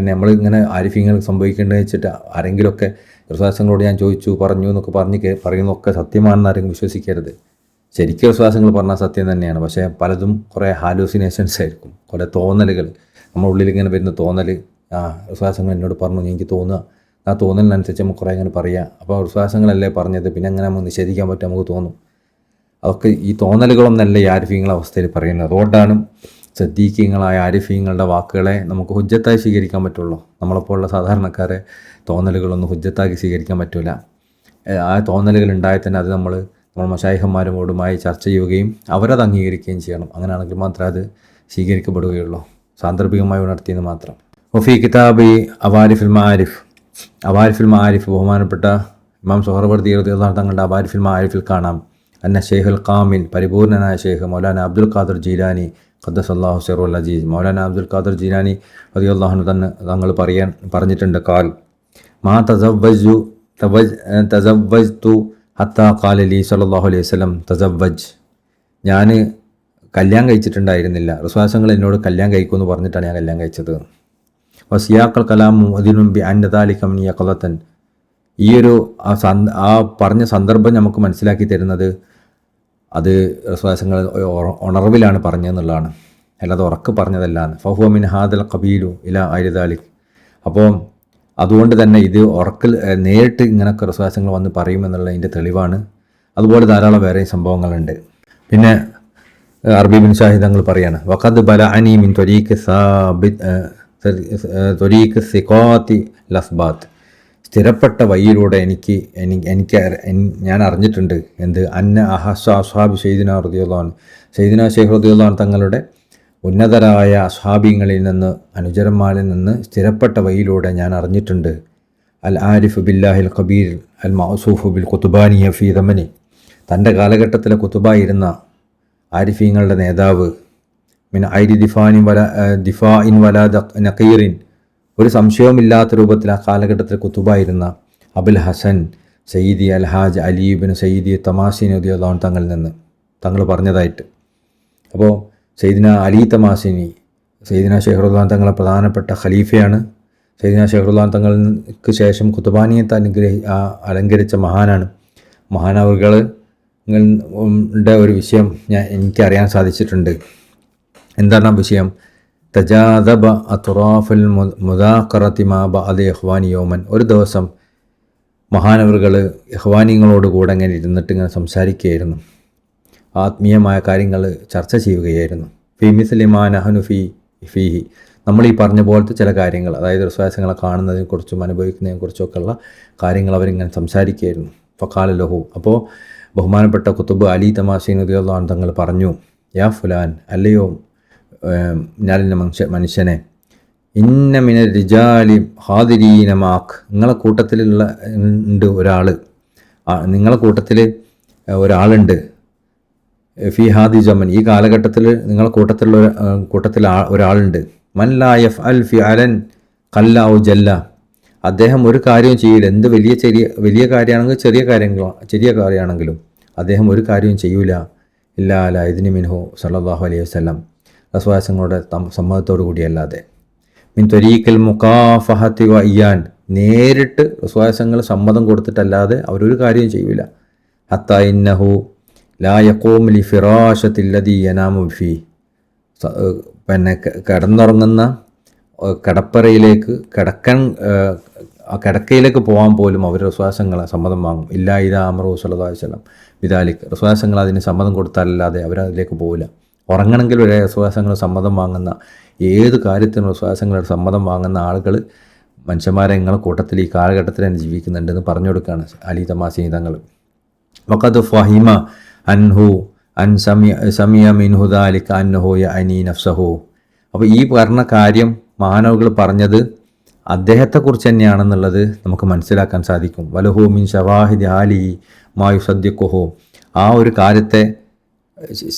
നമ്മളിങ്ങനെ ആരിഫീങ്ങൾ സംഭവിക്കേണ്ടത് വെച്ചിട്ട് ആരെങ്കിലുമൊക്കെ വിശ്വാസങ്ങളോട് ഞാൻ ചോദിച്ചു പറഞ്ഞു എന്നൊക്കെ പറയുന്നതൊക്കെ സത്യമാണെന്ന് ആരെങ്കിലും വിശ്വസിക്കരുത്. ശരിക്കും വിശ്വാസങ്ങൾ പറഞ്ഞാൽ സത്യം തന്നെയാണ്. പക്ഷേ പലതും കുറേ ഹാലൂസിനേഷൻസ് ആയിരിക്കും, കുറേ തോന്നലുകൾ, നമ്മുടെ ഉള്ളിലിങ്ങനെ വരുന്ന തോന്നൽ. വിശ്വാസങ്ങൾ എന്നോട് പറഞ്ഞു, എനിക്ക് തോന്നുക, ആ തോന്നലിനനുസരിച്ച് നമുക്ക് കുറേ ഇങ്ങനെ പറയുക. അപ്പോൾ വിശ്വാസങ്ങളല്ലേ പറഞ്ഞത്, പിന്നെ അങ്ങനെ നമുക്ക് നിഷേധിക്കാൻ പറ്റും, നമുക്ക് തോന്നും. അതൊക്കെ ഈ തോന്നലുകളൊന്നല്ല ഈ ആരിഫീങ്ങളുടെ അവസ്ഥയിൽ പറയുന്നത്. അതുകൊണ്ടാണ് സദ്ദീഖീങ്ങളായ ആരിഫീങ്ങളുടെ വാക്കുകളെ നമുക്ക് ഹുജ്ജത്തായി സ്വീകരിക്കാൻ പറ്റുള്ളൂ. നമ്മളെപ്പോലുള്ള സാധാരണക്കാരെ തോന്നലുകളൊന്നും ഹുജ്ജത്താക്കി സ്വീകരിക്കാൻ പറ്റില്ല. ആ തോന്നലുകൾ ഉണ്ടായാൽ തന്നെ അത് നമ്മൾ മശായിഖന്മാരോടുമായി ചർച്ച ചെയ്യുകയും അവരത് അംഗീകരിക്കുകയും ചെയ്യണം. അങ്ങനെയാണെങ്കിൽ മാത്രമേ അത് സ്വീകരിക്കപ്പെടുകയുള്ളൂ. സാന്ദർഭികമായി ഉണർത്തിയെന്ന് മാത്രം. വഫി കിതാബി അവാരിഫുൽ മാരിഫ് ബഹുമാനപ്പെട്ട ഇമാം സുഹ്റവർദി റളിയല്ലാഹു തങ്ങളുടെ അവാരിഫുൽ മാരിഫിൽ കാണാം, അന്ന ഷെയ്ഖുൽ കാമിൽ, പരിപൂർണനായ ഷെയ്ഖ് മൗലാന അബ്ദുൽ ഖാദിർ ജീലാനി ഖദ്ദസല്ലാഹു സിറുൽ അജീസ്. മൗലാന അബ്ദുൽ ഖാദർ ജീലാനി റളിയല്ലാഹു അൻഹു തന്നെ തങ്ങൾ പറഞ്ഞിട്ടുണ്ട്, കാൽ മാ തസവ്വജ്തു ഹത്താ ഖാല ലി സ്വല്ലല്ലാഹു അലൈഹി വസല്ലം തസവ്വജ്. ഞാൻ കല്യാണം കഴിച്ചിട്ടുണ്ടായിരുന്നില്ല, റസൂലുള്ളാഹി എന്നോട് കല്യാണം കഴിക്കുമെന്ന് പറഞ്ഞിട്ടാണ് ഞാൻ കല്യാണം കഴിച്ചത്. വസിയാക്കൽ കലാമു അതിനും ബി അന്നദാലിക മിൻ യഖളതൻ. ഈ ഒരു ആ പറഞ്ഞ സന്ദർഭം നമുക്ക് മനസ്സിലാക്കി തരുന്നത് അത് റസൂലുള്ളാഹി ഉണർവിലാണ് പറഞ്ഞതെന്നുള്ളതാണ്, അല്ലാതെ ഉറക്ക് പറഞ്ഞതല്ലാണ്. ഫഹുവ മിൻ ഹാദൽ ഖബീലു ഇലാ അരിദാലിക്. അപ്പോൾ അതുകൊണ്ട് തന്നെ ഇത് ഉറക്കിൽ നേരിട്ട് ഇങ്ങനൊക്കെ റസൂലുള്ളാഹി വന്ന് പറയുമെന്നുള്ളതിൻ്റെ തെളിവാണ്. അതുപോലെ ധാരാളം വേറെയും സംഭവങ്ങളുണ്ട്. പിന്നെ അറബി ബിൻ ഷാഹിദ് തങ്ങൾ പറയാണ്, വഖദ് ബലഅനി മിൻ ത്വരീഖ് സിഖാത്തി ലസ്ബാത്ത്. സ്ഥിരപ്പെട്ട വഴിയിലൂടെ എനിക്ക് ഞാൻ അറിഞ്ഞിട്ടുണ്ട് എന്ത് അന്ന അസ്ഹാബി സയ്യിദിന റളിയല്ലാഹു അൻഹു, സയ്യിദിന ശൈഖ് റളിയല്ലാഹു അൻഹു തങ്ങളുടെ ഉന്നതരായ അസ്ഹാബിങ്ങളിൽ നിന്ന് അനുചരന്മാരിൽ നിന്ന് സ്ഥിരപ്പെട്ട വഴിയിലൂടെ ഞാൻ അറിഞ്ഞിട്ടുണ്ട്. അൽ ആരിഫ് ബില്ലാഹിൽ ഖബീർ അൽ മഅസൂഫ് ബിൽ ഖുതുബാനിയ ഫീ ദമനി. തൻ്റെ കാലഘട്ടത്തിലെ കുത്തുബായിരുന്ന ആരിഫീങ്ങളുടെ നേതാവ്, മിൻ ഐരി ദിഫാഇൻ വലാ നഖീറിൻ, ഒരു സംശയവുമില്ലാത്ത രൂപത്തിൽ ആ കാലഘട്ടത്തിൽ കുത്തുബായിരുന്ന അബുൽ ഹസൻ സയ്യിദി അൽഹാജ് അലീബിൻ സയ്യിദി തമാസിനി റളിയല്ലാഹു അൻഹു തങ്ങളിൽ നിന്ന് തങ്ങൾ പറഞ്ഞതായിട്ട്. അപ്പോൾ സയ്യിദിന അലി തമാസിനി സയ്യിദിന ശൈഖ് റളിയല്ലാഹു അൻഹു തങ്ങളെ പ്രധാനപ്പെട്ട ഖലീഫയാണ്. സയ്യിദിന ശൈഖ് റളിയല്ലാഹു അൻഹു തങ്ങൾക്ക് ശേഷം കുത്തുബാനിയത്ത് അലങ്കരിച്ച മഹാനാണ്. മഹാനവറുകളുടെ ഒരു വിഷയം എനിക്കറിയാൻ സാധിച്ചിട്ടുണ്ട്. എന്താണ് ആ വിഷയം? തജാദബ അത്റാഫുൽ മുദാഖറതി മാ ബഅദ ഇഖ്വാനി യൗമൻ. ഒരു ദിവസം മഹാനവറുകൾ ഇഖ്വാനികളോട് കൂടെ ഇങ്ങനെ ഇരുന്നിട്ട് ഇങ്ങനെ സംസാരിക്കുകയായിരുന്നു, ആത്മീയമായ കാര്യങ്ങൾ ചർച്ച ചെയ്യുകയായിരുന്നു. ഫീ മിസ്ലി മാ നഹ്നു ഫീഹി, നമ്മൾ ഈ പറഞ്ഞ പോലത്തെ ചില കാര്യങ്ങൾ, അതായത് റസൂലുള്ളാഹിയെ കാണുന്നതിനെക്കുറിച്ചും അനുഭവിക്കുന്നതിനെക്കുറിച്ചൊക്കെയുള്ള കാര്യങ്ങൾ അവരിങ്ങനെ സംസാരിക്കുകയായിരുന്നു. ഫഖാല ലഹു, അപ്പോൾ ബഹുമാനപ്പെട്ട കുത്തുബ് അലി തമാസിനി റളിയല്ലാഹു അൻഹു തങ്ങൾ പറഞ്ഞു, യാ ഫുലാൻ, അല്ലയോ ഞാനിന്ന മനുഷ്യനെ, ഇന്ന മിന റിജാലി ഹാദിരീന മാക്ക്, നിങ്ങളെ കൂട്ടത്തിലുള്ള ഉണ്ട് ഒരാൾ, നിങ്ങളെ കൂട്ടത്തിൽ ഒരാളുണ്ട്. ഫി ഹാദി ജമൻ, ഈ കാലഘട്ടത്തിൽ നിങ്ങളെ കൂട്ടത്തിൽ ഒരാളുണ്ട്. മൻ ലാ യഫ്അൽ ഫിഅലൻ ഖല്ല ഔ ജല്ല, അദ്ദേഹം ഒരു കാര്യവും ചെയ്യില്ല. എന്ത് വലിയ കാര്യമാണെങ്കിലും ചെറിയ കാര്യമാണെങ്കിലും അദ്ദേഹം ഒരു കാര്യവും ചെയ്യൂല. ഇല്ലാ അലാ ഇദ്നി മിൻഹു സല്ലല്ലാഹു അലൈഹി വസല്ലം, റസൂലുള്ളാഹിയുടെ സമ്മതത്തോടു കൂടിയല്ലാതെ. മിൻ ത്വരീഖിൽ മുകാഫഹത്തി വ ഇയാൻ, നേരിട്ട് റസൂലുള്ളാഹി സമ്മതം കൊടുത്തിട്ടല്ലാതെ അവരൊരു കാര്യവും ചെയ്യൂല. ഹത്താ ഇന്നഹു ലാ യഖൂം ലി ഫിറാശത്തില്ലദീ യനാമു ഫീ, പിന്നെ കിടന്നുറങ്ങുന്ന കിടപ്പറയിലേക്ക് കിടക്കയിലേക്ക് പോകാൻ പോലും അവർ റസൂലുള്ളാഹിയുടെ സമ്മതം വാങ്ങും. ഇല്ലാ ഇദാ അമറു സല്ലല്ലാഹു അലൈഹി വസല്ലം ബിദാലിക്, റസൂലുള്ളാഹി അതിന് സമ്മതം കൊടുത്താലല്ലാതെ അവരതിലേക്ക് പോകില്ല. ഉറങ്ങണമെങ്കിൽ ഒരു റസൂലുള്ളാഹിയുടെ സമ്മതം വാങ്ങുന്ന, ഏത് കാര്യത്തിനും റസൂലുള്ളാഹിയുടെ സമ്മതം വാങ്ങുന്ന ആളുകൾ മനുഷ്യന്മാരെ നിങ്ങളെ കൂട്ടത്തിൽ ഈ കാലഘട്ടത്തിൽ തന്നെ ജീവിക്കുന്നുണ്ടെന്ന് പറഞ്ഞു കൊടുക്കുകയാണ് അലി തമാസിനി തങ്ങൾ. വഖദ് ഫഹിമ അൻഹു അൻ സമിയ മിൻഹു ദാലിക അൻഹു യഅനി നഫ്സഹു. അപ്പോൾ ഈ പറഞ്ഞ കാര്യം മഹാനവറുകൾ പറഞ്ഞത് അദ്ദേഹത്തെക്കുറിച്ച് തന്നെയാണെന്നുള്ളത് നമുക്ക് മനസ്സിലാക്കാൻ സാധിക്കും. വലഹു മിൻ ഷവാഹിദി ആലി മാ യുസദ്ദിഖുഹു, ആ ഒരു കാര്യത്തെ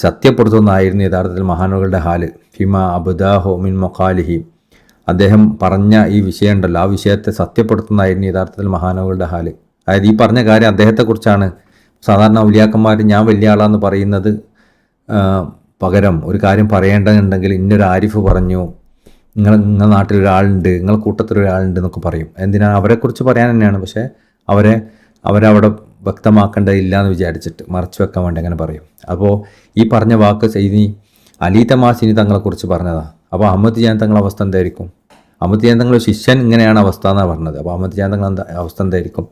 സത്യപ്പെടുത്തുന്നതായിരുന്നു യഥാർത്ഥത്തിൽ മഹാനവറുകളുടെ ഹാല്. ഫിമ അബ്ദാഹു മിൻ മഖാലിഹി, അദ്ദേഹം പറഞ്ഞ ഈ വിഷയമുണ്ടല്ലോ, ആ വിഷയത്തെ സത്യപ്പെടുത്തുന്നതായിരുന്നു യഥാർത്ഥത്തിൽ മഹാനവറുകളുടെ ഹാല്. അതായത് ഈ പറഞ്ഞ കാര്യം അദ്ദേഹത്തെക്കുറിച്ചാണ്. സാധാരണ ഔലിയാക്കന്മാർ ഞാൻ വലിയ ആളാന്ന് പറയുന്നത് പകരം ഒരു കാര്യം പറയേണ്ടതുണ്ടെങ്കിൽ ഇന്നൊരു ആരിഫ് പറഞ്ഞു, നിങ്ങളുടെ നാട്ടിലൊരാളുണ്ട്, നിങ്ങളുടെ കൂട്ടത്തിലൊരാളുണ്ട് എന്നൊക്കെ പറയും. എന്തിനാണ്? അവരെക്കുറിച്ച് പറയാൻ തന്നെയാണ്. പക്ഷേ അവരവിടെ വ്യക്തമാക്കേണ്ടതില്ല എന്ന് വിചാരിച്ചിട്ട് മറച്ചു വെക്കാൻ വേണ്ടി അങ്ങനെ പറയും. അപ്പോൾ ഈ പറഞ്ഞ വാക്ക് സയ്യിദി അലി തമാസിനി തങ്ങളെക്കുറിച്ച് പറഞ്ഞതാണ്. അപ്പോൾ അഹമ്മദ് ജിയാൻ തങ്ങളുടെ അവസ്ഥ എന്തായിരിക്കും? അഹമ്മദ് ജിയാൻ തങ്ങളുടെ ശിഷ്യൻ ഇങ്ങനെയാണ് അവസ്ഥ എന്നാണ് പറഞ്ഞത്. അപ്പോൾ അഹമ്മദ് ജിയാൻ തങ്ങൾ അവസ്ഥ എന്തായിരിക്കും?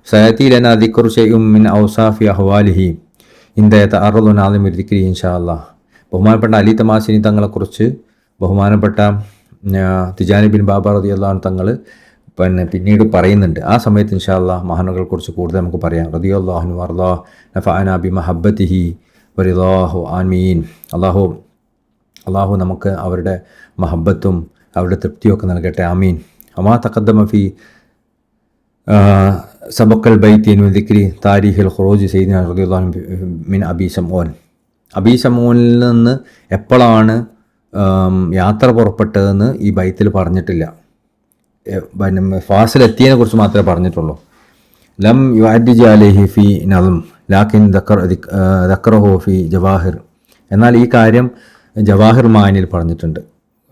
സയതീലന ദിക്റു ശൈഉം മിൻ ഔസാഫി അഹ്വാലിഹി ഇൻദ യതഅറദു നാദിമു ദിക്രി ഇൻഷാ അല്ലാഹ്. ബഹുമാനപ്പെട്ട അലി തമാസിനി തങ്ങളെക്കുറിച്ച് ബഹുമാനപ്പെട്ട തിജാനി ബിൻ ബാബ റളിയല്ലാഹു അൻഹു തങ്ങൾ പിന്നീട് പറയുന്നുണ്ട്. ആ സമയത്ത് ഇൻഷാ അല്ലാഹ് മഹാനവറുകളെക്കുറിച്ച് കൂടുതൽ നമുക്ക് പറയാം. റളിയല്ലാഹു അൻഹു വറളാ നഫഅനാ ബിമഹബ്ബതിഹി വറിളാഹു ആമീൻ. അല്ലാഹു നമുക്ക് അവരുടെ മഹബ്ബത്തും അവരുടെ തൃപ്തിയൊക്കെ നൽകട്ടെ, ആമീൻ. അമാ തഖദ്ദമ ഫി സബക്കൽ ബൈത്തിൻ ദിക്രി താരീഖിൽ ഖുറൂജ് സയ്യിദിന റളിയല്ലാഹു അൻഹു മിൻ അബി ശംഊൻ. അബീ ശമൂനിൽ നിന്ന് എപ്പോഴാണ് യാത്ര പുറപ്പെട്ടതെന്ന് ഈ ബൈത്തിൽ പറഞ്ഞിട്ടില്ല. ഫാസിലെത്തിയതിനെ കുറിച്ച് മാത്രമേ പറഞ്ഞിട്ടുള്ളൂ. ലം യുഅദ്ദിജ അലൈഹി ഫി നളം ലാക്കിൻ ദക്കറഹു ഫി ജവാഹിർ. എന്നാൽ ഈ കാര്യം ജവാഹിർ മാനിയിൽ പറഞ്ഞിട്ടുണ്ട്.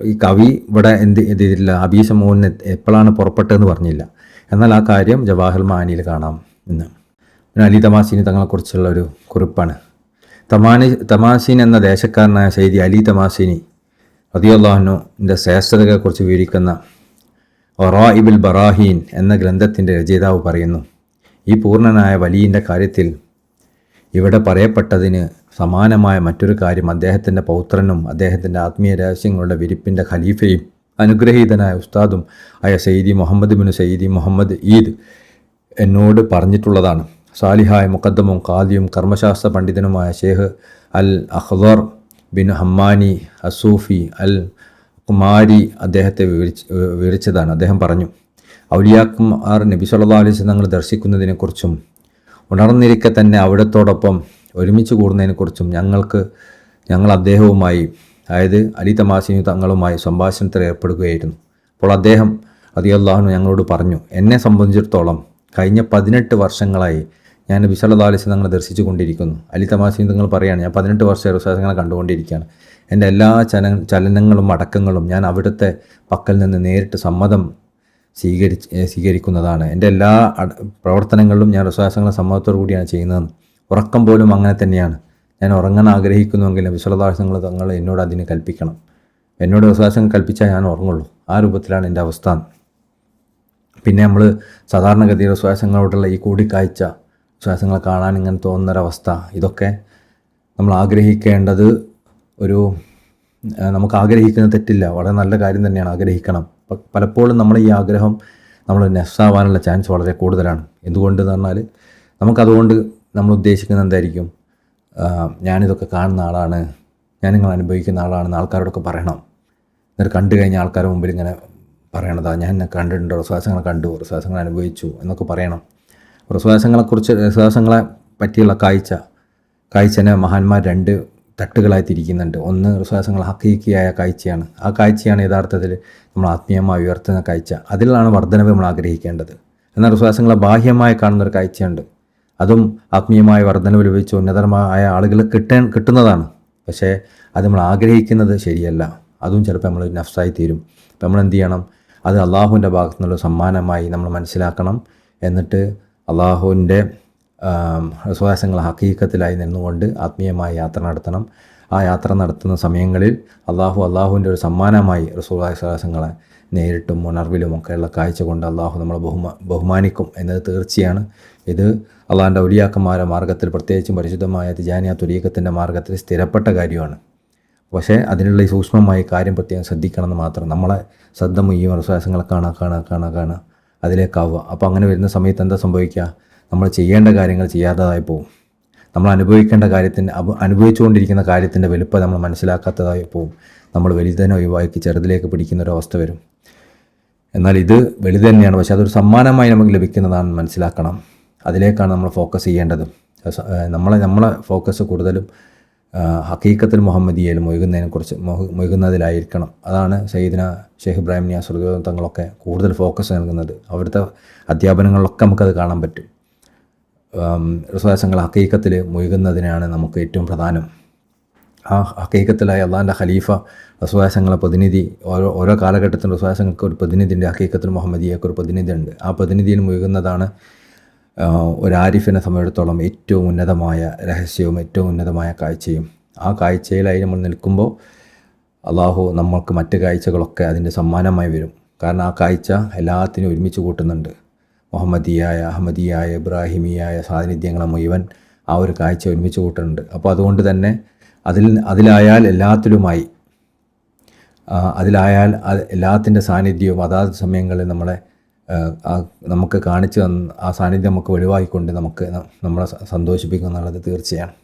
ഈ കവി ഇവിടെ എന്ത് ചെയ്തില്ല, അബീ ശമൂനിന് എപ്പോഴാണ് പുറപ്പെട്ടതെന്ന് പറഞ്ഞില്ല. എന്നാൽ ആ കാര്യം ജവാഹിർ മാനിയിൽ കാണാം എന്ന്. പിന്നെ അലി തമാസീനി തങ്ങളെക്കുറിച്ചുള്ള ഒരു കുറിപ്പാണ്. തമാസീൻ എന്ന ദേശക്കാരനായ സയ്യിദി അലി തമാസീനി റളിയല്ലാഹു അൻഹുവിൻ്റെ ശ്രേഷ്ഠതകളെക്കുറിച്ച് വിവരിക്കുന്ന ഒറായിബുൽ ബറാഹീൻ എന്ന ഗ്രന്ഥത്തിൻ്റെ രചയിതാവ് പറയുന്നു, ഈ പൂർണ്ണനായ വലിയൻ്റെ കാര്യത്തിൽ ഇവിടെ പറയപ്പെട്ടതിന് സമാനമായ മറ്റൊരു കാര്യം അദ്ദേഹത്തിൻ്റെ പൗത്രനും അദ്ദേഹത്തിൻ്റെ ആത്മീയ രഹസ്യങ്ങളുടെ വിരിപ്പിൻ്റെ ഖലീഫയും അനുഗ്രഹീതനായ ഉസ്താദും ആയ സയ്യിദി മുഹമ്മദ് ബിൻ സയ്യിദി മുഹമ്മദ് ഈദ് എന്നോട് പറഞ്ഞിട്ടുള്ളതാണ്. സാലിഹായ മുഖദ്ദമും ഖാദിയും കർമ്മശാസ്ത്ര പണ്ഡിതനുമായ ഷേഖ് അൽ അഖ്ദർ ബിൻ ഹമ്മാനി അസൂഫി അൽ കുമാരി അദ്ദേഹത്തെ വിവരിച്ചതാണ്. അദ്ദേഹം പറഞ്ഞു, ഔലിയാക്കുമാർ നബി സല്ലല്ലാഹു അലൈഹി വസല്ലം തങ്ങൾ ദർശിക്കുന്നതിനെക്കുറിച്ചും ഉണർന്നിരിക്കെ തന്നെ അവിടത്തോടൊപ്പം ഒരുമിച്ച് കൂടുന്നതിനെക്കുറിച്ചും ഞങ്ങൾ അദ്ദേഹവുമായി, അതായത് അലി തമാസീനി തങ്ങളുമായി സംഭാഷണത്തിൽ ഏർപ്പെടുകയായിരുന്നു. അപ്പോൾ അദ്ദേഹം റളിയല്ലാഹു അൻഹു ഞങ്ങളോട് പറഞ്ഞു, എന്നെ സംബന്ധിച്ചിടത്തോളം കഴിഞ്ഞ 18 വർഷങ്ങളായി ഞാൻ നബി സല്ലല്ലാഹു അലൈഹി വസല്ലം തങ്ങളെ ദർശിച്ചു കൊണ്ടിരിക്കുന്നു. അലി തമാസീനി തങ്ങൾ പറയുകയാണ്, ഞാൻ 18 വർഷം റസൂലുള്ളാഹിനെ കണ്ടുകൊണ്ടിരിക്കുകയാണ്. എൻ്റെ എല്ലാ ചലനങ്ങളും അടക്കങ്ങളും ഞാൻ അവിടുത്തെ പക്കൽ നിന്ന് നേരിട്ട് സമ്മതം സ്വീകരിക്കുന്നതാണ്. എൻ്റെ എല്ലാ പ്രവർത്തനങ്ങളിലും ഞാൻ റസൂലുള്ളാഹിയുടെ സമ്മതത്തോടു കൂടിയാണ് ചെയ്യുന്നതെന്ന്. ഉറക്കം പോലും അങ്ങനെ തന്നെയാണ്. ഞാൻ ഉറങ്ങാൻ ആഗ്രഹിക്കുന്നുവെങ്കിൽ നബി സല്ലല്ലാഹു അലൈഹി വസല്ലം തങ്ങൾ എന്നോട് അതിന് കൽപ്പിക്കണം. എന്നോട് റസൂലുള്ളാഹി കൽപ്പിച്ചാൽ ഞാൻ ഉറങ്ങുള്ളൂ. ആ രൂപത്തിലാണ് എൻ്റെ അവസ്ഥ. പിന്നെ നമ്മൾ സാധാരണഗതിയിൽ റസൂലുള്ളാഹിയോടുള്ള ഈ കൂടിക്കാഴ്ച, റസൂലുള്ളാഹിയെ കാണാൻ ഇങ്ങനെ തോന്നുന്നൊരവസ്ഥ, ഇതൊക്കെ നമ്മൾ ആഗ്രഹിക്കേണ്ടത് നമുക്ക് ആഗ്രഹിക്കുന്നത് തെറ്റില്ല, വളരെ നല്ല കാര്യം തന്നെയാണ്, ആഗ്രഹിക്കണം. പലപ്പോഴും നമ്മൾ ഈ ആഗ്രഹം നമ്മൾ നഫ്സാവാനുള്ള ചാൻസ് വളരെ കൂടുതലാണ്. എന്തുകൊണ്ടെന്ന് പറഞ്ഞാൽ നമുക്കതുകൊണ്ട് നമ്മൾ ഉദ്ദേശിക്കുന്നത് എന്തായിരിക്കും, ഞാനിതൊക്കെ കാണുന്ന ആളാണ്, ഞാനിങ്ങനെ അനുഭവിക്കുന്ന ആളാണെന്ന് ആൾക്കാരോടൊക്കെ പറയണം. എന്നിട്ട് കണ്ടു കഴിഞ്ഞാൽ ആൾക്കാരുടെ മുമ്പിൽ ഇങ്ങനെ പറയണതാ, ഞാൻ എന്നെ കണ്ടിട്ടുണ്ട്, റസൂലുള്ളാഹിയെ കണ്ടു, റസൂലുള്ളാഹിയെ അനുഭവിച്ചു എന്നൊക്കെ പറയണം. റസൂലുള്ളാഹിയെ പറ്റിയുള്ള കാഴ്ചനെ മഹാന്മാർ 2 തട്ടുകളായി തിരിക്കുന്നുണ്ട്. ഒന്ന് റസൂലുള്ളാഹിയെ ഹഖീഖിയായ കാഴ്ചയാണ്. ആ കാഴ്ചയാണ് യഥാർത്ഥത്തിൽ നമ്മൾ ആത്മീയമായി ഉയർത്തുന്ന കാഴ്ച. അതിലാണ് വർധനവ് നമ്മൾ ആഗ്രഹിക്കേണ്ടത്. എന്നാൽ റസൂലുള്ളാഹിയെ ബാഹ്യമായി കാണുന്നൊരു കാഴ്ചയുണ്ട്. അതും ആത്മീയമായ വർധനവ് ലഭിച്ച ഉന്നതമായ ആളുകൾ കിട്ടുന്നതാണ്. പക്ഷേ അത് നമ്മൾ ആഗ്രഹിക്കുന്നത് ശരിയല്ല. അതും ചിലപ്പോൾ നമ്മൾ നഫ്സായി തീരും. അപ്പോൾ നമ്മൾ എന്ത് ചെയ്യണം, അത് അള്ളാഹുവിൻ്റെ ഭാഗത്തു നിന്നുള്ള സമ്മാനമായി നമ്മൾ മനസ്സിലാക്കണം. എന്നിട്ട് അള്ളാഹുവിൻ്റെ റസൂലുള്ളാഹിയെ ഹഖീഖത്തിലായി നിന്നുകൊണ്ട് ആത്മീയമായ യാത്ര നടത്തണം. ആ യാത്ര നടത്തുന്ന സമയങ്ങളിൽ അള്ളാഹുവിൻ്റെ ഒരു സമ്മാനമായി റസൂലുള്ളാഹിയെ നേരിട്ടും ഉണർവിലും ഒക്കെയുള്ള കാഴ്ച കൊണ്ട് അള്ളാഹു നമ്മളെ ബഹുമാനിക്കും എന്നത് തീർച്ചയാണ്. ഇത് അള്ളാഹിൻ്റെ ഔലിയാക്കന്മാരുടെ മാർഗ്ഗത്തിൽ, പ്രത്യേകിച്ചും പരിശുദ്ധമായ തിജാനിയ തുരീഖത്തിൻ്റെ മാർഗ്ഗത്തിൽ സ്ഥിരപ്പെട്ട കാര്യമാണ്. പക്ഷേ അതിനുള്ള ഈ സൂക്ഷ്മമായ കാര്യം പ്രത്യേകം ശ്രദ്ധിക്കണമെന്ന് മാത്രം. നമ്മളെ ശ്രദ്ധ മുഴുവൻ റസൂലുള്ളാഹിയെ കാണുക അതിലേക്കാവുക. അപ്പോൾ അങ്ങനെ വരുന്ന സമയത്ത് എന്താ സംഭവിക്കുക, നമ്മൾ ചെയ്യേണ്ട കാര്യങ്ങൾ ചെയ്യാത്തതായി പോകും. നമ്മൾ അനുഭവിച്ചുകൊണ്ടിരിക്കുന്ന കാര്യത്തിൻ്റെ വലുപ്പം നമ്മൾ മനസ്സിലാക്കാത്തതായി പോകും. നമ്മൾ വലുതിനെ ഒഴിവാക്കി ചെറുതിലേക്ക് പിടിക്കുന്നൊരവസ്ഥ വരും. എന്നാൽ ഇത് വലുത് തന്നെയാണ്, പക്ഷേ അതൊരു സമ്മാനമായി നമുക്ക് ലഭിക്കുന്നതാണെന്ന് മനസ്സിലാക്കണം. അതിലേക്കാണ് നമ്മൾ ഫോക്കസ് ചെയ്യേണ്ടത്. നമ്മളെ ഫോക്കസ് കൂടുതലും ഹഖീഖത്തുൽ മുഹമ്മദിയയിൽ മുഴുകുന്നതിലായിരിക്കണം. അതാണ് സയ്യിദ്ന ഷെയ്ഖ് ഇബ്രാഹിം നിയാസ് റളിയല്ലാഹു അൻഹു തങ്ങളൊക്കെ കൂടുതൽ ഫോക്കസ് നൽകുന്നത്. അവിടുത്തെ അധ്യാപനങ്ങളിലൊക്കെ നമുക്കത് കാണാൻ പറ്റും. റസൂലുള്ളാഹിയെ ഹഖീഖത്തിൽ മുഴുകുന്നതിനാണ് നമുക്ക് ഏറ്റവും പ്രധാനം. ആ ഹഖീഖത്തിലായ അള്ളാഹിൻ്റെ ഖലീഫ റസൂലുള്ളാഹിയെ പ്രതിനിധി, ഓരോ കാലഘട്ടത്തിലും റസൂലുള്ളാഹിക്ക് ഒരു പ്രതിനിധിൻ്റെ, ഹഖീഖത്തുൽ മുഹമ്മദിയക്ക് ഒരു പ്രതിനിധി ഉണ്ട്. ആ പ്രതിനിധിയിൽ മുഴുകുന്നതാണ് ഒരു ആരിഫിനെ സംബന്ധിച്ചിടത്തോളം ഏറ്റവും ഉന്നതമായ രഹസ്യവും ഏറ്റവും ഉന്നതമായ കാഴ്ചയും. ആ കാഴ്ചയിലായി നമ്മൾ നിൽക്കുമ്പോൾ അള്ളാഹു നമ്മൾക്ക് മറ്റ് കാഴ്ചകളൊക്കെ അതിൻ്റെ സമ്മാനമായി വരും. കാരണം ആ കാഴ്ച എല്ലാത്തിനും ഒരുമിച്ച് കൂട്ടുന്നുണ്ട്. മുഹമ്മദിയായ, അഹമ്മദിയായ, ഇബ്രാഹിമിയായ സാന്നിധ്യങ്ങളെ മുഴുവൻ ആ ഒരു കാഴ്ച ഒരുമിച്ച് കൂട്ടുന്നുണ്ട്. അപ്പോൾ അതുകൊണ്ട് തന്നെ അതിലായാൽ എല്ലാത്തിൻ്റെ സാന്നിധ്യവും അതാത് സമയങ്ങളിൽ നമുക്ക് കാണിച്ചു തന്ന ആ സാന്നിധ്യം നമുക്ക് വെളിവാക്കിക്കൊണ്ട് നമ്മളെ സന്തോഷിപ്പിക്കും എന്നുള്ളത് തീർച്ചയാണ്.